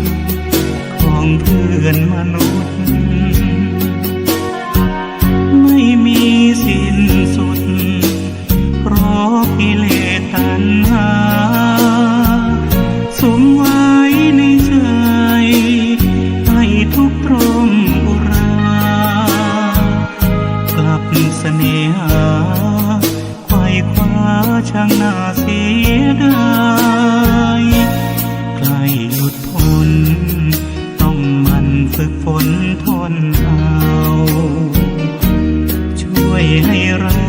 ของเพื่อนมนุษย์ไม่มีสิ้นสุดเพราะกิเลสตัณหาสุมไว้ในใจให้ทุกตรมบุรากลับเสน่หาไขว่คว้าช่างน่าเสียดายใกล้หลุดพ้นต้องมันฝึกฝนทนเอาช่วยให้เรา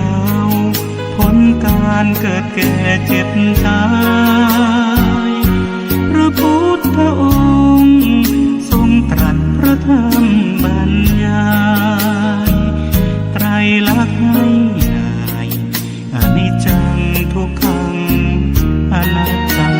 พ้นการเกิดแก่เจ็บตายพระพุทธองค์ทรงตรัสพระธรรมบรรยายไตรลักษณ์ให้อนิจจังทุกขังอนัตตา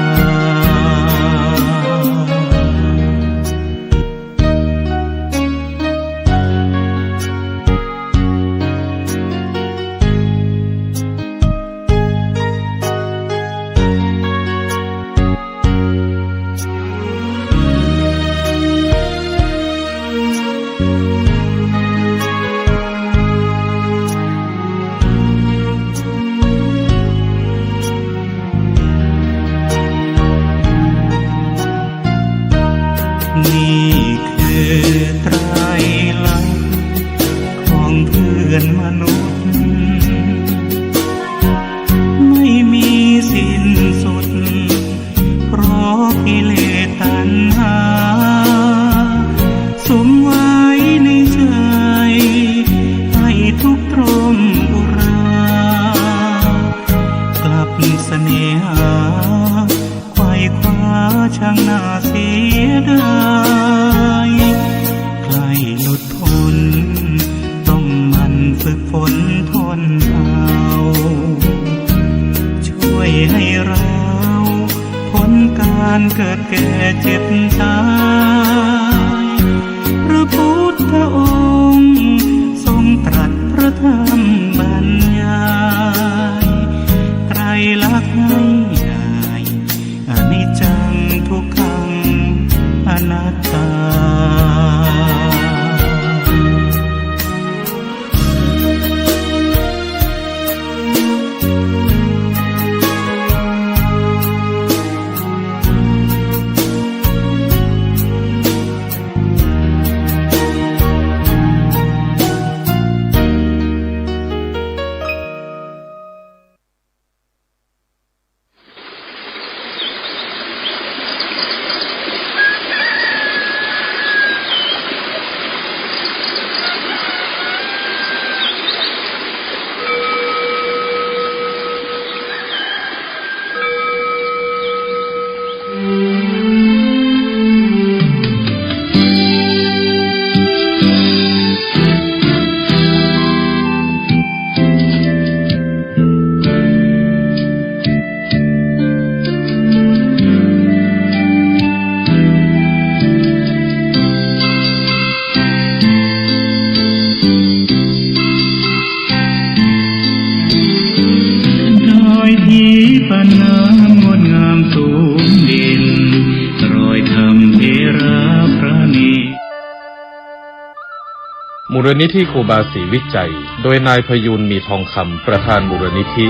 หาไขว่คว้าช่างน่าเสียดายใกล้หลุดพ้นต้องมันฝึกฝนทนเอาช่วยให้เราพ้นการเกิดแก่เจ็บตายพระพุทธองค์ทรงตรัสพระธรรมบรรยายไตรลักษณ์ให้ได้อนิจจังทุกขังอนัตตามูลนิธิครูบาศรีวิจัยโดยนายพยูนมีทองคำประธานมูลนิธิ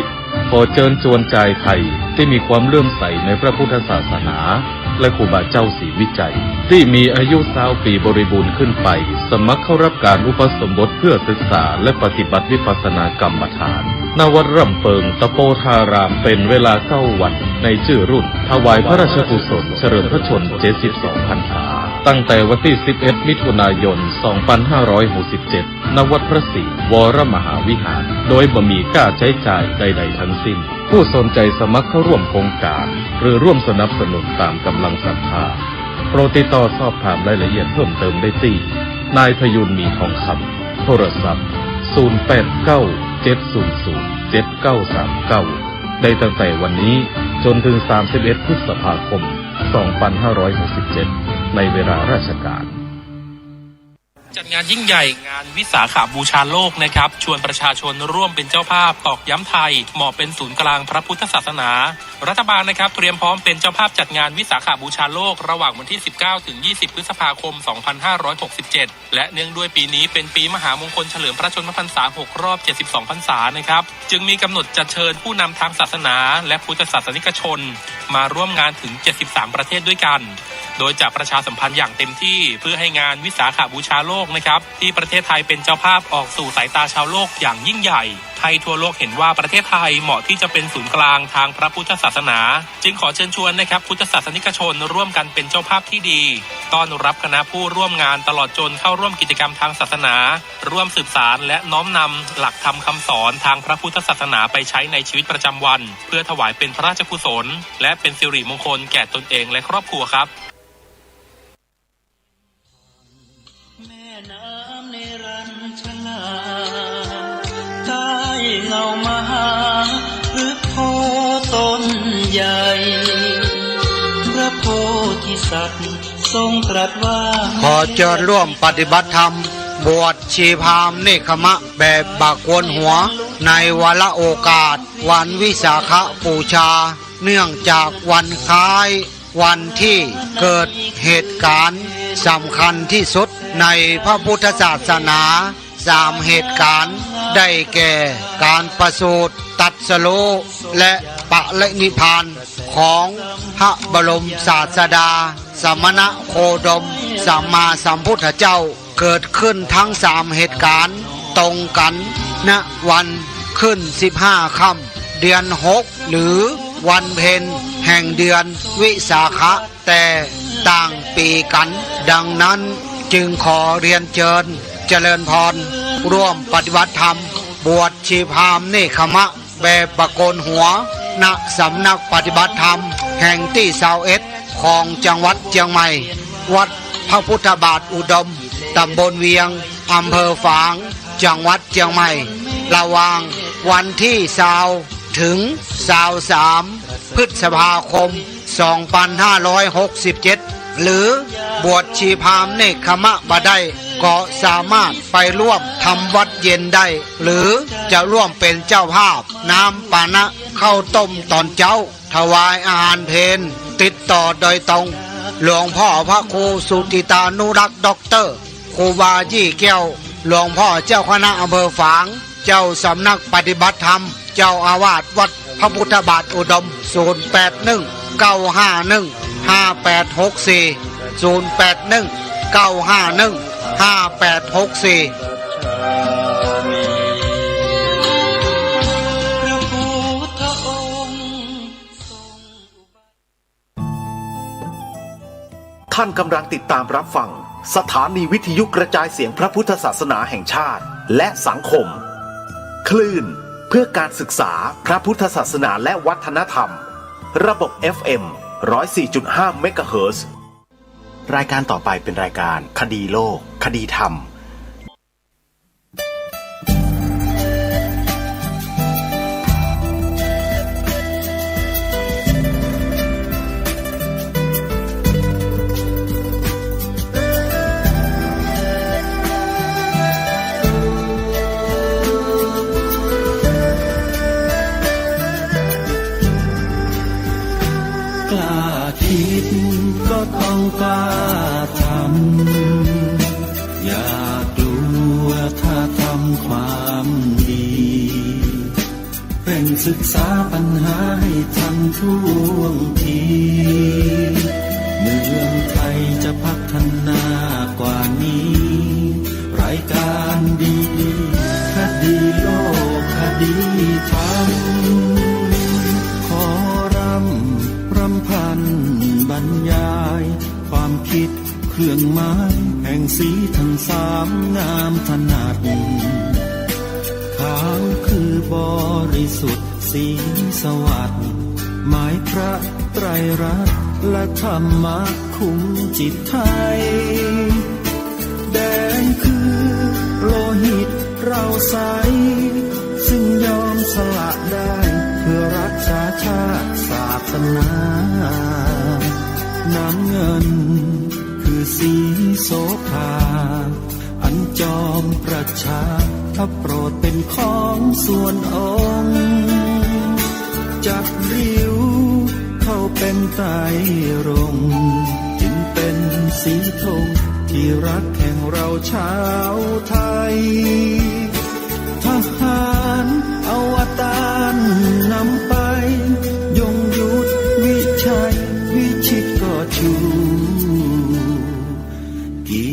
ขอเชิญชวนใจไทยที่มีความเลื่อมใสในพระพุทธศาสนาและครูบาเจ้าศรีวิจัยที่มีอายุ20 ปีบริบูรณ์ขึ้นไปสมัครเข้ารับการอุปสมบทเพื่อศึกษาและปฏิบัติวิปัสสนากรรมฐานณวัดร่ำเปิงตะโปธารามเป็นเวลา9 วันในชื่อรุ่นถวายพระราชกุศลเฉลิมพระชนม์72 พรรษาตั้งแต่วันที่11 มิถุนายน 2567 ณ วัดพระศรีวรมหาวิหารโดยบ่มีค่าใช้จ่ายใดๆทั้งสิ้นผู้สนใจสมัครเข้าร่วมโครงการหรือร่วมสนับสนุนตามกำลังศรัทธาโปรดติดต่อสอบถามรายละเอียดเพิ่มเติมได้ที่นายพยูนมีทองคำโทรศัพท์ 0897007939 ได้ตั้งแต่วันนี้จนถึง 31 พฤษภาคม 2567 ในเวลาราชการ จัดงานยิ่งใหญ่งานวิสาขบูชาโลกนะครับชวนประชาชนร่วมเป็นเจ้าภาพตอกย้ำไทยเหมาะเป็นศูนย์กลางพระพุทธศาสนารัฐบาลนะครับเตรียมพร้อมเป็นเจ้าภาพจัดงานวิสาขบูชาโลกระหว่างวันที่19 ถึง 20 พฤษภาคม 2567 และเนื่องด้วยปีนี้เป็นปีมหามงคลเฉลิมพระชนมพรรษา6 รอบ 72 พรรษานะครับจึงมีกำหนดจัดเชิญผู้นำทางศาสนาและพุทธศาสนิกชนมาร่วมงานถึง73 ประเทศด้วยกันโดยจะประชาสัมพันธ์อย่างเต็มที่เพื่อให้งานวิสาขบูชาโลกนะครับที่ประเทศไทยเป็นเจ้าภาพออกสู่สายตาชาวโลกอย่างยิ่งใหญ่ให้ทั่วโลกเห็นว่าประเทศไทยเหมาะที่จะเป็นศูนย์กลางทางพระพุทธศาสนาจึงขอเชิญชวนนะครับพุทธศาสนิกชนร่วมกันเป็นเจ้าภาพที่ดีต้อนรับคณะผู้ร่วมงานตลอดจนเข้าร่วมกิจกรรมทางศาสนาร่วมสืบสานและน้อมนำหลักธรรมคำสอนทางพระพุทธศาสนาไปใช้ในชีวิตประจำวันเพื่อถวายเป็นพระราชกุศลและเป็นสิริมงคลแก่ตนเองและครอบครัวครับใต้เงามหาพฤกษ์โพต้นใหญ่พระโพธิสัตว์ทรงตรัสว่าขอเชิญร่วมปฏิบัติธรรมบวชชีพราหมณ์เนคขมะแบบบากโกนหัวในวาระโอกาสวันวิสาขบูชาเนื่องจากวันคล้ายวันที่เกิดเหตุการณ์สำคัญที่สุดในพระพุทธศาสนา3 เหตุการณ์ได้แก่การประสูติตรัสรู้และปรินิพพานของพระบรมศาสดาสมณโคดมสัมมาสัมพุทธเจ้าเกิดขึ้นทั้ง3 เหตุการณ์ตรงกันณวันขึ้น15 ค่ำเดือน6หรือวันเพ็ญแห่งเดือนวิสาขะแต่ต่างปีกันดังนั้นจึงขอเรียนเชิญเจริญพรร่วมปฏิบัติธรรมบวชชีพราหมณ์เนคขมะแบบบากโกนหัว ณสำนักปฏิบัติธรรมแห่งที่21ของจังหวัดเชียงใหม่วัดพระพุทธบาทอุดมตำบลเวียงอำเภอฝางจังหวัดเชียงใหม่ระหว่างวันที่20ถึง23พฤษภาคม2567หรือบวชชีพราหมณ์เนกขมะบ่ได้ก็สามารถไปร่วมทำวัดเย็นได้หรือจะร่วมเป็นเจ้าภาพน้ำปานะข้าวต้มตอนเจ้าถวายอาหารเพลติดต่อโดยตรงหลวงพ่อพระครูสุติตานุรักษ์ด็อกเตอร์ครูบายี่แก้วหลวงพ่อเจ้าคณะอำเภอฝางเจ้าสำนักปฏิบัติธรรมเจ้าอาวาสวัดพระพุทธบาทอุดม081 951 5864 081 951 5864ท่านกำลังติดตามรับฟังสถานีวิทยุกระจายเสียงพระพุทธศาสนาแห่งชาติและสังคมคลื่นเพื่อการศึกษาพระพุทธศาสนาและวัฒนธรรมระบบ FM 104.5 เมกะเฮิรตซ์ รายการต่อไปเป็นรายการคดีโลกคดีธรรมก็ต้องกล้าทำอย่ากลัวถ้าทำความดีเร่งศึกษาปัญหาให้ทันท่วงทีเมืองไทยจะพัฒนากว่านี้รายการดีคดีโลกคดีธรรมขอรำพันบรรยายความคิดเครื่องหมายแห่งสีทั้งสามงามถนัดขาวคือบริสุทธิ์สีสวัสดิ์หมายพระไตรรัตน์และธรรมะคุ้มจิตไทยแดงคือโลหิตเราใสซึ่งยอมสละได้เพื่อรักษาชาติศาสนาน้ำเงินคือสีโสภาอันจอมประชาพระโปรดเป็นของส่วนองค์จับริ้วเข้าเป็นไตรรงค์จึงเป็นสีธงที่รักแห่งเราชาวไทยทหารอวตารนำไปยงยุทธวิชัยวิชิตก็ชูเกี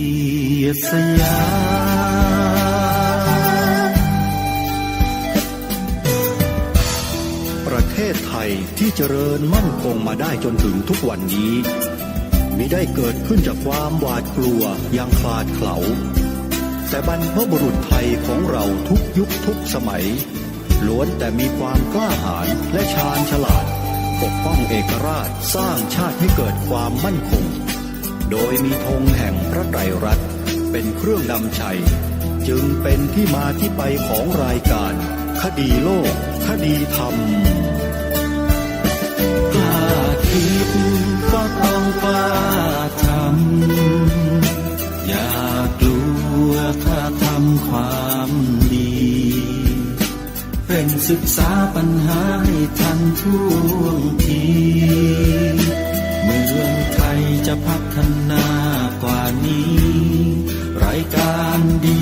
ยรติสยามประเทศไทยที่เจริญมั่นคงมาได้จนถึงทุกวันนี้มิได้เกิดขึ้นจากความหวาดกลัวอย่างคลาดเขลาแต่บรรพบุรุษไทยของเราทุกยุคทุกสมัยล้วนแต่มีความกล้าหาญและชาญฉลาดปกป้องเอกราชสร้างชาติให้เกิดความมั่นคงโดยมีธงแห่งพระไตรรัตน์เป็นเครื่องนำชัยจึงเป็นที่มาที่ไปของรายการคดีโลกคดีธรรมกล้าคิดก็ต้องกล้าทำอย่ากลัวถ้าทำความดีเร่งศึกษาปัญหาให้ทันท่วงทีเมืองไทยจะพัฒนากว่านี้รายการดี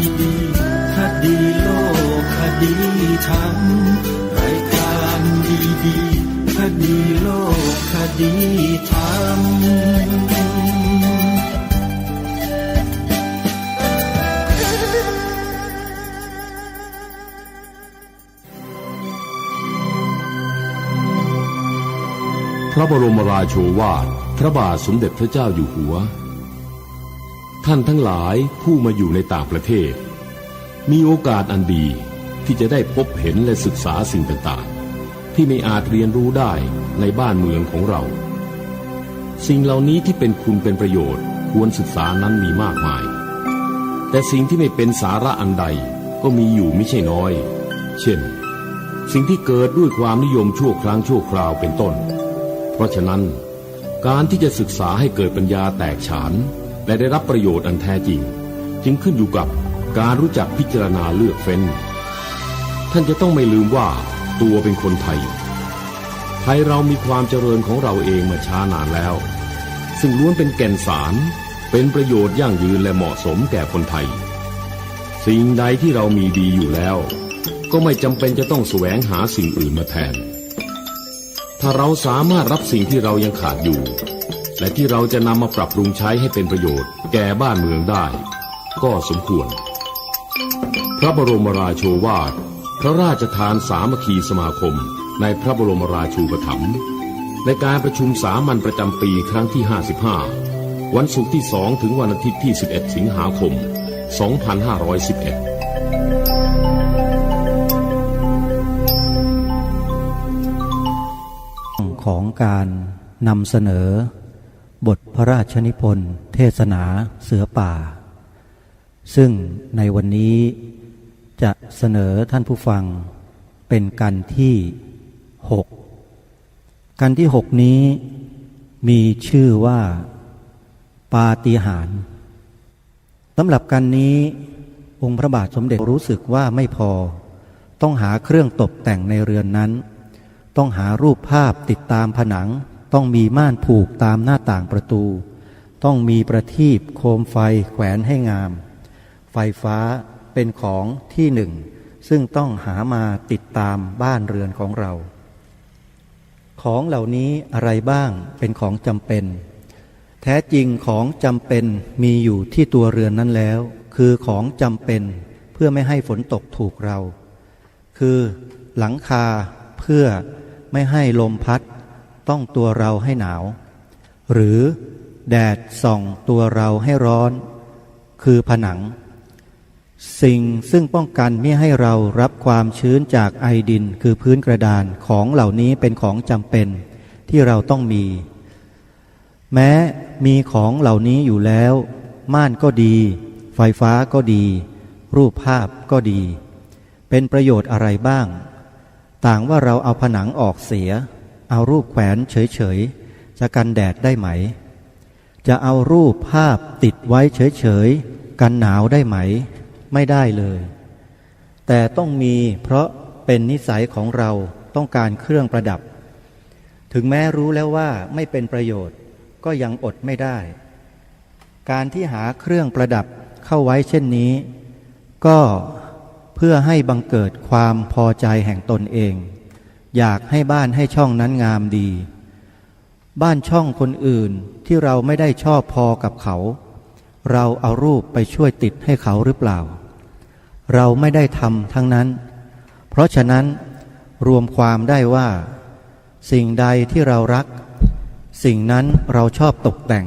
คดีโลกคดีธรรมรายการดีคดีโลกคดีธรรมพระบรมราโชวาทพระบาทสมเด็จพระเจ้าอยู่หัวท่านทั้งหลายผู้มาอยู่ในต่างประเทศมีโอกาสอันดีที่จะได้พบเห็นและศึกษาสิ่งต่างๆ ที่ไม่อาจเรียนรู้ได้ในบ้านเมืองของเราสิ่งเหล่านี้ที่เป็นคุณเป็นประโยชน์ควรศึกษานั้นมีมากมายแต่สิ่งที่ไม่เป็นสาระอันใดก็มีอยู่ไม่ใช่น้อยเช่นสิ่งที่เกิดด้วยความนิยมชั่วครั้งชั่วคราวเป็นต้นเพราะฉะนั้นการที่จะศึกษาให้เกิดปัญญาแตกฉานและได้รับประโยชน์อันแท้จริงจึงขึ้นอยู่กับการรู้จักพิจารณาเลือกเฟ้นท่านจะต้องไม่ลืมว่าตัวเป็นคนไทยเรามีความเจริญของเราเองมาช้านานแล้วซึ่งล้วนเป็นแก่นสารเป็นประโยชน์ยั่งยืนและเหมาะสมแก่คนไทยสิ่งใดที่เรามีดีอยู่แล้วก็ไม่จำเป็นจะต้องแสวงหาสิ่งอื่นมาแทนถ้าเราสามารถรับสิ่งที่เรายังขาดอยู่และที่เราจะนำมาปรับปรุงใช้ให้เป็นประโยชน์แก่บ้านเมืองได้ก็สมควรพระบรมราโชวาทพระราชทานสามัคคีสมาคมในพระบรมราชูปถัมภ์ในการประชุมสามัญประจำปีครั้งที่55วันศุกร์ที่2ถึงวันอาทิตย์ที่11สิงหาคม2511ของการนำเสนอบทพระราชนิพนธ์เทศนาเสือป่าซึ่งในวันนี้จะเสนอท่านผู้ฟังเป็นกันที่6กันที่6นี้มีชื่อว่าปาฏิหาริย์สำหรับกันนี้องค์พระบาทสมเด็จรู้สึกว่าไม่พอต้องหาเครื่องตกแต่งในเรือนนั้นต้องหารูปภาพติดตามผนังต้องมีม่านผูกตามหน้าต่างประตูต้องมีประทีปโคมไฟแขวนให้งามไฟฟ้าเป็นของที่หนึ่งซึ่งต้องหามาติดตามบ้านเรือนของเราของเหล่านี้อะไรบ้างเป็นของจำเป็นแท้จริงของจำเป็นมีอยู่ที่ตัวเรือนนั้นแล้วคือของจำเป็นเพื่อไม่ให้ฝนตกถูกเราคือหลังคาเพื่อไม่ให้ลมพัดต้องตัวเราให้หนาวหรือแดดส่องตัวเราให้ร้อนคือผนังสิ่งซึ่งป้องกันไม่ให้เรารับความชื้นจากไอดินคือพื้นกระดานของเหล่านี้เป็นของจำเป็นที่เราต้องมีแม้มีของเหล่านี้อยู่แล้วม่านก็ดีไฟฟ้าก็ดีรูปภาพก็ดีเป็นประโยชน์อะไรบ้างต่างว่าเราเอาผนังออกเสียเอารูปแขวนเฉยๆจะกันแดดได้ไหมจะเอารูปภาพติดไว้เฉยๆกันหนาวได้ไหมไม่ได้เลยแต่ต้องมีเพราะเป็นนิสัยของเราต้องการเครื่องประดับถึงแม้รู้แล้วว่าไม่เป็นประโยชน์ก็ยังอดไม่ได้การที่หาเครื่องประดับเข้าไว้เช่นนี้ก็เพื่อให้บังเกิดความพอใจแห่งตนเองอยากให้บ้านให้ช่องนั้นงามดีบ้านช่องคนอื่นที่เราไม่ได้ชอบพอกับเขาเราเอารูปไปช่วยติดให้เขาหรือเปล่าเราไม่ได้ทำทั้งนั้นเพราะฉะนั้นรวมความได้ว่าสิ่งใดที่เรารักสิ่งนั้นเราชอบตกแต่ง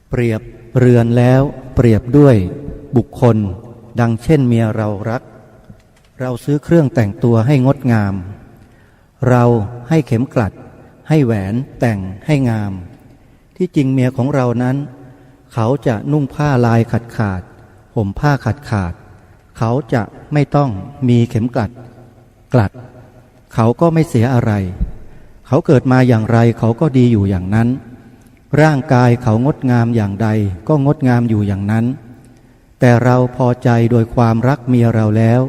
เปรียบเรือนแล้วเปรียบด้วยบุคคลดังเช่นเมียเรารักเราซื้อเครื่องแต่งตัวให้งดงามเราให้เข็มกลัดให้แหวนแต่งให้งามที่จริงเมียของเรานั้นเขาจะนุ่งผ้าลายขาดห่มผ้าขาดเขาจะไม่ต้องมีเข็มกลัดเขาก็ไม่เสียอะไรเขาเกิดมาอย่างไรเขาก็ดีอยู่อย่างนั้นร่างกายเขางดงามอย่างใดก็งดงามอยู่อย่างนั้นแต่เราพอใจโดยความรักเมียเราแล้ว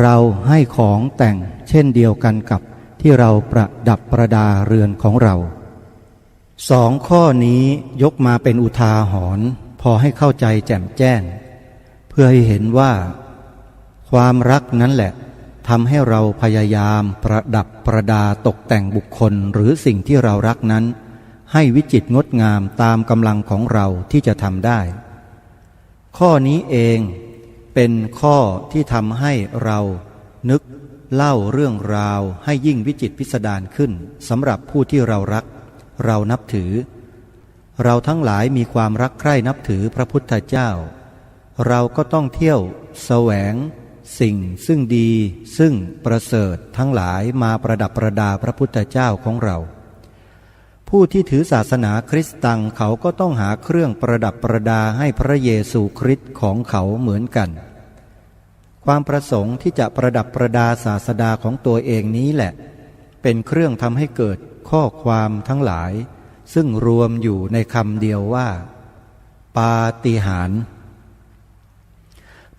เราให้ของแต่งเช่นเดียวกันกับที่เราประดับประดาเรือนของเรา2 ข้อนี้ยกมาเป็นอุทาหรณ์พอให้เข้าใจแจ่มแจ้งเพื่อให้เห็นว่าความรักนั้นแหละทำให้เราพยายามประดับประดาตกแต่งบุคคลหรือสิ่งที่เรารักนั้นให้วิจิตรงดงามตามกำลังของเราที่จะทำได้ข้อนี้เองเป็นข้อที่ทำให้เรานึกเล่าเรื่องราวให้ยิ่งวิจิตรพิสดารขึ้นสำหรับผู้ที่เรารักเรานับถือเราทั้งหลายมีความรักใคร่นับถือพระพุทธเจ้าเราก็ต้องเที่ยวแสวง สิ่งซึ่งดีซึ่งประเสริฐทั้งหลายมาประดับประดาพระพุทธเจ้าของเราผู้ที่ถือศาสนาคริสต์ตังเขาก็ต้องหาเครื่องประดับประดาให้พระเยซูคริสต์ของเขาเหมือนกันความประสงค์ที่จะประดับประดาศาสดาของตัวเองนี้แหละเป็นเครื่องทำให้เกิดข้อความทั้งหลายซึ่งรวมอยู่ในคำเดียวว่าปาฏิหาริย์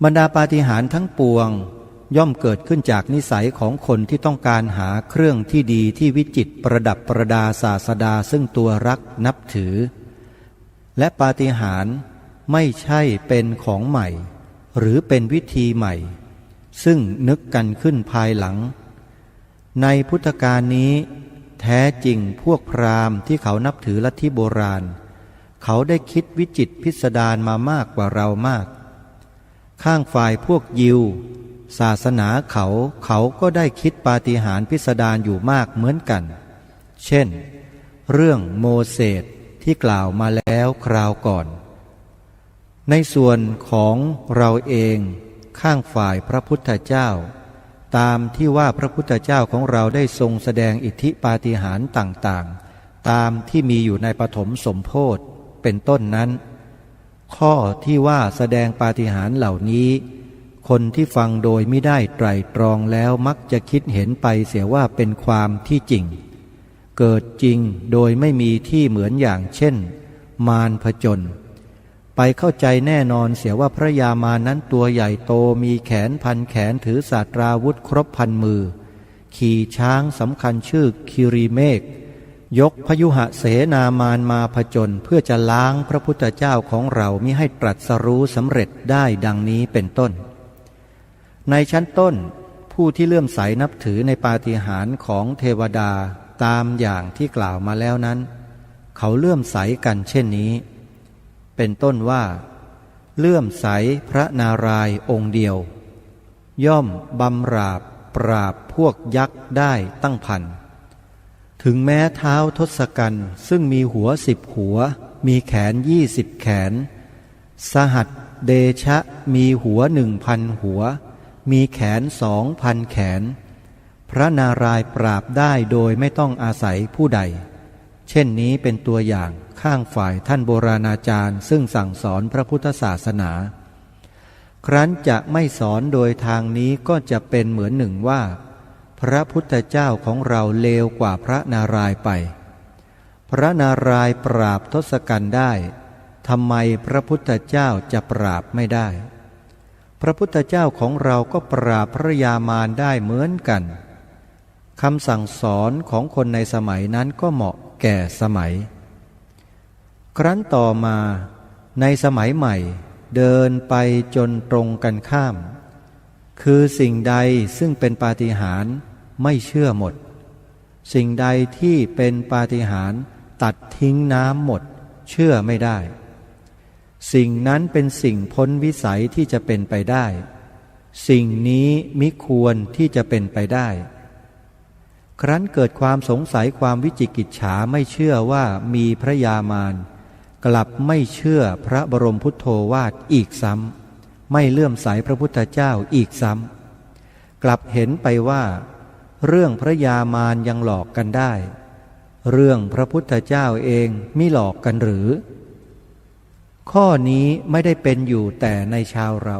บรรดาปาฏิหาริย์ทั้งปวงย่อมเกิดขึ้นจากนิสัยของคนที่ต้องการหาเครื่องที่ดีที่วิจิตรประดับประดาศาสดาซึ่งตัวรักนับถือและปาฏิหาริย์ไม่ใช่เป็นของใหม่หรือเป็นวิธีใหม่ซึ่งนึกกันขึ้นภายหลังในพุทธกาลนี้แท้จริงพวกพราหมณ์ที่เขานับถือลัทธิโบราณเขาได้คิดวิจิตรพิสดารมามากกว่าเรามากข้างฝ่ายพวกยิวศาสนาเขาก็ได้คิดปาฏิหาริย์พิสดารอยู่มากเหมือนกันเช่นเรื่องโมเสสที่กล่าวมาแล้วคราวก่อนในส่วนของเราเองข้างฝ่ายพระพุทธเจ้าตามที่ว่าพระพุทธเจ้าของเราได้ทรงแสดงอิทธิปาฏิหาริย์ต่างๆตามที่มีอยู่ในปฐมสมโภชเป็นต้นนั้นข้อที่ว่าแสดงปาฏิหาริย์เหล่านี้คนที่ฟังโดยไม่ได้ไตร่ตรองแล้วมักจะคิดเห็นไปเสียว่าเป็นความที่จริงเกิดจริงโดยไม่มีที่เหมือนอย่างเช่นมารผจญไปเข้าใจแน่นอนเสียว่าพระยามารนั้นตัวใหญ่โตมีแขนพันแขนถือศาสตราวุธครบพันมือขี่ช้างสำคัญชื่อคิริเมฆยกพยุหเสนามารมาผจญเพื่อจะล้างพระพุทธเจ้าของเรามิให้ตรัสรู้สำเร็จได้ดังนี้เป็นต้นในชั้นต้นผู้ที่เลื่อมใสนับถือในปาฏิหาริย์ของเทวดาตามอย่างที่กล่าวมาแล้วนั้นเขาเลื่อมใสกันเช่นนี้เป็นต้นว่าเลื่อมใสพระนารายณ์องค์เดียวย่อมบำราบปราบพวกยักษ์ได้ตั้งพันถึงแม้เท้าทศกัณฐ์ซึ่งมีหัว10 หัวมีแขน20 แขนสหัสเดชะมีหัว1,000 หัวมีแขน2,000 แขนพระนารายณ์ปราบได้โดยไม่ต้องอาศัยผู้ใดเช่นนี้เป็นตัวอย่างข้างฝ่ายท่านโบราณอาจารย์ซึ่งสั่งสอนพระพุทธศาสนาครั้นจะไม่สอนโดยทางนี้ก็จะเป็นเหมือนหนึ่งว่าพระพุทธเจ้าของเราเลวกว่าพระนารายณ์ไปพระนารายณ์ปราบทศกัณฐ์ได้ทำไมพระพุทธเจ้าจะปราบไม่ได้พระพุทธเจ้าของเราก็ปราบพระยามารได้เหมือนกันคำสั่งสอนของคนในสมัยนั้นก็เหมาะแก่สมัยครั้นต่อมาในสมัยใหม่เดินไปจนตรงกันข้ามคือสิ่งใดซึ่งเป็นปาฏิหาริย์ไม่เชื่อหมดสิ่งใดที่เป็นปาฏิหาริย์ตัดทิ้งน้ำหมดเชื่อไม่ได้สิ่งนั้นเป็นสิ่งพ้นวิสัยที่จะเป็นไปได้สิ่งนี้มิควรที่จะเป็นไปได้ครั้นเกิดความสงสัยความวิจิกิจฉาไม่เชื่อว่ามีพระยามารกลับไม่เชื่อพระบรมพุทโธวาทอีกซ้ำไม่เลื่อมใสพระพุทธเจ้าอีกซ้ำกลับเห็นไปว่าเรื่องพระยามารยังหลอกกันได้เรื่องพระพุทธเจ้าเองมิหลอกกันหรือข้อนี้ไม่ได้เป็นอยู่แต่ในชาวเรา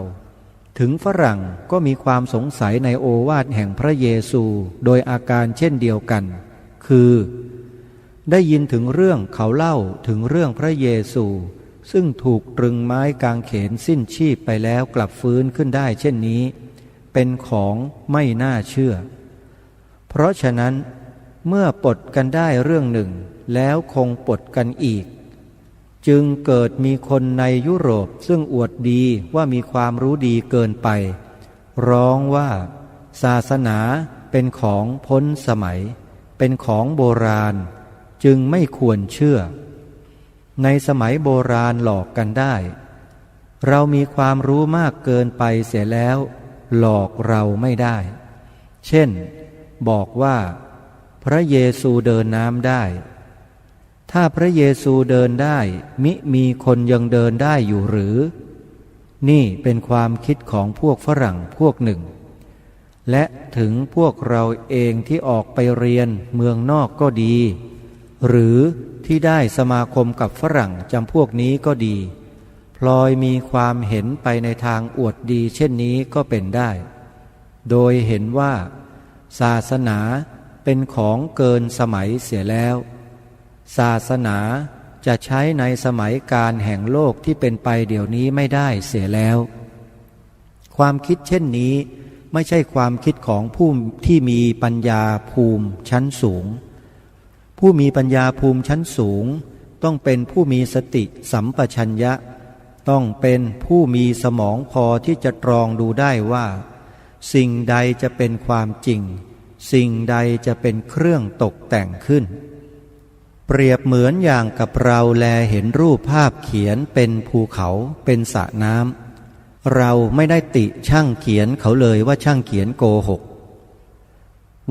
ถึงฝรั่งก็มีความสงสัยในโอวาทแห่งพระเยซูโดยอาการเช่นเดียวกันคือได้ยินถึงเรื่องเขาเล่าถึงเรื่องพระเยซูซึ่งถูกตรึงไม้กางเขนสิ้นชีพไปแล้วกลับฟื้นขึ้นได้เช่นนี้เป็นของไม่น่าเชื่อเพราะฉะนั้นเมื่อปลดกันได้เรื่องหนึ่งแล้วคงปลดกันอีกจึงเกิดมีคนในยุโรปซึ่งอวดดีว่ามีความรู้ดีเกินไปร้องว่าศาสนาเป็นของพ้นสมัยเป็นของโบราณจึงไม่ควรเชื่อในสมัยโบราณหลอกกันได้เรามีความรู้มากเกินไปเสียแล้วหลอกเราไม่ได้เช่นบอกว่าพระเยซูเดินน้ำได้ถ้าพระเยซูเดินได้มิมีคนยังเดินได้อยู่หรือ นี่เป็นความคิดของพวกฝรั่งพวกหนึ่งและถึงพวกเราเองที่ออกไปเรียนเมืองนอกก็ดีหรือที่ได้สมาคมกับฝรั่งจำพวกนี้ก็ดีพลอยมีความเห็นไปในทางอวดดีเช่นนี้ก็เป็นได้โดยเห็นว่าศาสนาเป็นของเกินสมัยเสียแล้วศาสนาจะใช้ในสมัยการแห่งโลกที่เป็นไปเดี๋ยวนี้ไม่ได้เสียแล้วความคิดเช่นนี้ไม่ใช่ความคิดของผู้ที่มีปัญญาภูมิชั้นสูงผู้มีปัญญาภูมิชั้นสูงต้องเป็นผู้มีสติสัมปชัญญะต้องเป็นผู้มีสมองพอที่จะตรองดูได้ว่าสิ่งใดจะเป็นความจริงสิ่งใดจะเป็นเครื่องตกแต่งขึ้นเปรียบเหมือนอย่างกับเราแลเห็นรูปภาพเขียนเป็นภูเขาเป็นสระน้ำเราไม่ได้ติช่างเขียนเขาเลยว่าช่างเขียนโกหก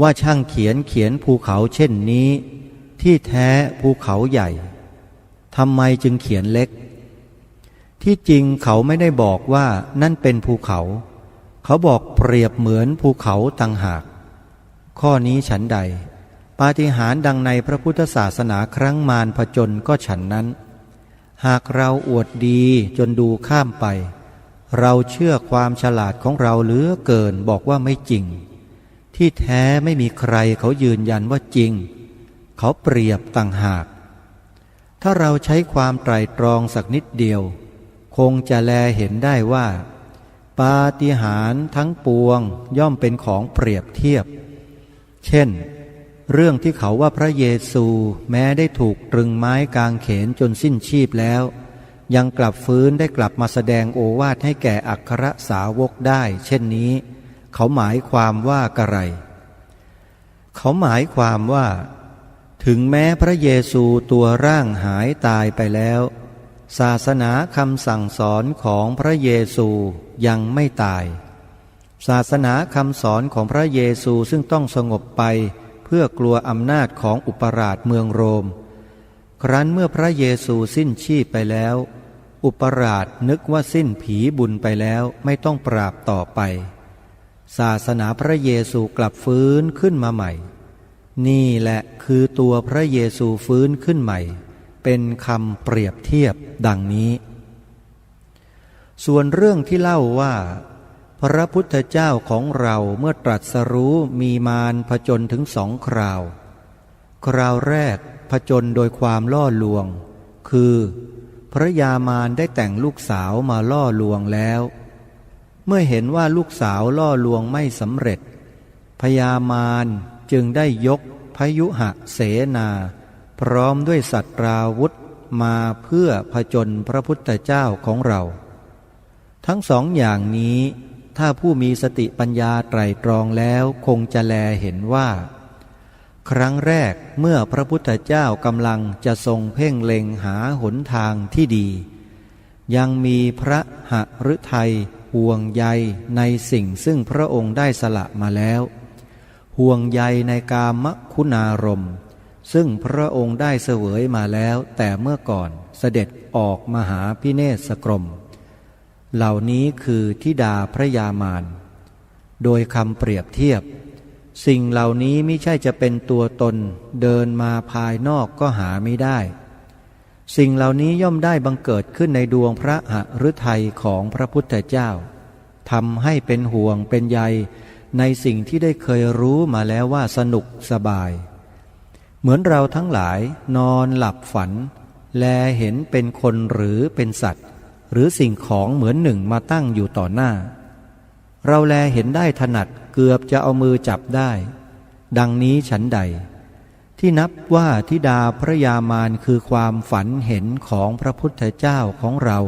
ว่าช่างเขียนภูเขาเช่นนี้ที่แท้ภูเขาใหญ่ทำไมจึงเขียนเล็กที่จริงเขาไม่ได้บอกว่านั่นเป็นภูเขาเขาบอกเปรียบเหมือนภูเขาต่างหากข้อนี้ฉันใดปาฏิหาริย์ดังในพระพุทธศาสนาครั้งมารผจญก็ฉันนั้นหากเราอวดดีจนดูข้ามไปเราเชื่อความฉลาดของเราเหลือเกินบอกว่าไม่จริงที่แท้ไม่มีใครเขายืนยันว่าจริงเขาเปรียบต่างหากถ้าเราใช้ความไตร่ตรองสักนิดเดียวคงจะแลเห็นได้ว่าปาฏิหาริย์ทั้งปวงย่อมเป็นของเปรียบเทียบเช่นเรื่องที่เขาว่าพระเยซูแม้ได้ถูกตรึงไม้กางเขนจนสิ้นชีพแล้วยังกลับฟื้นได้กลับมาแสดงโอวาทให้แก่อัครสาวกได้เช่นนี้เขาหมายความว่ากระไรเขาหมายความว่าถึงแม้พระเยซูตัวร่างหายตายไปแล้วศาสนาคำสั่งสอนของพระเยซูยังไม่ตายศาสนาคำสอนของพระเยซูซึ่งต้องสงบไปเพื่อกลัวอำนาจของอุปราชเมืองโรมครั้นเมื่อพระเยซูสิ้นชีพไปแล้วอุปราชนึกว่าสิ้นผีบุญไปแล้วไม่ต้องปราบต่อไปศาสนาพระเยซูกลับฟื้นขึ้นมาใหม่นี่แหละคือตัวพระเยซูฟื้นขึ้นใหม่เป็นคำเปรียบเทียบดังนี้ส่วนเรื่องที่เล่าว่าพระพุทธเจ้าของเราเมื่อตรัสรู้มีมารผจญถึง2 คราวคราวแรกผจญโดยความล่อลวงคือพระยามารได้แต่งลูกสาวมาล่อลวงแล้วเมื่อเห็นว่าลูกสาวล่อลวงไม่สำเร็จพญามารจึงได้ยกพยุหเสนาพร้อมด้วยสัตราวุธมาเพื่อผจญพระพุทธเจ้าของเราทั้ง2 อย่างนี้ถ้าผู้มีสติปัญญาไตร่ตรองแล้วคงจะแลเห็นว่าครั้งแรกเมื่อพระพุทธเจ้ากำลังจะทรงเพ่งเล็งหาหนทางที่ดียังมีพระหฤทัยห่วงใยในสิ่งซึ่งพระองค์ได้สละมาแล้วห่วงใยในกามคุณารมณ์ซึ่งพระองค์ได้เสวยมาแล้วแต่เมื่อก่อนเสด็จออกมหาพิเนศกรมเหล่านี้คือธิดาพระยามารโดยคำเปรียบเทียบสิ่งเหล่านี้ไม่ใช่จะเป็นตัวตนเดินมาภายนอกก็หาไม่ได้สิ่งเหล่านี้ย่อมได้บังเกิดขึ้นในดวงพระหฤทัยของพระพุทธเจ้าทำให้เป็นห่วงเป็นใยในสิ่งที่ได้เคยรู้มาแล้วว่าสนุกสบายเหมือนเราทั้งหลายนอนหลับฝันแลเห็นเป็นคนหรือเป็นสัตว์หรือสิ่งของเหมือนหนึ่งมาตั้งอยู่ต่อหน้าเราแลเห็นได้ถนัดเกือบจะเอามือจับได้ดังนี้ฉันใดที่นับว่าธิดาพระยามารคือความฝันเห็นของพระพุทธเจ้าของเรา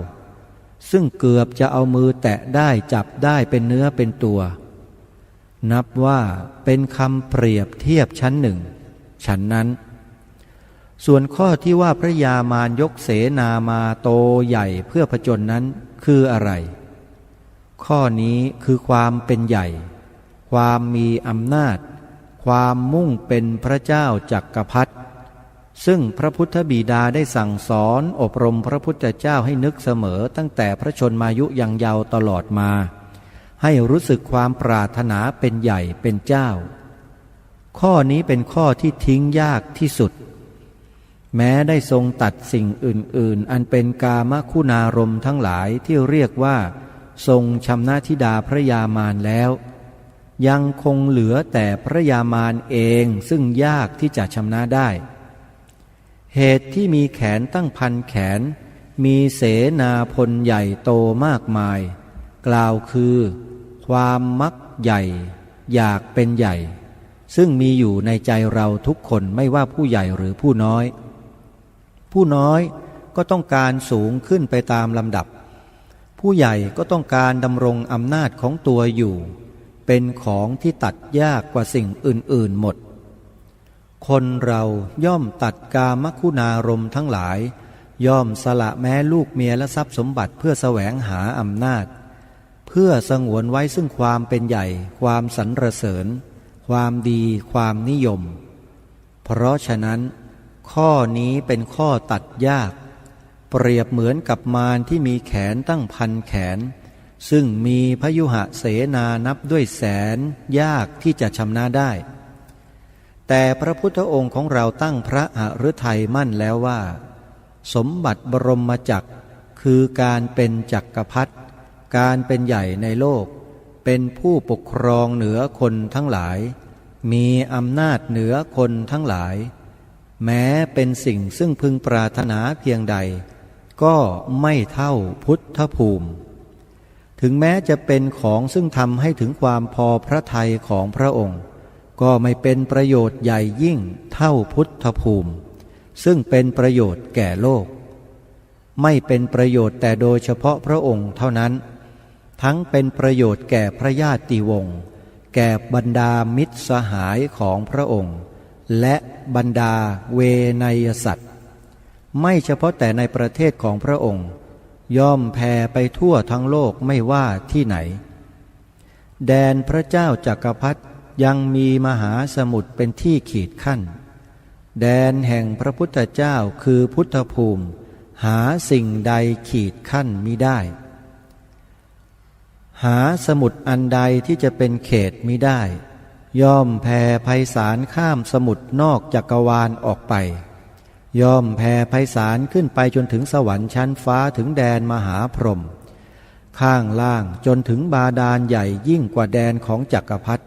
ซึ่งเกือบจะเอามือแตะได้จับได้เป็นเนื้อเป็นตัวนับว่าเป็นคำเปรียบเทียบชั้นหนึ่งฉันนั้นส่วนข้อที่ว่าพระยามารยกเสนามาโตใหญ่เพื่อผจญนั้นคืออะไรข้อนี้คือความเป็นใหญ่ความมีอำนาจความมุ่งเป็นพระเจ้าจักรพรรดิ ซึ่งพระพุทธบิดาได้สั่งสอนอบรมพระพุทธเจ้าให้นึกเสมอตั้งแต่พระชนมายุยังเยาว์ตลอดมาให้รู้สึกความปรารถนาเป็นใหญ่เป็นเจ้าข้อนี้เป็นข้อที่ทิ้งยากที่สุดแม้ได้ทรงตัดสิ่งอื่นๆอันเป็นกามคุณารมณ์ทั้งหลายที่เรียกว่าทรงชำนาธิดาพระยามารแล้วยังคงเหลือแต่พระยามารเองซึ่งยากที่จะชำนาได้เหตุที่มีแขนตั้งพันแขนมีเสนาพลใหญ่โตมากมายกล่าวคือความมักใหญ่อยากเป็นใหญ่ซึ่งมีอยู่ในใจเราทุกคนไม่ว่าผู้ใหญ่หรือผู้น้อยผู้น้อยก็ต้องการสูงขึ้นไปตามลำดับผู้ใหญ่ก็ต้องการดำรงอำนาจของตัวอยู่เป็นของที่ตัดยากกว่าสิ่งอื่นๆหมดคนเราย่อมตัดกามคุณารมณ์ทั้งหลายย่อมสละแม้ลูกเมียและทรัพย์สมบัติเพื่อแสวงหาอำนาจเพื่อสงวนไว้ซึ่งความเป็นใหญ่ความสรรเสริญความดีความนิยมเพราะฉะนั้นข้อนี้เป็นข้อตัดยากเปรียบเหมือนกับมารที่มีแขนตั้งพันแขนซึ่งมีพยุหเสนานับด้วยแสนยากที่จะชำนาญได้แต่พระพุทธองค์ของเราตั้งพระหฤทัยมั่นแล้วว่าสมบัติบรมจักรคือการเป็นจักรพรรดิการเป็นใหญ่ในโลกเป็นผู้ปกครองเหนือคนทั้งหลายมีอำนาจเหนือคนทั้งหลายแม้เป็นสิ่งซึ่งพึงปรารถนาเพียงใดก็ไม่เท่าพุทธภูมิถึงแม้จะเป็นของซึ่งทำให้ถึงความพอพระทัยของพระองค์ก็ไม่เป็นประโยชน์ใหญ่ยิ่งเท่าพุทธภูมิซึ่งเป็นประโยชน์แก่โลกไม่เป็นประโยชน์แต่โดยเฉพาะพระองค์เท่านั้นทั้งเป็นประโยชน์แก่พระญาติวงศ์แก่บรรดามิตรสหายของพระองค์และบรรดาเวนยสัตว์ไม่เฉพาะแต่ในประเทศของพระองค์ย่อมแผ่ไปทั่วทั้งโลกไม่ว่าที่ไหนแดนพระเจ้าจักรพรรดิยังมีมหาสมุทรเป็นที่ขีดขั้นแดนแห่งพระพุทธเจ้าคือพุทธภูมิหาสิ่งใดขีดขั้นมิได้หาสมุทรอันใดที่จะเป็นเขตมิได้ย่อมแผ่ไพศาลข้ามสมุทรนอกจักรวาลออกไปย่อมแผ่ไพศาลขึ้นไปจนถึงสวรรค์ชั้นฟ้าถึงแดนมหาพรหมข้างล่างจนถึงบาดาลใหญ่ยิ่งกว่าแดนของจักรพรรดิ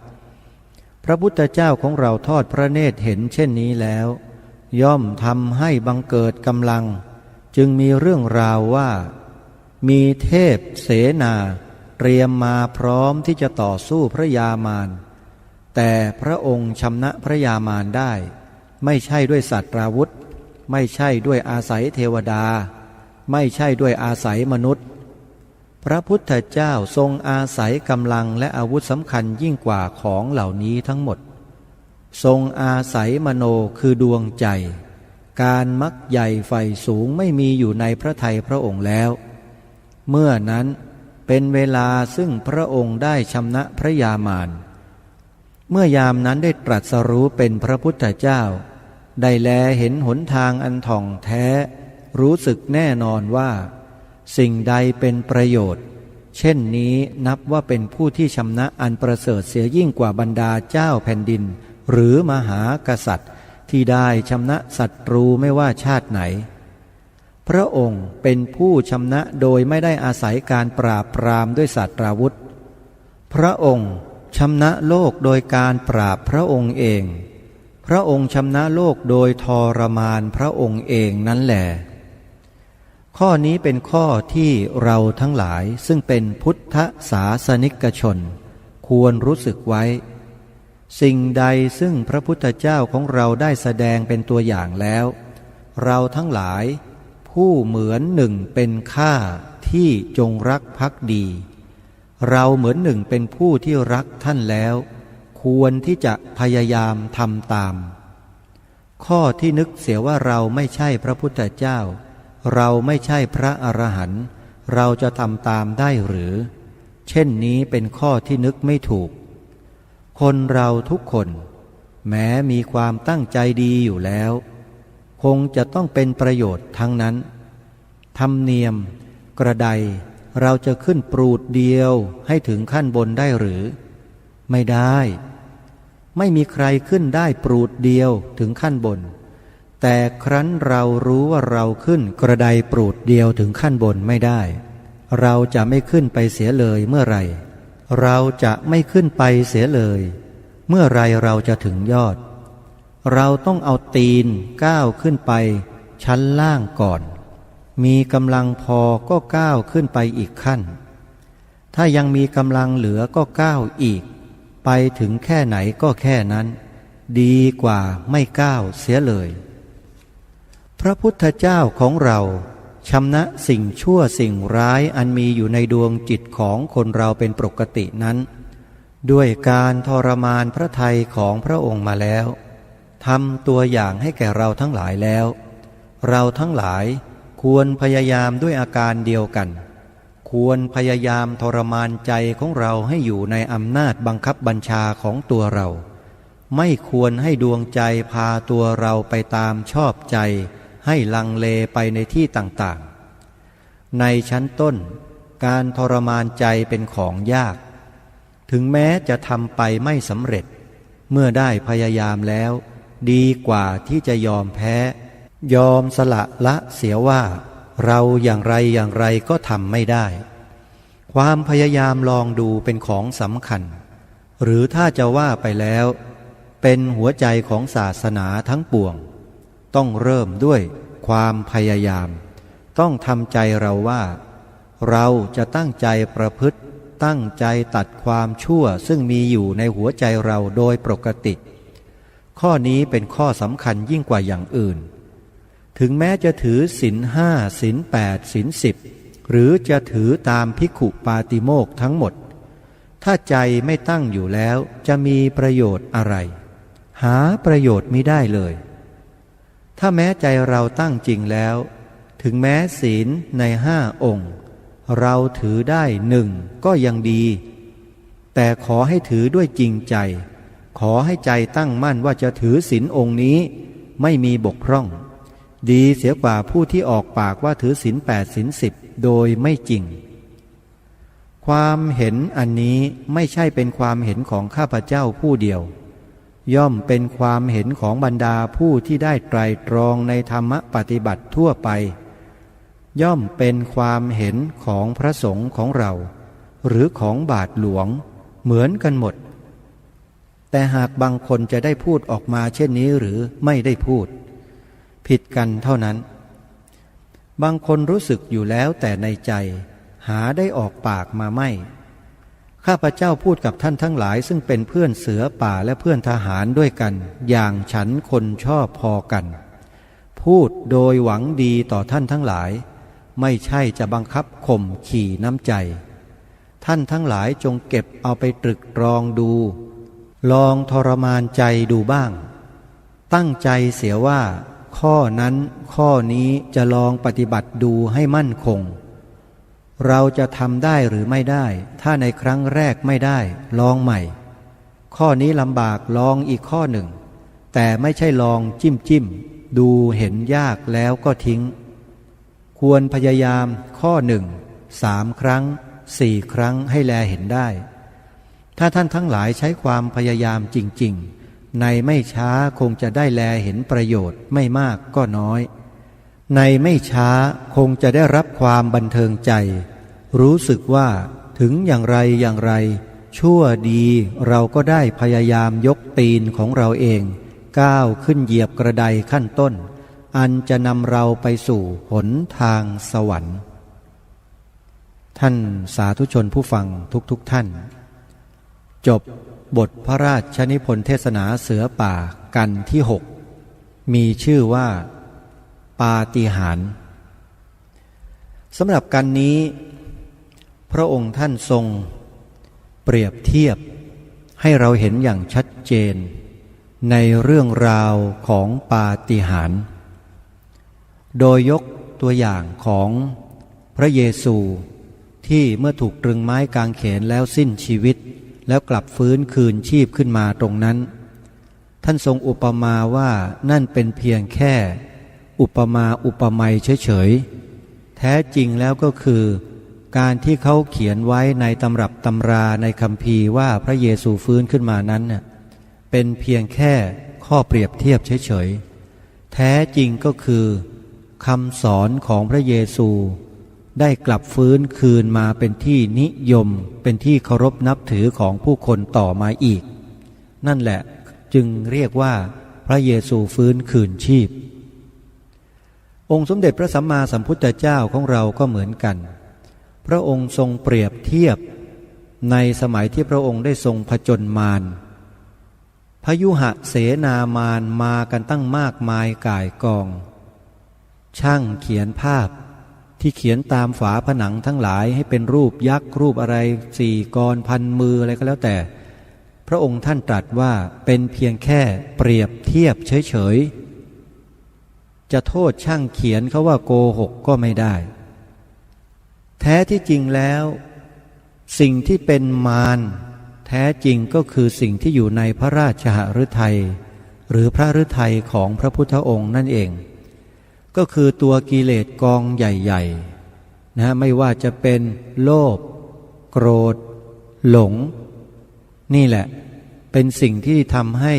พระพุทธเจ้าของเราทอดพระเนตรเห็นเช่นนี้แล้วย่อมทำให้บังเกิดกำลังจึงมีเรื่องราวว่ามีเทพเสนาเตรียมมาพร้อมที่จะต่อสู้พระยามารแต่พระองค์ชนะพระยามารได้ไม่ใช่ด้วยสัตราวุธไม่ใช่ด้วยอาศัยเทวดาไม่ใช่ด้วยอาศัยมนุษย์พระพุทธเจ้าทรงอาศัยกำลังและอาวุธสำคัญยิ่งกว่าของเหล่านี้ทั้งหมดทรงอาศัยมโนคือดวงใจการมักใหญ่ไฟสูงไม่มีอยู่ในพระทัยพระองค์แล้วเมื่อนั้นเป็นเวลาซึ่งพระองค์ได้ชำนะพระยามารเมื่อยามนั้นได้ตรัสรู้เป็นพระพุทธเจ้าได้แลเห็นหนทางอันท่องแท้รู้สึกแน่นอนว่าสิ่งใดเป็นประโยชน์เช่นนี้นับว่าเป็นผู้ที่ชำนะอันประเสริฐเสียยิ่งกว่าบรรดาเจ้าแผ่นดินหรือมหากษัตริย์ที่ได้ชำนะศัตรูไม่ว่าชาติไหนพระองค์เป็นผู้ชำนะโดยไม่ได้อาศัยการปราบปรามด้วยสัตราวุธพระองค์ชำนะโลกโดยการปราบพระองค์เองพระองค์ชำนะโลกโดยทรมานพระองค์เองนั่นแหละข้อนี้เป็นข้อที่เราทั้งหลายซึ่งเป็นพุทธศาสนิกชนควรรู้สึกไว้สิ่งใดซึ่งพระพุทธเจ้าของเราได้แสดงเป็นตัวอย่างแล้วเราทั้งหลายผู้เหมือนหนึ่งเป็นข้าที่จงรักภักดีเราเหมือนหนึ่งเป็นผู้ที่รักท่านแล้วควรที่จะพยายามทำตามข้อที่นึกเสียว่าเราไม่ใช่พระพุทธเจ้าเราไม่ใช่พระอรหันต์เราจะทำตามได้หรือเช่นนี้เป็นข้อที่นึกไม่ถูกคนเราทุกคนแม้มีความตั้งใจดีอยู่แล้ว คงจะต้องเป็นประโยชน์ทั้งนั้นธรรมเนียมกระไดเราจะขึ้นปรูดเดียวให้ถึงขั้นบนได้หรือไม่ได้ไม่มีใครขึ้นได้ปรูดเดียวถึงขั้นบนแต่ครั้นเรารู้ว่าเราขึ้นกระไดปรูดเดียวถึงขั้นบนไม่ได้เราจะไม่ขึ้นไปเสียเลยเมื่อไรเราจะไม่ขึ้นไปเสียเลยเมื่อไรเราจะถึงยอดเราต้องเอาตีนก้าวขึ้นไปชั้นล่างก่อนมีกำลังพอก็ก้าวขึ้นไปอีกขั้นถ้ายังมีกำลังเหลือก็ก้าวอีกไปถึงแค่ไหนก็แค่นั้นดีกว่าไม่ก้าวเสียเลยพระพุทธเจ้าของเราชำนะสิ่งชั่วสิ่งร้ายอันมีอยู่ในดวงจิตของคนเราเป็นปกตินั้นด้วยการทรมานพระทัยของพระองค์มาแล้วทำตัวอย่างให้แก่เราทั้งหลายแล้วเราทั้งหลายควรพยายามด้วยอาการเดียวกันควรพยายามทรมานใจของเราให้อยู่ในอำนาจบังคับบัญชาของตัวเราไม่ควรให้ดวงใจพาตัวเราไปตามชอบใจให้ลังเลไปในที่ต่างๆในชั้นต้นการทรมานใจเป็นของยากถึงแม้จะทำไปไม่สำเร็จเมื่อได้พยายามแล้วดีกว่าที่จะยอมแพ้ยอมสละละเสียว่าเราอย่างไรอย่างไรก็ทำไม่ได้ความพยายามลองดูเป็นของสำคัญหรือถ้าจะว่าไปแล้วเป็นหัวใจของศาสนาทั้งปวงต้องเริ่มด้วยความพยายามต้องทำใจเราว่าเราจะตั้งใจประพฤติตั้งใจตัดความชั่วซึ่งมีอยู่ในหัวใจเราโดยปกติข้อนี้เป็นข้อสำคัญยิ่งกว่าอย่างอื่นถึงแม้จะถือศีล5ศีล8ศีล10หรือจะถือตามภิกขุปาติโมกข์ทั้งหมดถ้าใจไม่ตั้งอยู่แล้วจะมีประโยชน์อะไรหาประโยชน์มิได้เลยถ้าแม้ใจเราตั้งจริงแล้วถึงแม้ศีลใน5 องค์เราถือได้1ก็ยังดีแต่ขอให้ถือด้วยจริงใจขอให้ใจตั้งมั่นว่าจะถือศีลองค์นี้ไม่มีบกพร่องดีเสียกว่าผู้ที่ออกปากว่าถือศีล8ศีล10โดยไม่จริงความเห็นอันนี้ไม่ใช่เป็นความเห็นของข้าพเจ้าผู้เดียวย่อมเป็นความเห็นของบรรดาผู้ที่ได้ไตรตรองในธรรมปฏิบัติทั่วไปย่อมเป็นความเห็นของพระสงฆ์ของเราหรือของบาทหลวงเหมือนกันหมดแต่หากบางคนจะได้พูดออกมาเช่นนี้หรือไม่ได้พูดผิดกันเท่านั้นบางคนรู้สึกอยู่แล้วแต่ในใจหาได้ออกปากมาไม่ข้าพเจ้าพูดกับท่านทั้งหลายซึ่งเป็นเพื่อนเสือป่าและเพื่อนทหารด้วยกันอย่างฉันคนชอบพอกันพูดโดยหวังดีต่อท่านทั้งหลายไม่ใช่จะบังคับข่มขี่น้ำใจท่านทั้งหลายจงเก็บเอาไปตรึกตรองดูลองทรมานใจดูบ้างตั้งใจเสียว่าข้อนั้นข้อนี้จะลองปฏิบัติดูให้มั่นคงเราจะทำได้หรือไม่ได้ถ้าในครั้งแรกไม่ได้ลองใหม่ข้อนี้ลำบากลองอีกข้อหนึ่งแต่ไม่ใช่ลองจิ้มดูเห็นยากแล้วก็ทิ้งควรพยายามข้อ1 3 ครั้ง4 ครั้งให้แลเห็นได้ถ้าท่านทั้งหลายใช้ความพยายามจริงๆในไม่ช้าคงจะได้แลเห็นประโยชน์ไม่มากก็น้อยในไม่ช้าคงจะได้รับความบันเทิงใจรู้สึกว่าถึงอย่างไรอย่างไรชั่วดีเราก็ได้พยายามยกตีนของเราเองก้าวขึ้นเหยียบกระไดขั้นต้นอันจะนำเราไปสู่หนทางสวรรค์ท่านสาธุชนผู้ฟังทุกท่านจบบทพระราชนิพนธ์เทศนาเสือป่ากันที่6มีชื่อว่าปาฏิหาริย์สำหรับกันนี้พระองค์ท่านทรงเปรียบเทียบให้เราเห็นอย่างชัดเจนในเรื่องราวของปาฏิหาริย์โดยยกตัวอย่างของพระเยซูที่เมื่อถูกตรึงไม้กางเขนแล้วสิ้นชีวิตแล้วกลับฟื้นคืนชีพขึ้นมาตรงนั้นท่านทรงอุปมาว่านั่นเป็นเพียงแค่ อุปมาอุปไมยเฉยๆแท้จริงแล้วก็คือการที่เขาเขียนไว้ในตำรับตำราในคัมภีร์ว่าพระเยซูฟื้นขึ้นมานั้นเป็นเพียงแค่ข้อเปรียบเทียบเฉยๆแท้จริงก็คือคำสอนของพระเยซูได้กลับฟื้นคืนมาเป็นที่นิยมเป็นที่เคารพนับถือของผู้คนต่อมาอีกนั่นแหละจึงเรียกว่าพระเยซูฟื้นคืนชีพองค์สมเด็จพระสัมมาสัมพุทธเจ้าของเราก็เหมือนกันพระองค์ทรงเปรียบเทียบในสมัยที่พระองค์ได้ทรงผจญมารพยุหเสนามารมากันตั้งมากมายก่ายกองช่างเขียนภาพที่เขียนตามฝาผนังทั้งหลายให้เป็นรูปยักษ์รูปอะไรสี่กรพันมืออะไรก็แล้วแต่พระองค์ท่านตรัสว่าเป็นเพียงแค่เปรียบเทียบเฉยๆจะโทษช่างเขียนเขาว่าโกหกก็ไม่ได้แท้ที่จริงแล้วสิ่งที่เป็นมารแท้จริงก็คือสิ่งที่อยู่ในพระราชฤทัยหรือพระฤทัยของพระพุทธองค์นั่นเองก็คือตัวกิเลสกองใหญ่ๆนะไม่ว่าจะเป็นโลภโกรธหลงนี่แหละเป็นสิ่งที่ทำให้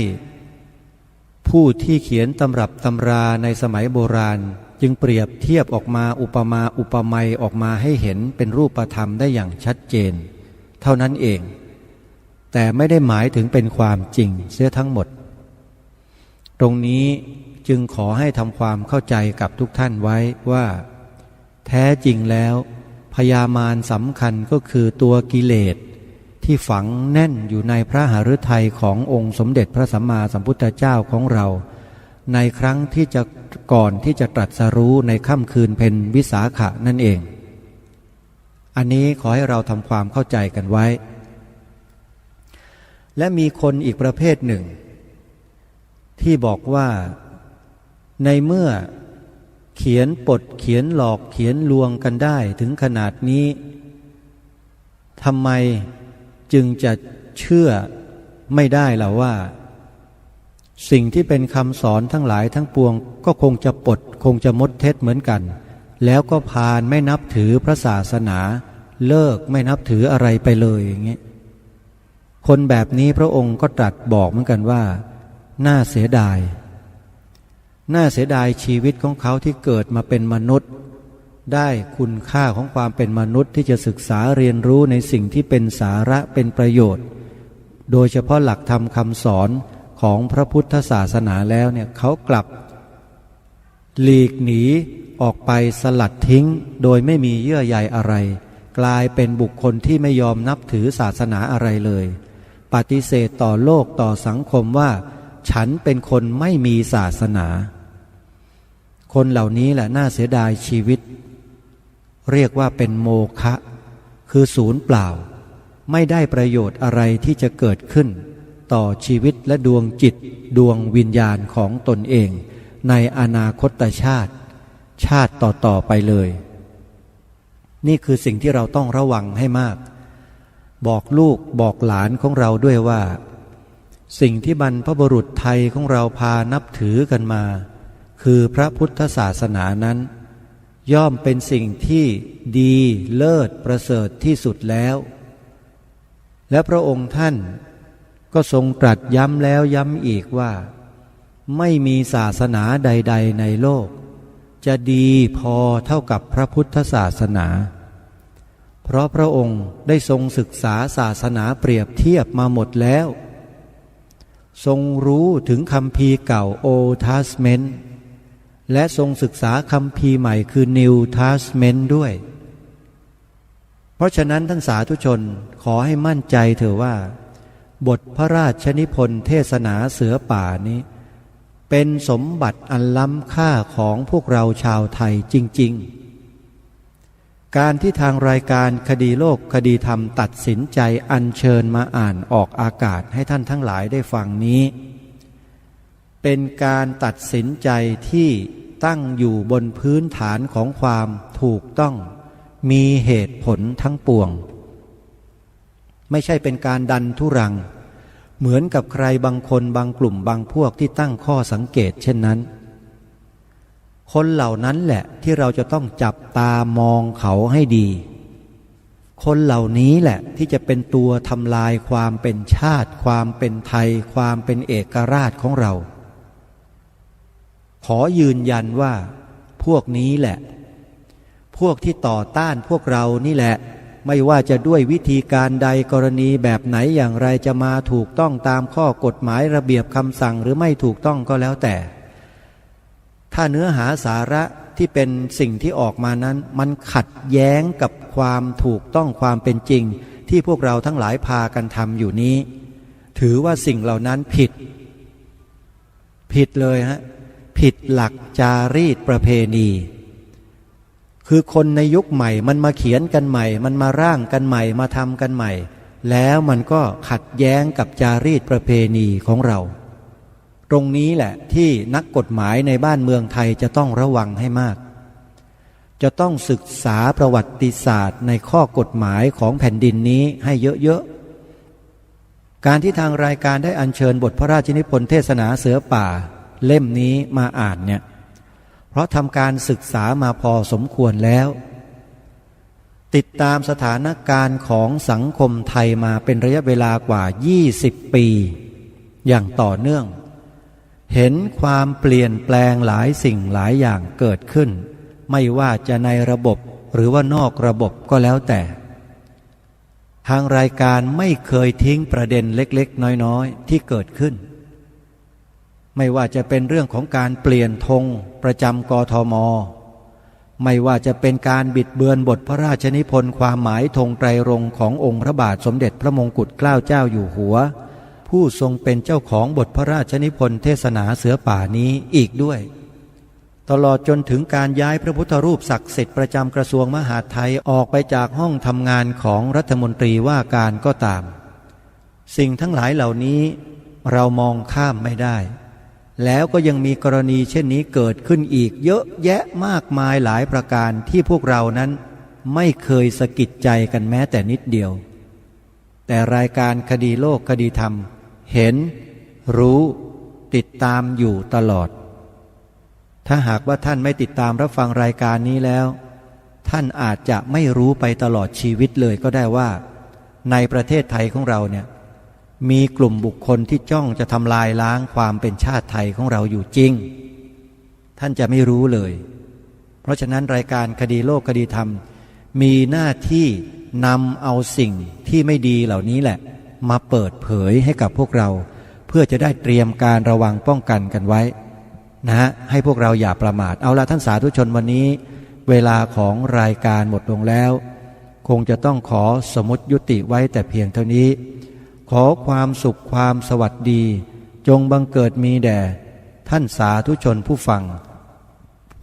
ผู้ที่เขียนตำรับตำราในสมัยโบราณจึงเปรียบเทียบออกมาอุปมาอุปไมยออกมาให้เห็นเป็นรูปธรรมได้อย่างชัดเจนเท่านั้นเองแต่ไม่ได้หมายถึงเป็นความจริงเสียทั้งหมดตรงนี้จึงขอให้ทำความเข้าใจกับทุกท่านไว้ว่าแท้จริงแล้วพยามารสำคัญก็คือตัวกิเลสที่ฝังแน่นอยู่ในพระหฤทัยขององค์สมเด็จพระสัมมาสัมพุทธเจ้าของเราในครั้งที่จะก่อนที่จะตรัสรู้ในค่ำคืนเพ็ญวิสาขะนั่นเองอันนี้ขอให้เราทำความเข้าใจกันไว้และมีคนอีกประเภทหนึ่งที่บอกว่าในเมื่อเขียนปดเขียนหลอกเขียนลวงกันได้ถึงขนาดนี้ทำไมจึงจะเชื่อไม่ได้ล่ะว่าสิ่งที่เป็นคำสอนทั้งหลายทั้งปวงก็คงจะปดคงจะมดเท็จเหมือนกันแล้วก็พาลไม่นับถือพระศาสนาเลิกไม่นับถืออะไรไปเลยอย่างนี้คนแบบนี้พระองค์ก็ตรัสบอกเหมือนกันว่าน่าเสียดายชีวิตของเขาที่เกิดมาเป็นมนุษย์ได้คุณค่าของความเป็นมนุษย์ที่จะศึกษาเรียนรู้ในสิ่งที่เป็นสาระเป็นประโยชน์โดยเฉพาะหลักธรรมคำสอนของพระพุทธศาสนาแล้วเนี่ยเขากลับหลีกหนีออกไปสลัดทิ้งโดยไม่มีเยื่อใยอะไรกลายเป็นบุคคลที่ไม่ยอมนับถือศาสนาอะไรเลยปฏิเสธต่อโลกต่อสังคมว่าฉันเป็นคนไม่มีศาสนาคนเหล่านี้แหละน่าเสียดายชีวิตเรียกว่าเป็นโมฆะคือศูนย์เปล่าไม่ได้ประโยชน์อะไรที่จะเกิดขึ้นต่อชีวิตและดวงจิตดวงวิญญาณของตนเองในอนาคตชาติต่อไปเลยนี่คือสิ่งที่เราต้องระวังให้มากบอกลูกบอกหลานของเราด้วยว่าสิ่งที่บรรพบุรุษไทยของเราพานับถือกันมาคือพระพุทธศาสนานั้นย่อมเป็นสิ่งที่ดีเลิศประเสริฐที่สุดแล้วและพระองค์ท่านก็ทรงตรัสย้ำแล้วย้ำอีกว่าไม่มีศาสนาใดๆในโลกจะดีพอเท่ากับพระพุทธศาสนาเพราะพระองค์ได้ทรงศึกษาศาสนาเปรียบเทียบมาหมดแล้วทรงรู้ถึงคัมภีร์เก่า Old Testament และทรงศึกษาคัมภีร์ใหม่คือ New Testament ด้วยเพราะฉะนั้นท่านสาธุชนขอให้มั่นใจเถอะว่าบทพระราชนิพนธ์เทศนาเสือป่านี้เป็นสมบัติอันล้ำค่าของพวกเราชาวไทยจริงๆการที่ทางรายการคดีโลกคดีธรรมตัดสินใจอัญเชิญมาอ่านออกอากาศให้ท่านทั้งหลายได้ฟังนี้เป็นการตัดสินใจที่ตั้งอยู่บนพื้นฐานของความถูกต้องมีเหตุผลทั้งปวงไม่ใช่เป็นการดันทุรังเหมือนกับใครบางคนบางกลุ่มบางพวกที่ตั้งข้อสังเกตเช่นนั้น คนเหล่านั้นแหละที่เราจะต้องจับตามองเขาให้ดีคนเหล่านี้แหละที่จะเป็นตัวทำลายความเป็นชาติความเป็นไทยความเป็นเอกราชของเราขอยืนยันว่าพวกนี้แหละพวกที่ต่อต้านพวกเรานี่แหละไม่ว่าจะด้วยวิธีการใดกรณีแบบไหนอย่างไรจะมาถูกต้องตามข้อกฎหมายระเบียบคำสั่งหรือไม่ถูกต้องก็แล้วแต่ถ้าเนื้อหาสาระที่เป็นสิ่งที่ออกมานั้นมันขัดแย้งกับความถูกต้องความเป็นจริงที่พวกเราทั้งหลายพากันทำอยู่นี้ถือว่าสิ่งเหล่านั้นผิดเลยฮะผิดหลักจารีตประเพณีคือคนในยุคใหม่มันมาเขียนกันใหม่มันมาร่างกันใหม่มาทำกันใหม่แล้วมันก็ขัดแย้งกับจารีตประเพณีของเราตรงนี้แหละที่นักกฎหมายในบ้านเมืองไทยจะต้องระวังให้มากจะต้องศึกษาประวัติศาสตร์ในข้อกฎหมายของแผ่นดินนี้ให้เยอะๆการที่ทางรายการได้อัญเชิญบทพระราชนิพนธ์เทศนาเสือป่าเล่มนี้มาอ่านเนี่ยเพราะทำการศึกษามาพอสมควรแล้วติดตามสถานการณ์ของสังคมไทยมาเป็นระยะเวลากว่า20 ปีอย่างต่อเนื่องเห็นความเปลี่ยนแปลงหลายสิ่งหลายอย่างเกิดขึ้นไม่ว่าจะในระบบหรือว่านอกระบบก็แล้วแต่ทางรายการไม่เคยทิ้งประเด็นเล็กๆน้อยๆที่เกิดขึ้นไม่ว่าจะเป็นเรื่องของการเปลี่ยนธงประจำกทม.ไม่ว่าจะเป็นการบิดเบือนบทพระราชนิพนธ์ความหมายธงไตรรงค์ขององค์พระบาทสมเด็จพระมงกุฎเกล้าเจ้าอยู่หัวผู้ทรงเป็นเจ้าของบทพระราชนิพนธ์เทศนาเสือป่านี้อีกด้วยตลอดจนถึงการย้ายพระพุทธรูปศักดิ์สิทธิ์ประจำกระทรวงมหาดไทยออกไปจากห้องทำงานของรัฐมนตรีว่าการก็ตามสิ่งทั้งหลายเหล่านี้เรามองข้ามไม่ได้แล้วก็ยังมีกรณีเช่นนี้เกิดขึ้นอีกเยอะแยะมากมายหลายประการที่พวกเรานั้นไม่เคยสะกิดใจกันแม้แต่นิดเดียวแต่รายการคดีโลกคดีธรรมเห็นรู้ติดตามอยู่ตลอดถ้าหากว่าท่านไม่ติดตามรับฟังรายการนี้แล้วท่านอาจจะไม่รู้ไปตลอดชีวิตเลยก็ได้ว่าในประเทศไทยของเราเนี่ยมีกลุ่มบุคคลที่จ้องจะทำลายล้างความเป็นชาติไทยของเราอยู่จริงท่านจะไม่รู้เลยเพราะฉะนั้นรายการคดีโลกคดีธรรมมีหน้าที่นำเอาสิ่งที่ไม่ดีเหล่านี้แหละมาเปิดเผยให้กับพวกเราเพื่อจะได้เตรียมการระวังป้องกันกันไว้นะฮะให้พวกเราอย่าประมาทเอาละท่านสาธุชนวันนี้เวลาของรายการหมดลงแล้วคงจะต้องขอสมมุติยุติไว้แต่เพียงเท่านี้ขอความสุขความสวัสดีจงบังเกิดมีแด่ท่านสาธุชนผู้ฟัง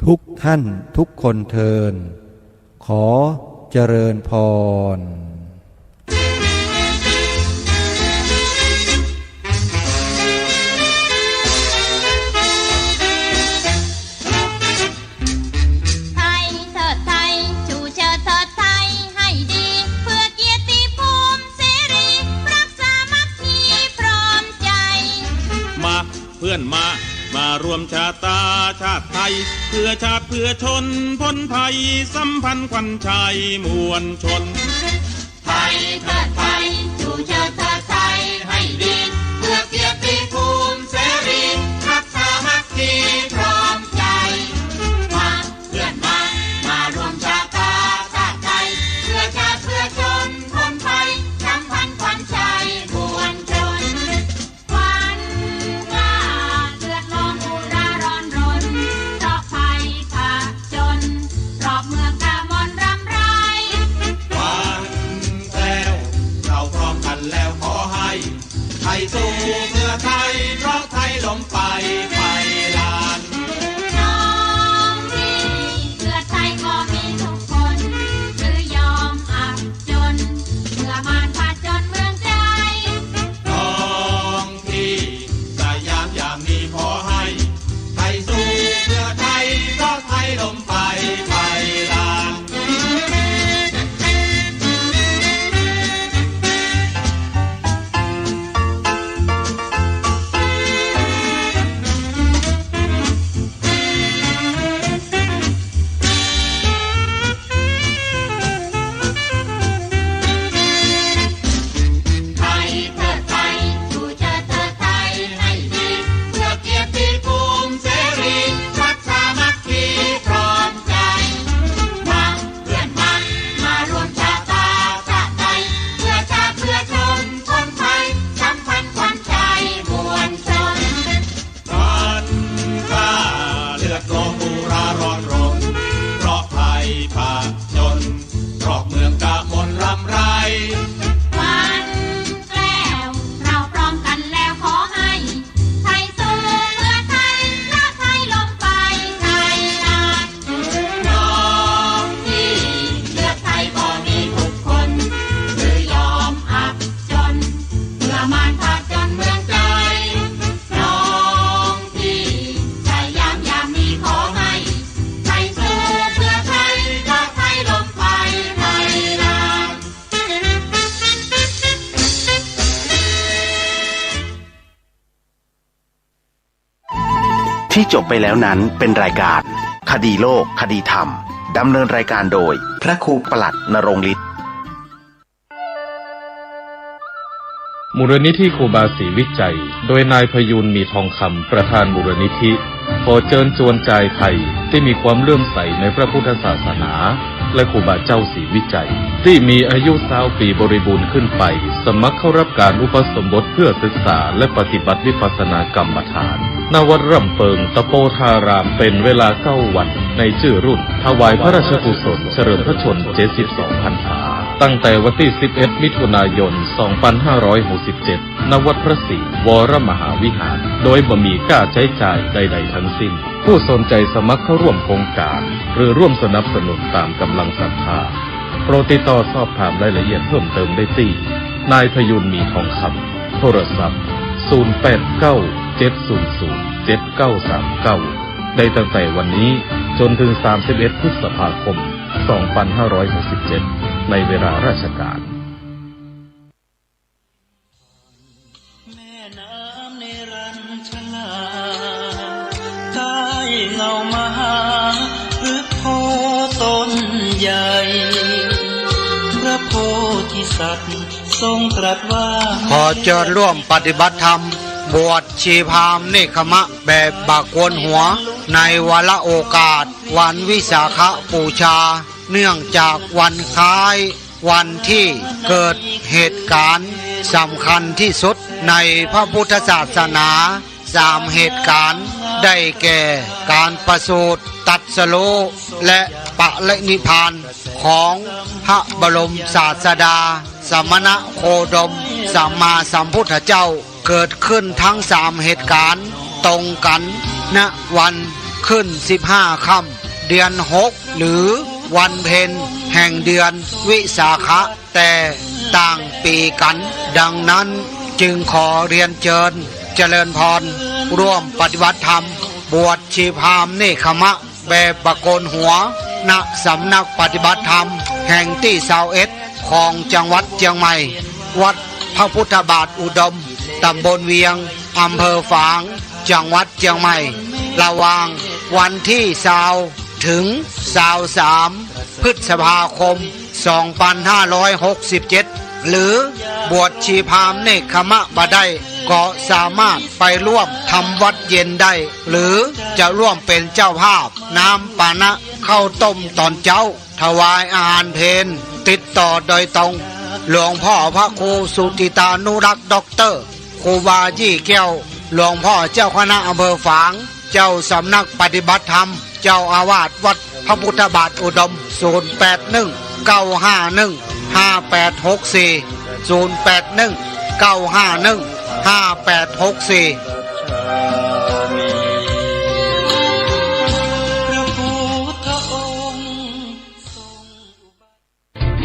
ทุกท่านทุกคนเทินขอเจริญพรเพื่อนมารวมชาตาชาติไทยเพื่อชาติเพื่อชนพ้นภัยสัมพันธ์ขวัญชัยมวลชนไทยเทิดไทยชูเชิดเทิดไทยให้ดีเพื่อเกียรติภูมิเสรีรักสามัคคีพร้อมใจมาเพื่อนมารวมชาตาชาติไทยเพื่อชาติเพื่อชนพ้นภัยสัมพันธ์ขวัญชัยมวลชนสู้เพื่อไทยเพราะไทยล้มไปไฟลาน ที่จบไปแล้วนั้นเป็นรายการคดีโลกคดีธรรมดำเนินรายการโดยพระครูปลัดณรงค์ฤทธิ์มูลนิธิครูบาศรีวิจัยโดยนายพยุนมีทองคำประธานมูลนิธิขอเชิญชวนใจไทยที่มีความเลื่อมใสในพระพุทธศาสนาและครูบาเจ้าศรีวิจัยที่มีอายุ20 ปีบริบูรณ์ขึ้นไปสมัครเข้ารับการอุปสมบทเพื่อศึกษาและปฏิบัติวิปัสสนากรรมฐานณวัดร่ำเปิงตะโปธารามเป็นเวลา9 วันในชื่อรุ่นถวายพระราชกุศลเฉลิมพระชนม์72 พรรษาตั้งแต่วันที่11 มิถุนายน 2567 ณ วัดพระศรีวรมหาวิหารโดยบ่มีค่าใช้จ่ายใดๆทั้งสิ้นผู้สนใจสมัครเข้าร่วมโครงการหรือร่วมสนับสนุนตามกำลังศรัทธาโปรดติดต่อสอบถามรายละเอียดเพิ่มเติมได้ที่นายพยุนมีทองคำโทรศัพท์ 0897007939 ได้ตั้งแต่วันนี้จนถึง 31 พฤษภาคม 2567 ในเวลาราชการเงามาหาพฤกษ์โพต้นใหญ่พระโพธิสัตว์ทรงตรัสว่าขอเชิญร่วมปฏิบัติธรรมบวชชีพราหมณ์เนคขมะแบบบากวนหัวในวาระโอกาสวันวิสาขบูชาเนื่องจากวันคล้ายวันที่เกิดเหตุการณ์สำคัญที่สุดในพระพุทธศาสนา3 เหตุการณ์ได้แก่การประสูติตรัสรู้และปรินิพพานของพระบรมศาสดาสมณโคดมสัมมาสัมพุทธเจ้าเกิดขึ้นทั้ง3 เหตุการณ์ตรงกันณวันขึ้น15 ค่ำเดือน6หรือวันเพ็ญแห่งเดือนวิสาขะแต่ต่างปีกันดังนั้นจึงขอเรียนเชิญเจริญพรร่วมปฏิบัติธรรมบวชชีพราหมณ์เนคขมะแบบบากวนหัวณสำนักปฏิบัติธรรมแห่งที่21ของจังหวัดเชียงใหม่วัดพระพุทธบาทอุดมตำบลเวียงอำเภอฝางจังหวัดเชียงใหม่ระหว่างวันที่20ถึง23 พฤษภาคม 2567 หรือบวชชีพราหมณ์เนคขมะบ่ได้ก็สามารถไปร่วมทำวัดเย็นได้หรือจะร่วมเป็นเจ้าภาพน้ำปานะข้าวต้มตอนเช้าถวายอาหารเพลติดต่อโดยตรงหลวงพ่อพระครูสุติตานุรักษ์ด็อกเตอร์ครูบายี่แก้วหลวงพ่อเจ้าคณะอำเภอฝางเจ้าสำนักปฏิบัติธรรมเจ้าอาวาสวัดพระพุทธบาทอุดมศร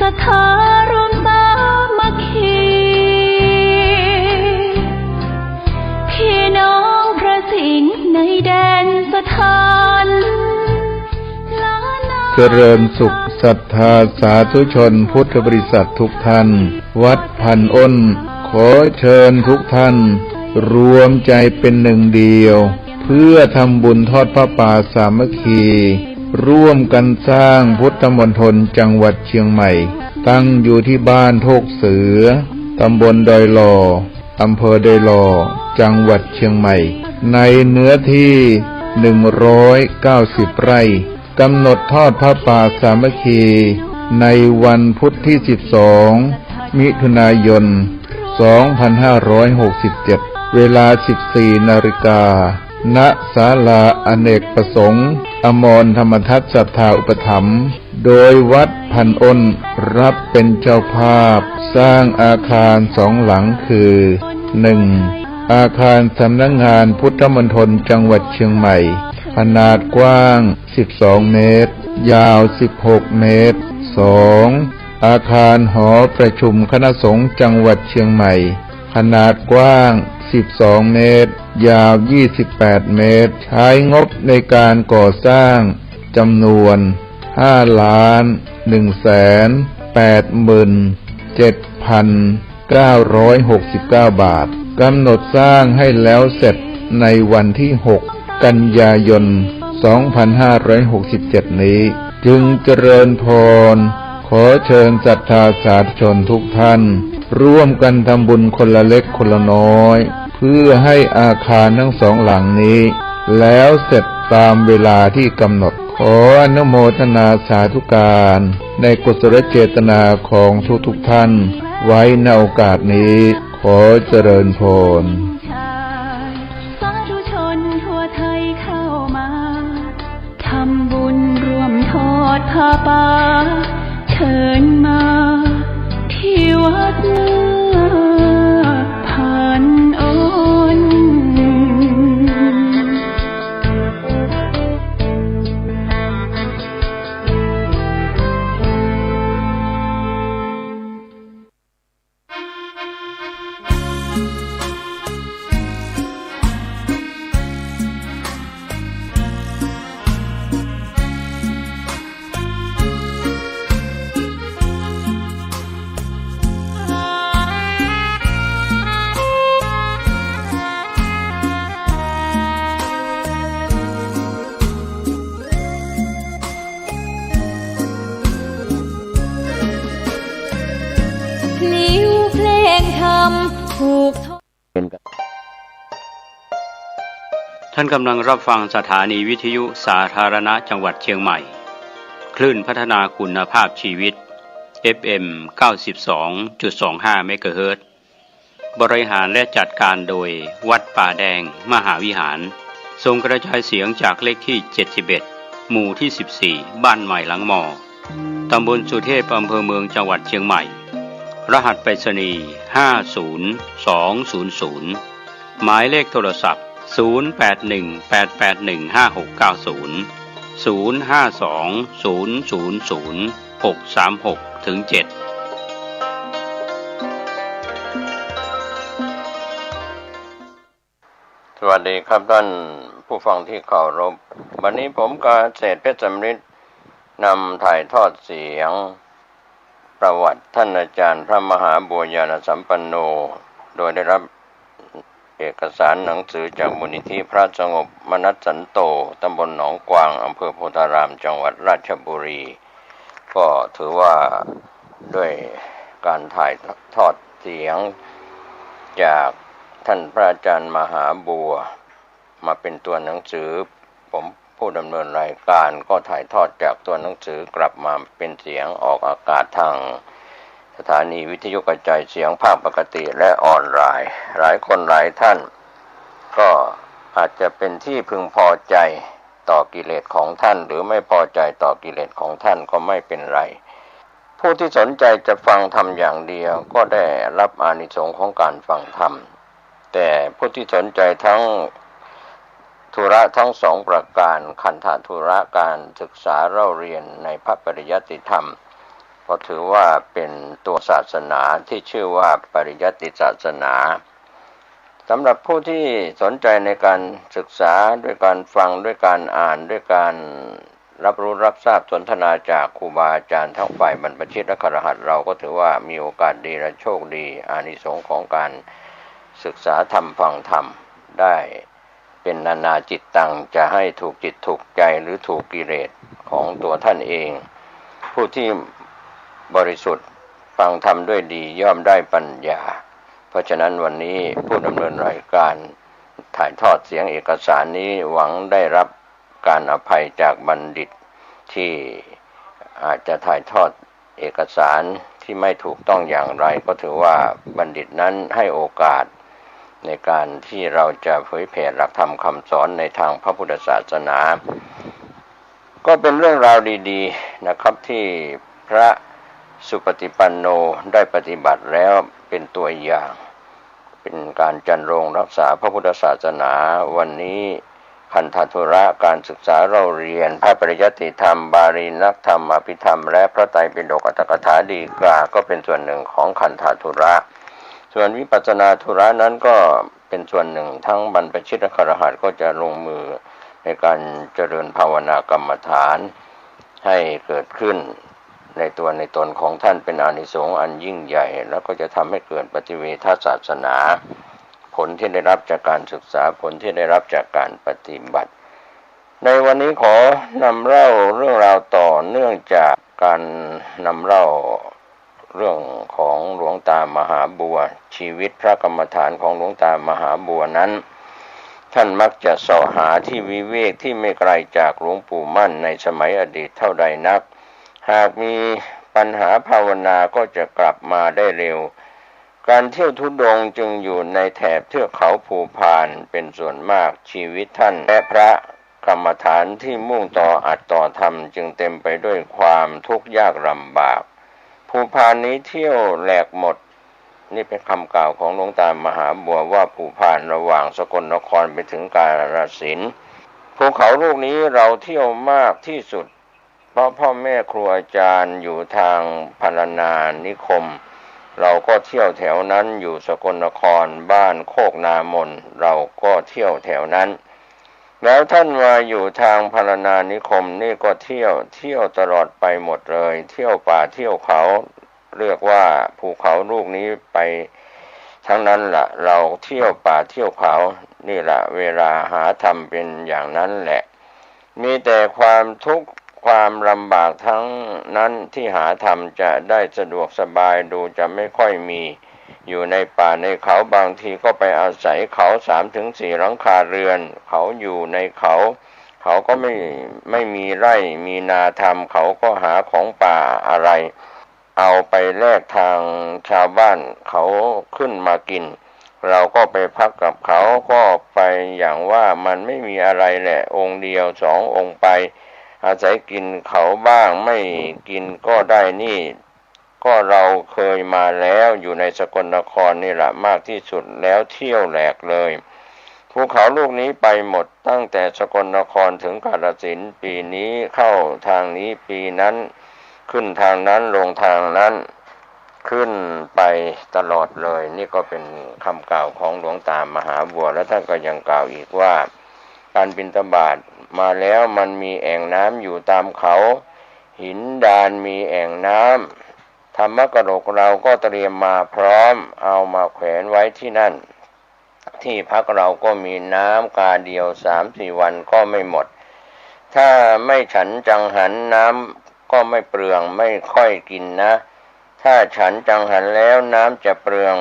ัทธารวมสามัคคีพี่น้องพระสิงห์ในแดนสถานเจริญสุขศรัทธาสาธุชนพุทธบริษัททุกท่านวัดพันอ้นขอเชิญทุกท่านรวมใจเป็นหนึ่งเดียวเพื่อทำบุญทอดพระป่าสามัคคีร่วมกันสร้างพุทธมณฑลจังหวัดเชียงใหม่ตั้งอยู่ที่บ้านโทกเสือตำบลดอยหล่ออำเภอดอยหล่อจังหวัดเชียงใหม่ในเนื้อที่190 ไร่กำหนดทอดพระป่าสามัคคีในวันพุธที่12 มิถุนายน 2567 เวลา 14 นาฬิกาณศาลาอเนกประสงค์อมรธรรมทัศน์ศรัทธาอุปถัมภ์โดยวัดพันอ้นรับเป็นเจ้าภาพสร้างอาคาร2 หลังคือ 1. อาคารสำนักงานพุทธมณฑลจังหวัดเชียงใหม่ขนาดกว้าง12 เมตรยาว16 เมตร 2. อาคารหอประชุมคณะสงฆ์จังหวัดเชียงใหม่ขนาดกว้าง12 เมตรยาว28 เมตรใช้งบในการก่อสร้างจำนวน5,187,969 บาทกำหนดสร้างให้แล้วเสร็จในวันที่6 กันยายน 2567 นี้จึงเจริญพรขอเชิญศรัทธาสาธุชนทุกท่านร่วมกันทำบุญคนละเล็กคนละน้อยเพื่อให้อาคารทั้งสองหลังนี้แล้วเสร็จตามเวลาที่กำหนดขออนุโมทนาสาธุการในกุศลเจตนาของทุกท่านไว้ในโอกาสนี้ขอเจริญพรสาธุชนทั่วไทยเข้ามาทำบุญร่วมทอดผ้าป่าเชิญมาที่วัดพันอ้นท่านกำลังรับฟังสถานีวิทยุสาธารณะจังหวัดเชียงใหม่คลื่นพัฒนาคุณภาพชีวิต FM 92.25 เมกะเฮิรตซ์บริหารและจัดการโดยวัดป่าแดงมหาวิหารส่งกระจายเสียงจากเลขที่ 71 หมู่ที่ 14 บ้านใหม่หลังมอตำบลสุเทพอำเภอเมืองจังหวัดเชียงใหม่รหัสไปรษณีย์ 50200 หมายเลขโทรศัพท์0818815690 052000636-7สวัสดีครับท่านผู้ฟังที่เคารพวันนี้ผมกาเศรษฐ์เพชรสำริดนำถ่ายทอดเสียงประวัติท่านอาจารย์พระมหาบัวญาณสัมปันโนโดยได้รับเอกสารหนังสือจากมูลนิธิพระสงบมนัสสันโตตำบลหนองกวางอำเภอโพธารามจังหวัดราชบุรีก็ถือว่าด้วยการถ่ายทอดเสียงจากท่านพระอาจารย์มหาบัวมาเป็นตัวหนังสือผมผู้ดำเนินรายการก็ถ่ายทอดจากตัวหนังสือกลับมาเป็นเสียงออกอากาศทางสถานีวิทยุกระจายเสียงภาคปกติและออนไลน์หลายคนหลายท่านก็อาจจะเป็นที่พึงพอใจต่อกิเลสของท่านหรือไม่พอใจต่อกิเลสของท่านก็ไม่เป็นไรผู้ที่สนใจจะฟังธรรมอย่างเดียวก็ได้รับอานิสงส์ของการฟังธรรมแต่ผู้ที่สนใจทั้งธุระทั้งสองประการขันธธุระการศึกษาเล่าเรียนในพระปริยัติธรรมก็ถือว่าเป็นตัวศาสนาที่ชื่อว่าปริยัติศาสนาสำหรับผู้ที่สนใจในการศึกษาด้วยการฟังด้วยการอ่านด้วยการรับรู้รับทราบสนทนาจากครูบาอาจารย์ทั้งฝ่ายบรรพชิตและคฤหัสถ์เราก็ถือว่ามีโอกาสดีและโชคดีอานิสงส์ของการศึกษาธรรมฟังธรรมได้เป็นนานาจิตตังจะให้ถูกจิตถูกใจหรือถูกกิเลสของตัวท่านเองผู้ที่บริสุทธิ์ฟังธรรมด้วยดีย่อมได้ปัญญาเพราะฉะนั้นวันนี้ผู้ดำเนินรายการถ่ายทอดเสียงเอกสารนี้หวังได้รับการอภัยจากบัณฑิตที่อาจจะถ่ายทอดเอกสารที่ไม่ถูกต้องอย่างไรก็ถือว่าบัณฑิตนั้นให้โอกาสในการที่เราจะเผยแผ่หลักธรรมคำสอนในทางพระพุทธศาสนาก็เป็นเรื่องราวดีๆนะครับที่พระสุปฏิปันโนได้ปฏิบัติแล้วเป็นตัวอย่างเป็นการจันรงรักษาพระพุทธศาสนาวันนี้ขันธธุระการศึกษาเราเรียนพระปริยัติธรรมบาลีนักธรรมอภิธรรมและพระไตรปิฎกอัตถกถาฎีกาก็เป็นส่วนหนึ่งของขันธธุระส่วนวิปัสสนาธุระนั้นก็เป็นส่วนหนึ่งทั้งบรรพชิตและคฤหัสถ์ก็จะลงมือในการเจริญภาวนากรรมฐานให้เกิดขึ้นในตัวในตนของท่านเป็นอานิสงส์อันยิ่งใหญ่แล้วก็จะทำให้เกิดปฏิเวทศาสนา ผลที่ได้รับจากการศึกษาผลที่ได้รับจากการปฏิบัติในวันนี้ขอนำเล่าเรื่องราวต่อเนื่องจากการนำเล่าเรื่องของหลวงตามหาบัวชีวิตพระกรรมฐานของหลวงตามหาบัวนั้นท่านมักจะเสาะหาที่วิเวกที่ไม่ไกลจากหลวงปู่มั่นในสมัยอดีตเท่าใดนักหากมีปัญหาภาวนาก็จะกลับมาได้เร็วการเที่ยวธุดงค์จึงอยู่ในแถบเทือกเขาภูพานเป็นส่วนมากชีวิตท่านและพระกรรมฐานที่มุ่งต่ออัดต่อธรรมจึงเต็มไปด้วยความทุกข์ยากลำบากภูพานนี้เที่ยวแหลกหมดนี่เป็นคำกล่าวของหลวงตามหาบัวว่าภูพานระหว่างสกลนครไปถึงกาฬสินธุ์ภูเขาลูกนี้เราเที่ยวมากที่สุดเพราะพ่อแม่ครูอาจารย์อยู่ทางพรรณนานิคมเราก็เที่ยวแถวนั้นอยู่สกลนครบ้านโคกนามนเราก็เที่ยวแถวนั้นแล้วท่านมาอยู่ทางพรรณนานิคมนี่ก็เที่ยวตลอดไปหมดเลยเที่ยวป่าเที่ยวเขาเรียกว่าภูเขาลูกนี้ไปทั้งนั้นล่ะเราเที่ยวป่าเที่ยวเขานี่ล่ะเวลาหาธรรมเป็นอย่างนั้นแหละมีแต่ความทุกข์ความลำบากทั้งนั้นที่หาธรรมจะได้สะดวกสบายดูจะไม่ค่อยมีอยู่ในป่าในเขาบางทีก็ไปอาศัยเขา3-4หลังคาเรือนเขาอยู่ในเขาก็ไม่มีไร่มีนาทำเขาก็หาของป่าอะไรเอาไปแลกทางชาวบ้านเขาขึ้นมากินเราก็ไปพักกับเขาก็ไปอย่างว่ามันไม่มีอะไรแหละองค์เดียว2 องค์ไปอาศัยกินเขาบ้างไม่กินก็ได้นี่ก็เราเคยมาแล้วอยู่ในสกลนครนี่แหละมากที่สุดแล้วเที่ยวแหลกเลยภูเขาลูกนี้ไปหมดตั้งแต่สกลนครถึงกาฬสินธุ์ปีนี้เข้าทางนี้ปีนั้นขึ้นทางนั้นลงทางนั้นขึ้นไปตลอดเลยนี่ก็เป็นคำกล่าวของหลวงตามหาบัวและท่านก็ยังกล่าวอีกว่าการบิณฑบาตมาแล้วมันมีแอ่งน้ำอยู่ตามเขาหินดานมีแอ่งน้ำธรรมกรกเราก็เตรียมมาพร้อมเอามาแขวนไว้ที่นั่นที่พักเราก็มีน้ำกาเดียว3-4 วันก็ไม่หมดถ้าไม่ฉันจังหันน้ำก็ไม่เปลืองไม่ค่อยกินนะถ้าฉันจังหันแล้วน้ำจะเปลือง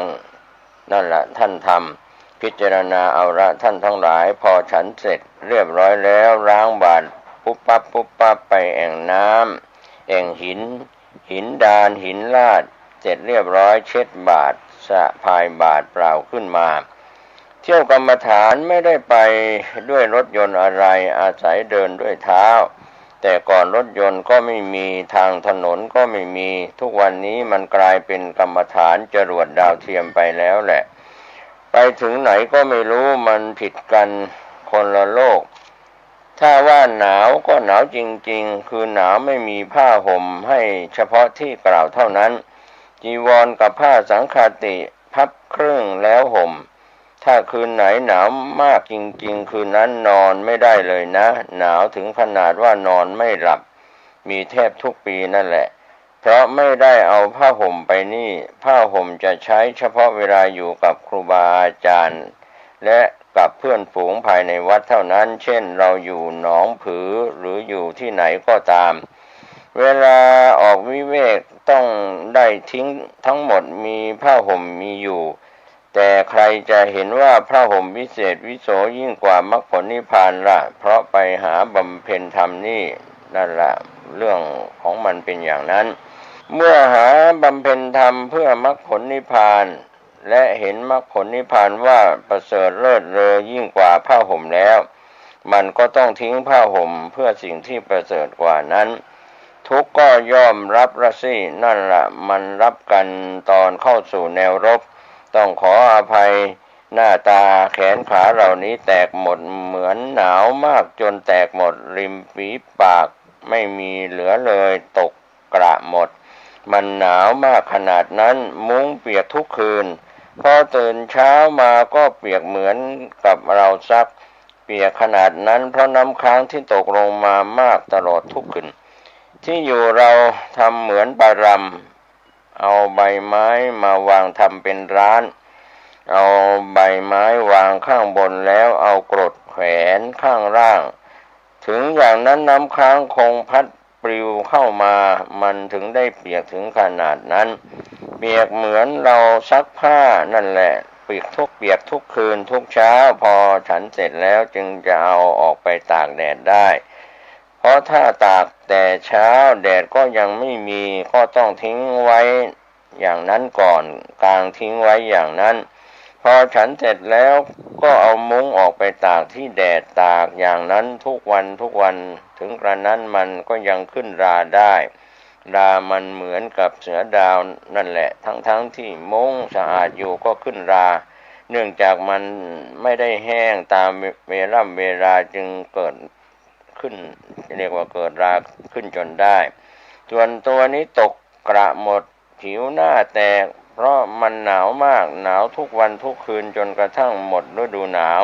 นั่นแหละท่านทำพิจารณาเอาละท่านทั้งหลายพอฉันเสร็จเรียบร้อยแล้วล้างบาตรปุ๊บปั๊บไปแอ่งน้ำแอ่งหินดานหินลาดเสร็จเรียบร้อยเช็ดบาตรสะพายบาตรเปล่าขึ้นมาเที่ยวกรรมฐานไม่ได้ไปด้วยรถยนต์อะไรอาศัยเดินด้วยเท้าแต่ก่อนรถยนต์ก็ไม่มีทางถนนก็ไม่มีทุกวันนี้มันกลายเป็นกรรมฐานจรวดดาวเทียมไปแล้วแหละไปถึงไหนก็ไม่รู้มันผิดกันคนละโลกถ้าว่าหนาวก็หนาวจริงๆคือหนาวไม่มีผ้าห่มให้เฉพาะที่กล่าวเท่านั้นจีวรกับผ้าสังฆาติพับครึ่งแล้วห่มถ้าคืนไหนหนาวมากจริงๆคืนนั้นนอนไม่ได้เลยนะหนาวถึงขนาดว่านอนไม่หลับมีแทบทุกปีนั่นแหละเพราะไม่ได้เอาผ้าห่มไปนี่ผ้าห่มจะใช้เฉพาะเวลาอยู่กับครูบาอาจารย์และกับเพื่อนฝูงภายในวัดเท่านั้นเช่นเราอยู่หนองผือหรืออยู่ที่ไหนก็ตามเวลาออกวิเวกต้องได้ทิ้งทั้งหมดมีผ้าห่มมีอยู่แต่ใครจะเห็นว่าผ้าห่มวิเศษวิโสยิ่งกว่ามรรคผลนิพพานล่ะเพราะไปหาบำเพ็ญธรรมนี่นั่นแหละเรื่องของมันเป็นอย่างนั้นเมื่อหาบำเพ็ญธรรมเพื่อมรรคผลนิพพานและเห็นมรรคผลนิพพานว่าประเสริฐเลิศเลอยิ่งกว่าผ้าห่มแล้วมันก็ต้องทิ้งผ้าห่มเพื่อสิ่งที่ประเสริฐกว่านั้นทุกข์ก็ย่อมรับละสินั่นละมันรับกันตอนเข้าสู่แนวรบต้องขออภัยหน้าตาแขนขาเหล่านี้แตกหมดเหมือนหนาวมากจนแตกหมดริมฝีปากไม่มีเหลือเลยตกกระหมดมันหนาวมากขนาดนั้นมุ้งเปียกทุกคืนพอตื่นเช้ามาก็เปียกเหมือนกับเราซักเปียกขนาดนั้นเพราะน้ำค้างที่ตกลงมามากตลอดทุกคืนที่อยู่เราทำเหมือนปารำเอาใบไม้มาวางทำเป็นร้าน เอาใบไม้วางข้างบนแล้วเอากรดแขวนข้างล่าง ถึงอย่างนั้นน้ำค้างคงพัดปลิวเข้ามามันถึงได้เปียกถึงขนาดนั้นเปียกเหมือนเราซักผ้านั่นแหละเปียกทุกคืนทุกเช้าพอฉันเสร็จแล้วจึงจะเอาออกไปตากแดดได้เพราะถ้าตากแต่เช้าแดดก็ยังไม่มีก็ต้องทิ้งไว้อย่างนั้นก่อนกางทิ้งไว้อย่างนั้นพอฉันเสร็จแล้วก็เอามุ้งออกไปตากที่แดดตากอย่างนั้นทุกวันถึงกระนั้นมันก็ยังขึ้นราได้รามันเหมือนกับเสือดาวนั่นแหละทั้งที่มุ้งสะอาดอยู่ก็ขึ้นราเนื่องจากมันไม่ได้แห้งตามเวลาจึงเกิดขึ้นเรียกว่าเกิดราขึ้นจนได้ส่วนตัวนี้ตกกระหมดผิวหน้าแตกเพราะมันหนาวมากหนาวทุกวันทุกคืนจนกระทั่งหมดฤดูหนาว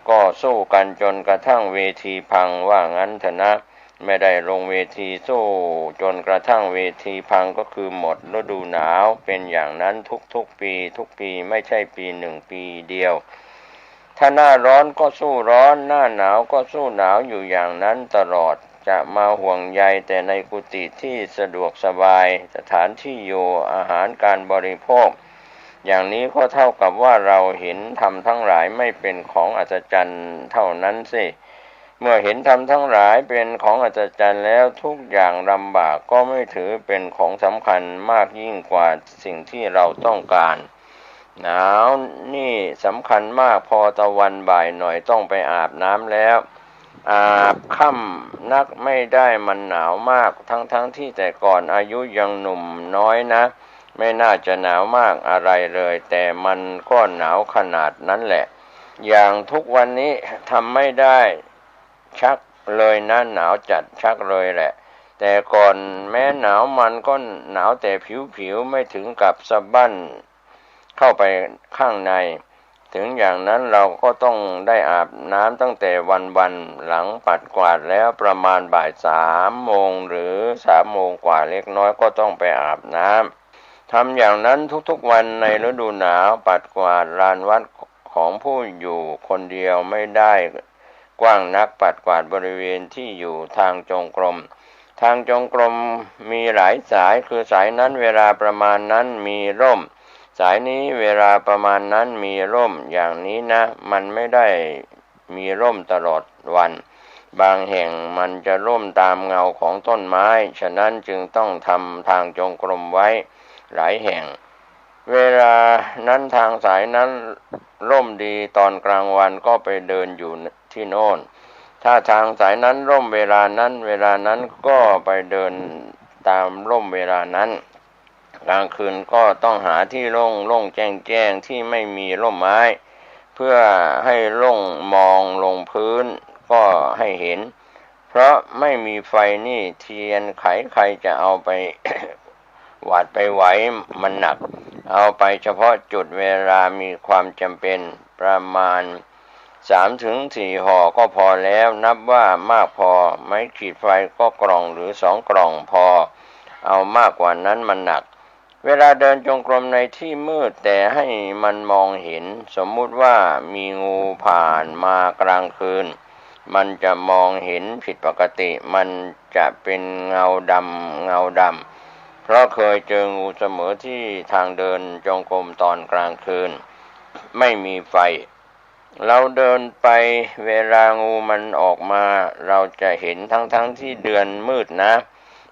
ก็สู้กันจนกระทั่งเวทีพังว่างั้นเถอะนะไม่ได้ลงเวทีสู้จนกระทั่งเวทีพังก็คือหมดฤดูหนาวเป็นอย่างนั้นทุกปีไม่ใช่ปีหนึ่งปีเดียวถ้าหน้าร้อนก็สู้ร้อนหน้าหนาวก็สู้หนาวอยู่อย่างนั้นตลอดจะมาห่วงใยแต่ในกุฏิที่สะดวกสบายสถานที่อยู่อาหารการบริโภคอย่างนี้ก็เท่ากับว่าเราเห็นธรรมทั้งหลายไม่เป็นของอัศจรรย์เท่านั้นสิเมื่อเห็นธรรมทั้งหลายเป็นของอัศจรรย์แล้วทุกอย่างลำบากก็ไม่ถือเป็นของสำคัญมากยิ่งกว่าสิ่งที่เราต้องการหนาวนี่สำคัญมากพอตะวันบ่ายหน่อยต้องไปอาบน้ำแล้วอาบค่ำนักไม่ได้มันหนาวมากทั้งที่แต่ก่อนอายุยังหนุ่มน้อยนะไม่น่าจะหนาวมากอะไรเลยแต่มันก็หนาวขนาดนั้นแหละอย่างทุกวันนี้ทำไม่ได้ชักเลยนะหนาวจัดชักเลยแหละแต่ก่อนแม้หนาวมันก็หนาวแต่ผิวไม่ถึงกับสะบั้นเข้าไปข้างในถึงอย่างนั้นเราก็ต้องได้อาบน้ำตั้งแต่วันหลังปัดกวาดแล้วประมาณบ่าย3 โมงหรือ3 โมงกว่าเล็กน้อยก็ต้องไปอาบน้ำทำอย่างนั้นทุกวันในฤดูหนาวปัดกวาดลานวัดของผู้อยู่คนเดียวไม่ได้กว้างนักปัดกวาดบริเวณที่อยู่ทางจงกรมมีหลายสายคือสายนั้นเวลาประมาณนั้นมีร่มสายนี้เวลาประมาณนั้นมีร่มอย่างนี้นะมันไม่ได้มีร่มตลอดวันบางแห่งมันจะร่มตามเงาของต้นไม้ฉะนั้นจึงต้องทำทางจงกรมไว้หลายแห่งเวลานั้นทางสายนั้นร่มดีตอนกลางวันก็ไปเดินอยู่ที่โน่นถ้าทางสายนั้นร่มเวลานั้นก็ไปเดินตามร่มเวลานั้นกลางคืนก็ต้องหาที่โล่งแจ้งที่ไม่มีร่มไม้เพื่อให้มองลงพื้นก็ให้เห็นเพราะไม่มีไฟนี่เทียนไขใครจะเอาไป หวาดไปไหวมันหนักเอาไปเฉพาะจุดเวลามีความจำเป็นประมาณ3-4 ห่อก็พอแล้วนับว่ามากพอไม้ขีดไฟก็กล่องหรือ2 กล่องพอเอามากกว่านั้นมันหนักเวลาเดินจงกรมในที่มืดแต่ให้มันมองเห็นสมมุติว่ามีงูผ่านมากลางคืนมันจะมองเห็นผิดปกติมันจะเป็นเงาดำเพราะเคยเจองูเสมอที่ทางเดินจงกรมตอนกลางคืนไม่มีไฟเราเดินไปเวลางูมันออกมาเราจะเห็นทั้งที่เดือนมืดนะ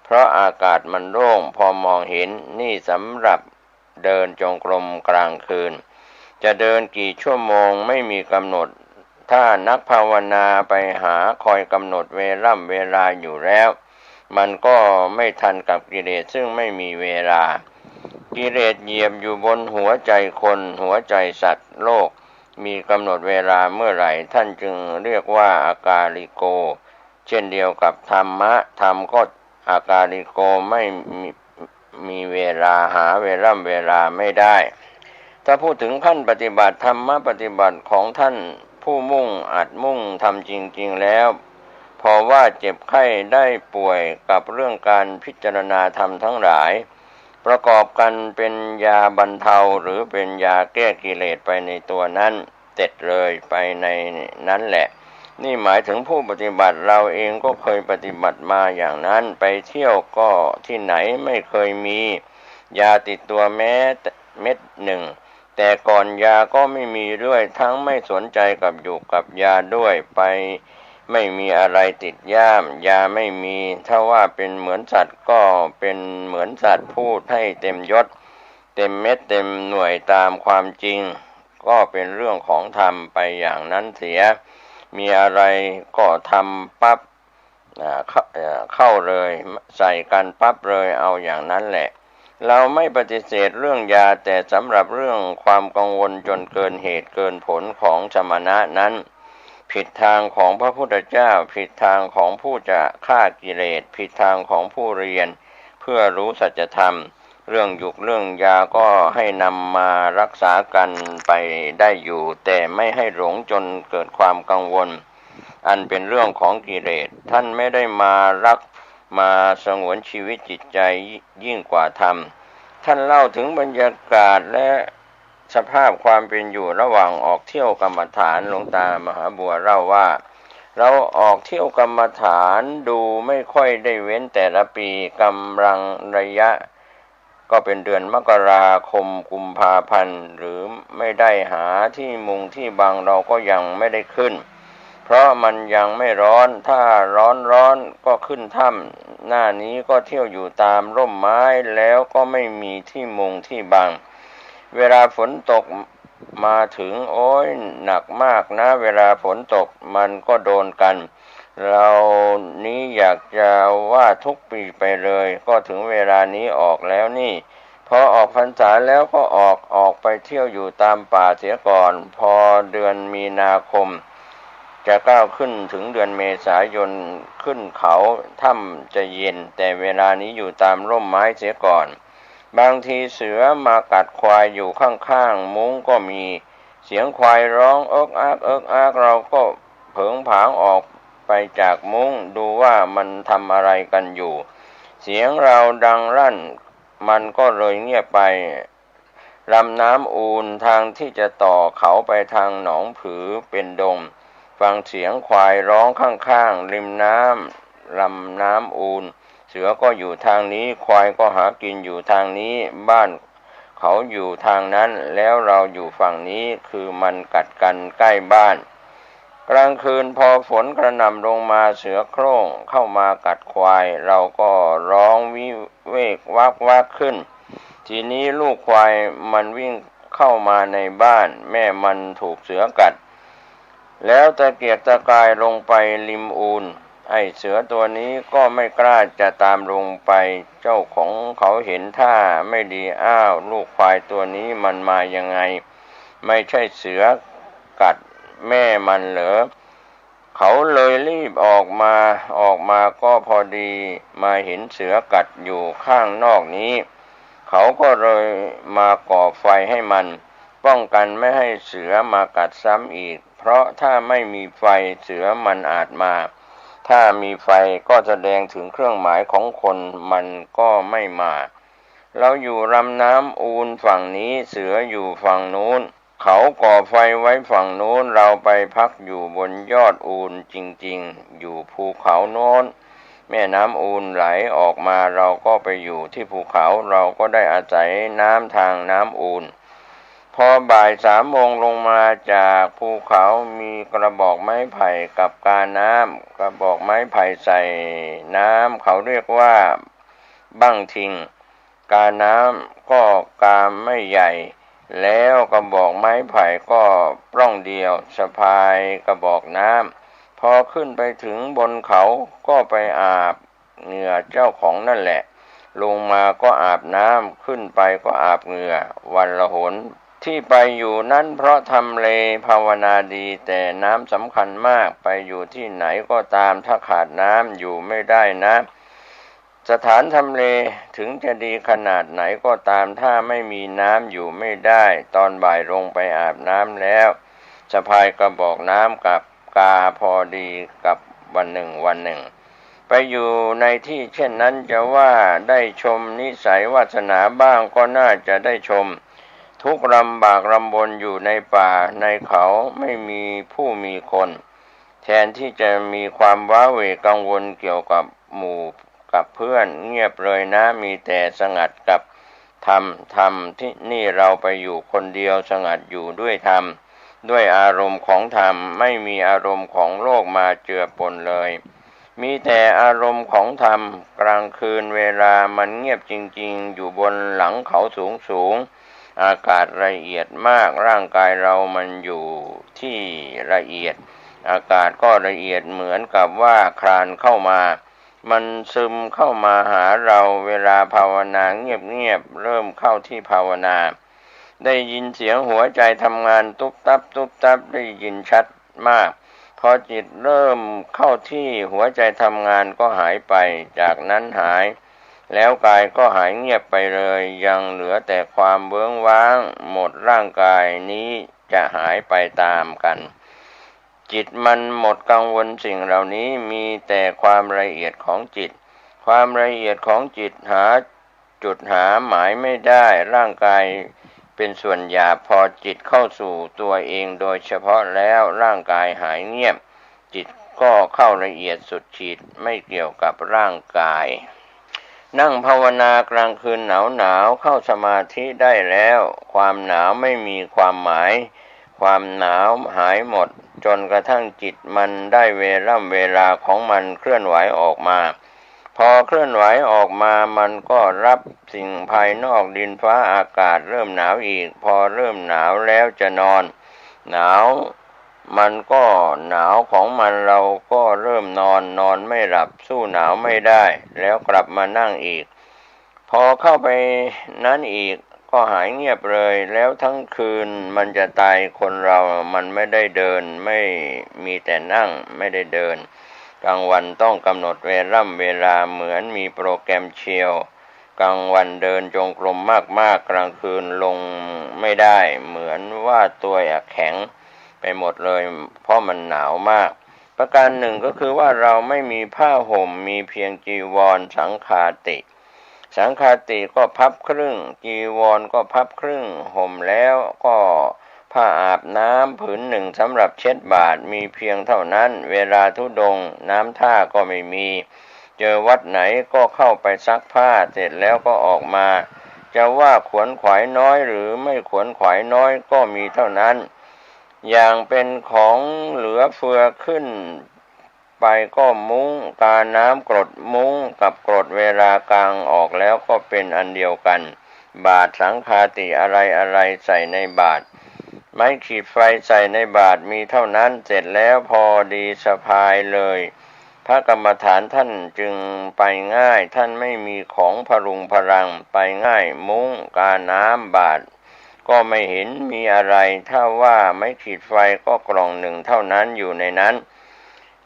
เพราะอากาศมันโล่งพอมองเห็นนี่สำหรับเดินจงกรมกลางคืนจะเดินกี่ชั่วโมงไม่มีกำหนดถ้านักภาวนาไปหาคอยกำหนดเวลาอยู่แล้วมันก็ไม่ทันกับกิเลสซึ่งไม่มีเวลากิเลสเหยียบอยู่บนหัวใจคนหัวใจสัตว์โลกมีกำหนดเวลาเมื่อไหร่ท่านจึงเรียกว่าอากาลิโกเช่นเดียวกับธรรก็อากาลิโกไม่มีเวลาหาเวลาไม่ได้ถ้าพูดถึงขั้นปฏิบัติธรรมปฏิบัติของท่านผู้มุ่งทำจริงๆแล้วพอว่าเจ็บไข้ได้ป่วยกับเรื่องการพิจารณาธรรมทั้งหลาย ประกอบกันเป็นยาบรรเทาหรือเป็นยาแก้กิเลสไปในตัวนั้นเต็ดเลยไปในนั้นแหละนี่หมายถึงผู้ปฏิบัติเราเองก็เคยปฏิบัติมาอย่างนั้นไปเที่ยวก็ที่ไหนไม่เคยมียาติดตัวแม้เม็ดหนึ่งแต่ก่อนยาก็ไม่มีด้วยทั้งไม่สนใจกับอยู่กับยาด้วยไปไม่มีอะไรติดย่ามยาไม่มีถ้าว่าเป็นเหมือนสัตว์ก็เป็นเหมือนสัตว์พูดให้เต็มยศเต็มเม็ดเต็มหน่วยตามความจริงก็เป็นเรื่องของธรรมไปอย่างนั้นเสียมีอะไรก็ทำปั๊บเข้าเลยใส่กันปั๊บเลยเอาอย่างนั้นแหละเราไม่ปฏิเสธเรื่องยาแต่สำหรับเรื่องความกังวลจนเกินเหตุเกินผลของสมณะนั้นผิดทางของพระพุทธเจ้าผิดทางของผู้จะฆ่ากิเลสผิดทางของผู้เรียนเพื่อรู้สัจธรรมเรื่องยุกเรื่องยาก็ให้นำมารักษากันไปได้อยู่แต่ไม่ให้หลงจนเกิดความกังวลอันเป็นเรื่องของกิเลสท่านไม่ได้มารักมาสงวนชีวิตจิตใจยิ่งกว่าธรรมท่านเล่าถึงบรรยากาศและสภาพความเป็นอยู่ระหว่างออกเที่ยวกรรมฐานหลวงตามหาบัวเล่าว่าเราออกเที่ยวกรรมฐานดูไม่ค่อยได้เว้นแต่ละปีกำลังระยะก็เป็นเดือนมกราคมกุมภาพันธ์หรือไม่ได้หาที่มุงที่บังเราก็ยังไม่ได้ขึ้นเพราะมันยังไม่ร้อนถ้าร้อนก็ขึ้นถ้ำหน้านี้ก็เที่ยวอยู่ตามร่มไม้แล้วก็ไม่มีที่มุงที่บังเวลาฝนตกมาถึงโอ้ยหนักมากนะเวลาฝนตกมันก็โดนกันเรานี้อยากจะว่าทุกปีไปเลยก็ถึงเวลานี้ออกแล้วนี่พอออกพรรษาแล้วก็ออกไปเที่ยวอยู่ตามป่าเสียก่อนพอเดือนมีนาคมจะก้าวขึ้นถึงเดือนเมษายนขึ้นเขาถ้ำจะเย็นแต่เวลานี้อยู่ตามร่มไม้เสียก่อนบางทีเสือมากัดควายอยู่ข้างๆมุ้งก็มีเสียงควายร้องเอิกอักเราก็เผงผางออกไปจากมุ้งดูว่ามันทำอะไรกันอยู่เสียงเราดังรั่นมันก็เลยเงียบไปลำน้ำอูนทางที่จะต่อเขาไปทางหนองผือเป็นดงฟังเสียงควายร้องข้างๆริมน้ำลำน้ำอูนเสือก็อยู่ทางนี้ควายก็หากินอยู่ทางนี้บ้านเขาอยู่ทางนั้นแล้วเราอยู่ฝั่งนี้คือมันกัดกันใกล้บ้านกลางคืนพอฝนกระหน่ำลงมาเสือโคร่งเข้ามากัดควายเราก็ร้องวิเวกวักขึ้นทีนี้ลูกควายมันวิ่งเข้ามาในบ้านแม่มันถูกเสือกัดแล้วตะเกียกตะกายลงไปริมอูนไอ้เสือตัวนี้ก็ไม่กล้าจะตามลงไปเจ้าของเขาเห็นท่าไม่ดีอ้าวลูกควายตัวนี้มันมายังไงไม่ใช่เสือกัดแม่มันเหรอเขาเลยรีบออกมาก็พอดีมาเห็นเสือกัดอยู่ข้างนอกนี้เขาก็เลยมาก่อไฟให้มันป้องกันไม่ให้เสือมากัดซ้ำอีกเพราะถ้าไม่มีไฟเสือมันอาจมาถ้ามีไฟก็แสดงถึงเครื่องหมายของคนมันก็ไม่มาเราอยู่ลำน้ำอูนฝั่งนี้เสืออยู่ฝั่งนู้นเขาก่อไฟไว้ฝั่งโน้นเราไปพักอยู่บนยอดอูนจริงๆอยู่ภูเขาโน้นแม่น้ำอูนไหลออกมาเราก็ไปอยู่ที่ภูเขาเราก็ได้อาศัยน้ำทางน้ำอูนพอบ่าย3 โมงลงมาจากภูเขามีกระบอกไม้ไผ่กับกาน้ำกระบอกไม้ไผ่ใส่น้ำเขาเรียกว่าบั้งทิงกาน้ำก็กาไม่ใหญ่แล้วกระบอกไม้ไผ่ก็ปล้องเดียวสะพายกระบอกน้ำพอขึ้นไปถึงบนเขาก็ไปอาบเหงื่อเจ้าของนั่นแหละลงมาก็อาบน้ำขึ้นไปก็อาบเหงื่อวันละหนที่ไปอยู่นั้นเพราะทำเลภาวนาดีแต่น้ำสำคัญมากไปอยู่ที่ไหนก็ตามถ้าขาดน้ำอยู่ไม่ได้นะสถานทำเลถึงจะดีขนาดไหนก็ตามถ้าไม่มีน้ำอยู่ไม่ได้ตอนบ่ายลงไปอาบน้ำแล้วสะพายกระบอกน้ำกับกาพอดีกับวันหนึ่งไป อยู่ในที่เช่นนั้นจะว่าได้ชมนิสัยวาสนาบ้างก็น่าจะได้ชมทุกข์ลำบากลำบนอยู่ในป่าในเขาไม่มีผู้มีคนแทนที่จะมีความว้าเหวกังวลเกี่ยวกับหมู่กับเพื่อนเงียบเลยนะมีแต่สงัดกับธรรมที่นี่เราไปอยู่คนเดียวสงัดอยู่ด้วยธรรมด้วยอารมณ์ของธรรมไม่มีอารมณ์ของโลกมาเจือปนเลยมีแต่อารมณ์ของธรรมกลางคืนเวลามันเงียบจริงๆอยู่บนหลังเขาสูงอากาศละเอียดมากร่างกายเรามันอยู่ที่ละเอียดอากาศก็ละเอียดเหมือนกับว่าคลานเข้ามามันซึมเข้ามาหาเราเวลาภาวนาเงียบๆเริ่มเข้าที่ภาวนาได้ยินเสียงหัวใจทำงานตุ๊บตับตุ๊บตับได้ยินชัดมากพอจิตเริ่มเข้าที่หัวใจทำงานก็หายไปจากนั้นหายแล้วกายก็หายเงียบไปเลยยังเหลือแต่ความเบื้องว้างหมดร่างกายนี้จะหายไปตามกันจิตมันหมดกังวลสิ่งเหล่านี้มีแต่ความละเอียดของจิตความละเอียดของจิตหาจุดหาหมายไม่ได้ร่างกายเป็นส่วนหยาบพอจิตเข้าสู่ตัวเองโดยเฉพาะแล้วร่างกายหายเงียบจิตก็เข้าละเอียดสุดขีดไม่เกี่ยวกับร่างกายนั่งภาวนากลางคืนหนาวเข้าสมาธิได้แล้วความหนาวไม่มีความหมายความหนาวหายหมดจนกระทั่งจิตมันได้เวลาของมันเคลื่อนไหวออกมาพอเคลื่อนไหวออกมามันก็รับสิ่งภายนอกดินฟ้าอากาศเริ่มหนาวอีกพอเริ่มหนาวแล้วจะนอนหนาวมันก็หนาวของมันเราก็เริ่มนอนไม่หลับสู้หนาวไม่ได้แล้วกลับมานั่งอีกพอเข้าไปนั้นอีกก็หายเงียบเลยแล้วทั้งคืนมันจะตายคนเรามันไม่ได้เดินไม่มีแต่นั่งไม่ได้เดินกลางวันต้องกำหนดเวลาเหมือนมีโปรแกรมเชียวกลางวันเดินจงกรมมากกลางคืนลงไม่ได้เหมือนว่าตัวแข็งไปหมดเลยเพราะมันหนาวมากประการหนึ่งก็คือว่าเราไม่มีผ้าห่มมีเพียงจีวรสังฆาติก็พับครึ่งจีวรก็พับครึ่งห่มแล้วก็ผ้าอาบน้ำผืนหนึ่งสำหรับเช็ดบาทมีเพียงเท่านั้นเวลาธุดงค์น้ำท่าก็ไม่มีเจอวัดไหนก็เข้าไปซักผ้าเสร็จแล้วก็ออกมาจะว่าขวนขวายน้อยหรือไม่ขวนขวายน้อยก็มีเท่านั้นอย่างเป็นของเหลือเฟือขึ้นไปก็มุ้งกาน้ำกรดมุ้งกับกรดเวลากลางออกแล้วก็เป็นอันเดียวกันบาตรสังฆาติอะไรใส่ในบาตรไม้ขีดไฟใส่ในบาตรมีเท่านั้นเสร็จแล้วพอดีสะพายเลยพระกรรมฐานท่านจึงไปง่ายท่านไม่มีของพรุงพรังไปง่ายมุ้งกาน้ำบาตรก็ไม่เห็นมีอะไรถ้าว่าไม้ขีดไฟก็กล่องหนึ่งเท่านั้นอยู่ในนั้น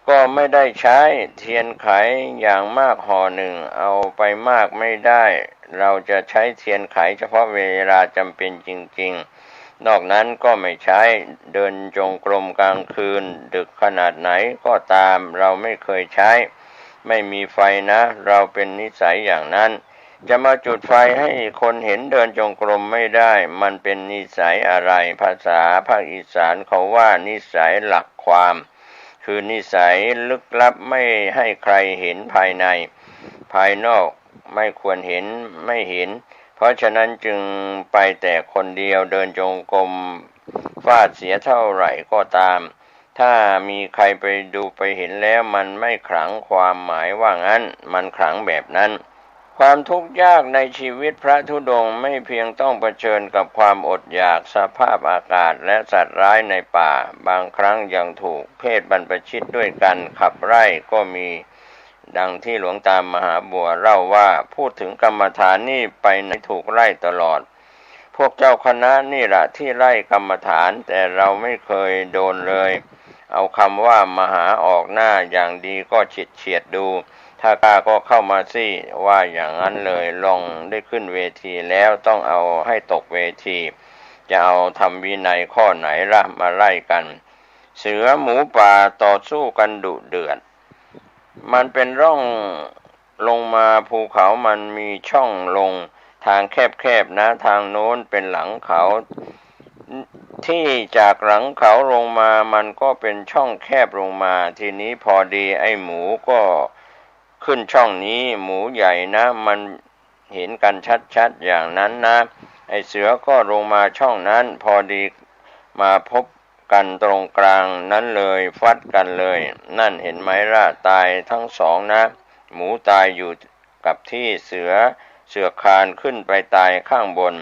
ก็ไม่ได้ใช้เทียนไขอย่างมากห่อหนึ่งเอาไปมากไม่ได้เราจะใช้เทียนไขเฉพาะเวลาจำเป็นจริงๆนอกนั้นก็ไม่ใช้เดินจงกรมกลางคืนดึกขนาดไหนก็ตามเราไม่เคยใช้ไม่มีไฟนะเราเป็นนิสัยอย่างนั้นจะมาจุดไฟให้คนเห็นเดินจงกรมไม่ได้มันเป็นนิสัยอะไรภาษาภาคอีสานเขาว่านิสัยหลักความคือนิสัยลึกลับไม่ให้ใครเห็นภายในภายนอกไม่ควรเห็นไม่เห็นเพราะฉะนั้นจึงไปแต่คนเดียวเดินจงกรมฟาดเสียเท่าไหร่ก็ตามถ้ามีใครไปดูไปเห็นแล้วมันไม่ขลังความหมายว่างั้นมันขลังแบบนั้นความทุกข์ยากในชีวิตพระธุดงค์ไม่เพียงต้องเผชิญกับความอดอยากสภาพอากาศและสัตว์ร้ายในป่าบางครั้งยังถูกเพศบรรพชิตด้วยกันขับไล่ก็มีดังที่หลวงตามหาบัวเล่าว่าพูดถึงกรรมฐานนี่ไปไหนถูกไล่ตลอดพวกเจ้าคณะนี่แหละที่ไล่กรรมฐานแต่เราไม่เคยโดนเลยเอาคำว่ามหาออกหน้าอย่างดีก็เฉียดดูถ้ากล้าก็เข้ามาสิว่าอย่างนั้นเลยลองได้ขึ้นเวทีแล้วต้องเอาให้ตกเวทีจะเอาทำวินัยข้อไหนล่ะมาไล่กันเสือหมูป่าต่อสู้กันดุเดือด มันเป็นร่องลงมาภูเขามันมีช่องลงทางแคบๆนะทางโน้นเป็นหลังเขาที่จากหลังเขาลงมามันก็เป็นช่องแคบลงมาทีนี้พอดีไอ้หมูก็ขึ้นช่องนี้หมูใหญ่นะมันเห็นกันชัดๆอย่างนั้นนะไอ้เสือก็ลงมาช่องนั้นพอดีมาพบกันตรงกลางนั้นเลยฟัดกันเลยนั่นเห็นไหมล่ะตายทั้งสองนะหมูตายอยู่กับที่เสือคานขึ้นไปตายข้างบน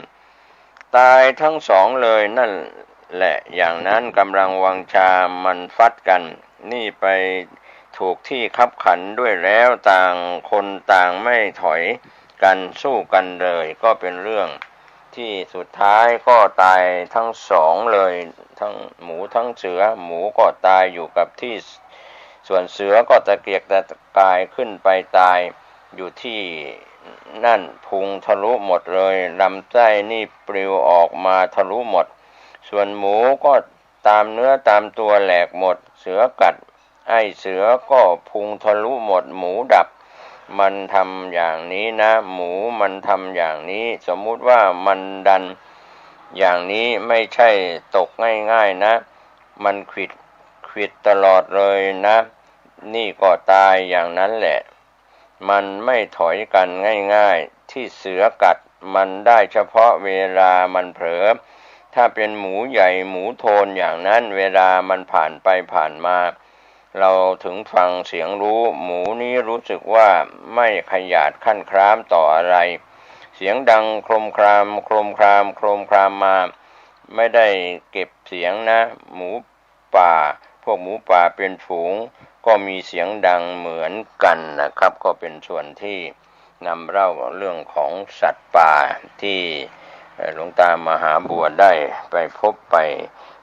ตายทั้งสองเลยนั่นแหละอย่างนั้นกำลังวังชามันฟัดกันนี่ไปถูกที่คับขันด้วยแล้วต่างคนต่างไม่ถอยกันสู้กันเลยก็เป็นเรื่องที่สุดท้ายก็ตายทั้งสองเลยทั้งหมูทั้งเสือหมูก็ตายอยู่กับที่ส่วนเสือก็ตะเกียกตะกายขึ้นไปตายอยู่ที่นั่นพุงทะลุหมดเลยลำไส้นี่ปลิวออกมาทะลุหมดส่วนหมูก็ตามเนื้อตามตัวแหลกหมดเสือกัดไอ้เสือก็พุงทะลุหมดหมูดับมันทำอย่างนี้นะหมูมันทำอย่างนี้สมมุติว่ามันดันอย่างนี้ไม่ใช่ตกง่ายๆนะมันขวิดตลอดเลยนะนี่ก็ตายอย่างนั้นแหละมันไม่ถอยกันง่ายๆที่เสือกัดมันได้เฉพาะเวลามันเผลอถ้าเป็นหมูใหญ่หมูโทนอย่างนั้นเวลามันผ่านไปผ่านมาเราถึงฟังเสียงรู้หมูนี้รู้สึกว่าไม่ขยาดขั้นครามต่ออะไรเสียงดังโครมครามโครมครามโครมครามมาไม่ได้เก็บเสียงนะหมูป่าพวกหมูป่าเป็นฝูงก็มีเสียงดังเหมือนกันนะครับก็เป็นส่วนที่นำเล่าเรื่องของสัตว์ป่าที่หลวงตามหาบัวได้ไปพบไป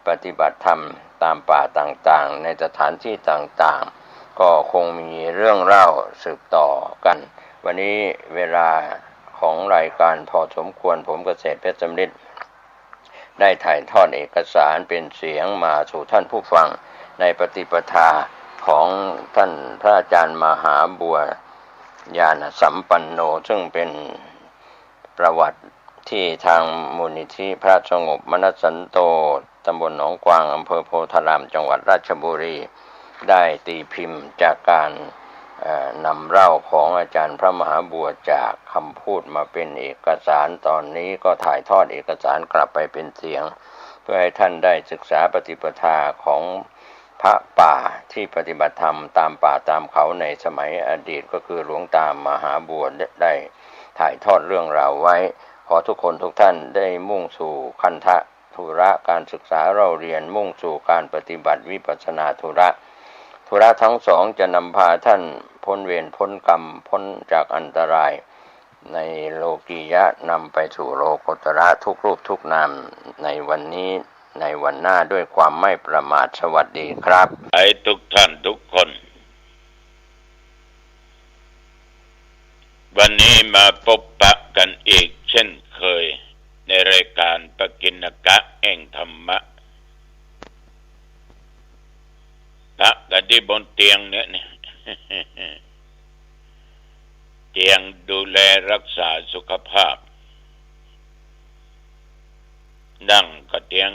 ปฏิบัติธรรมตามป่าต่างๆในสถานที่ต่างๆก็คงมีเรื่องเล่าสืบต่อกันวันนี้เวลาของรายการพอสมควรผมเกษตรเพชรสำริดได้ถ่ายทอดเอกสารเป็นเสียงมาสู่ท่านผู้ฟังในปฏิปทาของท่านพระอาจารย์มหาบัวญาณสัมปันโนซึ่งเป็นประวัติที่ทางมูลนิธิพระสงบมนัสสันโตตำบลหนองกวางอำเภอโพธารามจังหวัดราชบุรีได้ตีพิมพ์จากการนำเล่าของอาจารย์พระมหาบัวจากคำพูดมาเป็นเอกสารตอนนี้ก็ถ่ายทอดเอกสารกลับไปเป็นเสียงเพื่อให้ท่านได้ศึกษาปฏิปทาของพระป่าที่ปฏิบัติธรรมตามป่าตามเขาในสมัยอดีตก็คือหลวงตามหาบัวได้ถ่ายทอดเรื่องราวไว้ขอทุกคนทุกท่านได้มุ่งสู่คันธะธุระการศึกษาเราเรียนมุ่งสู่การปฏิบัติวิปัสสนาธุระทั้งสองจะนำพาท่านพ้นเวรพ้นกรรมพ้นจากอันตรายในโลกียะนำไปสู่โลกุตระทุกรูปทุกนามในวันนี้ในวันหน้าด้วยความไม่ประมาทสวัสดีครับให้ทุกท่านทุกคนวันนี้มาพบปะกันอีกเช่นเคยในรายการปกิณกะแห่งธรรมะพักกันที่บนเตียงเนี่ย เตียงดูแลรักษาสุขภาพนั่งก็เตียง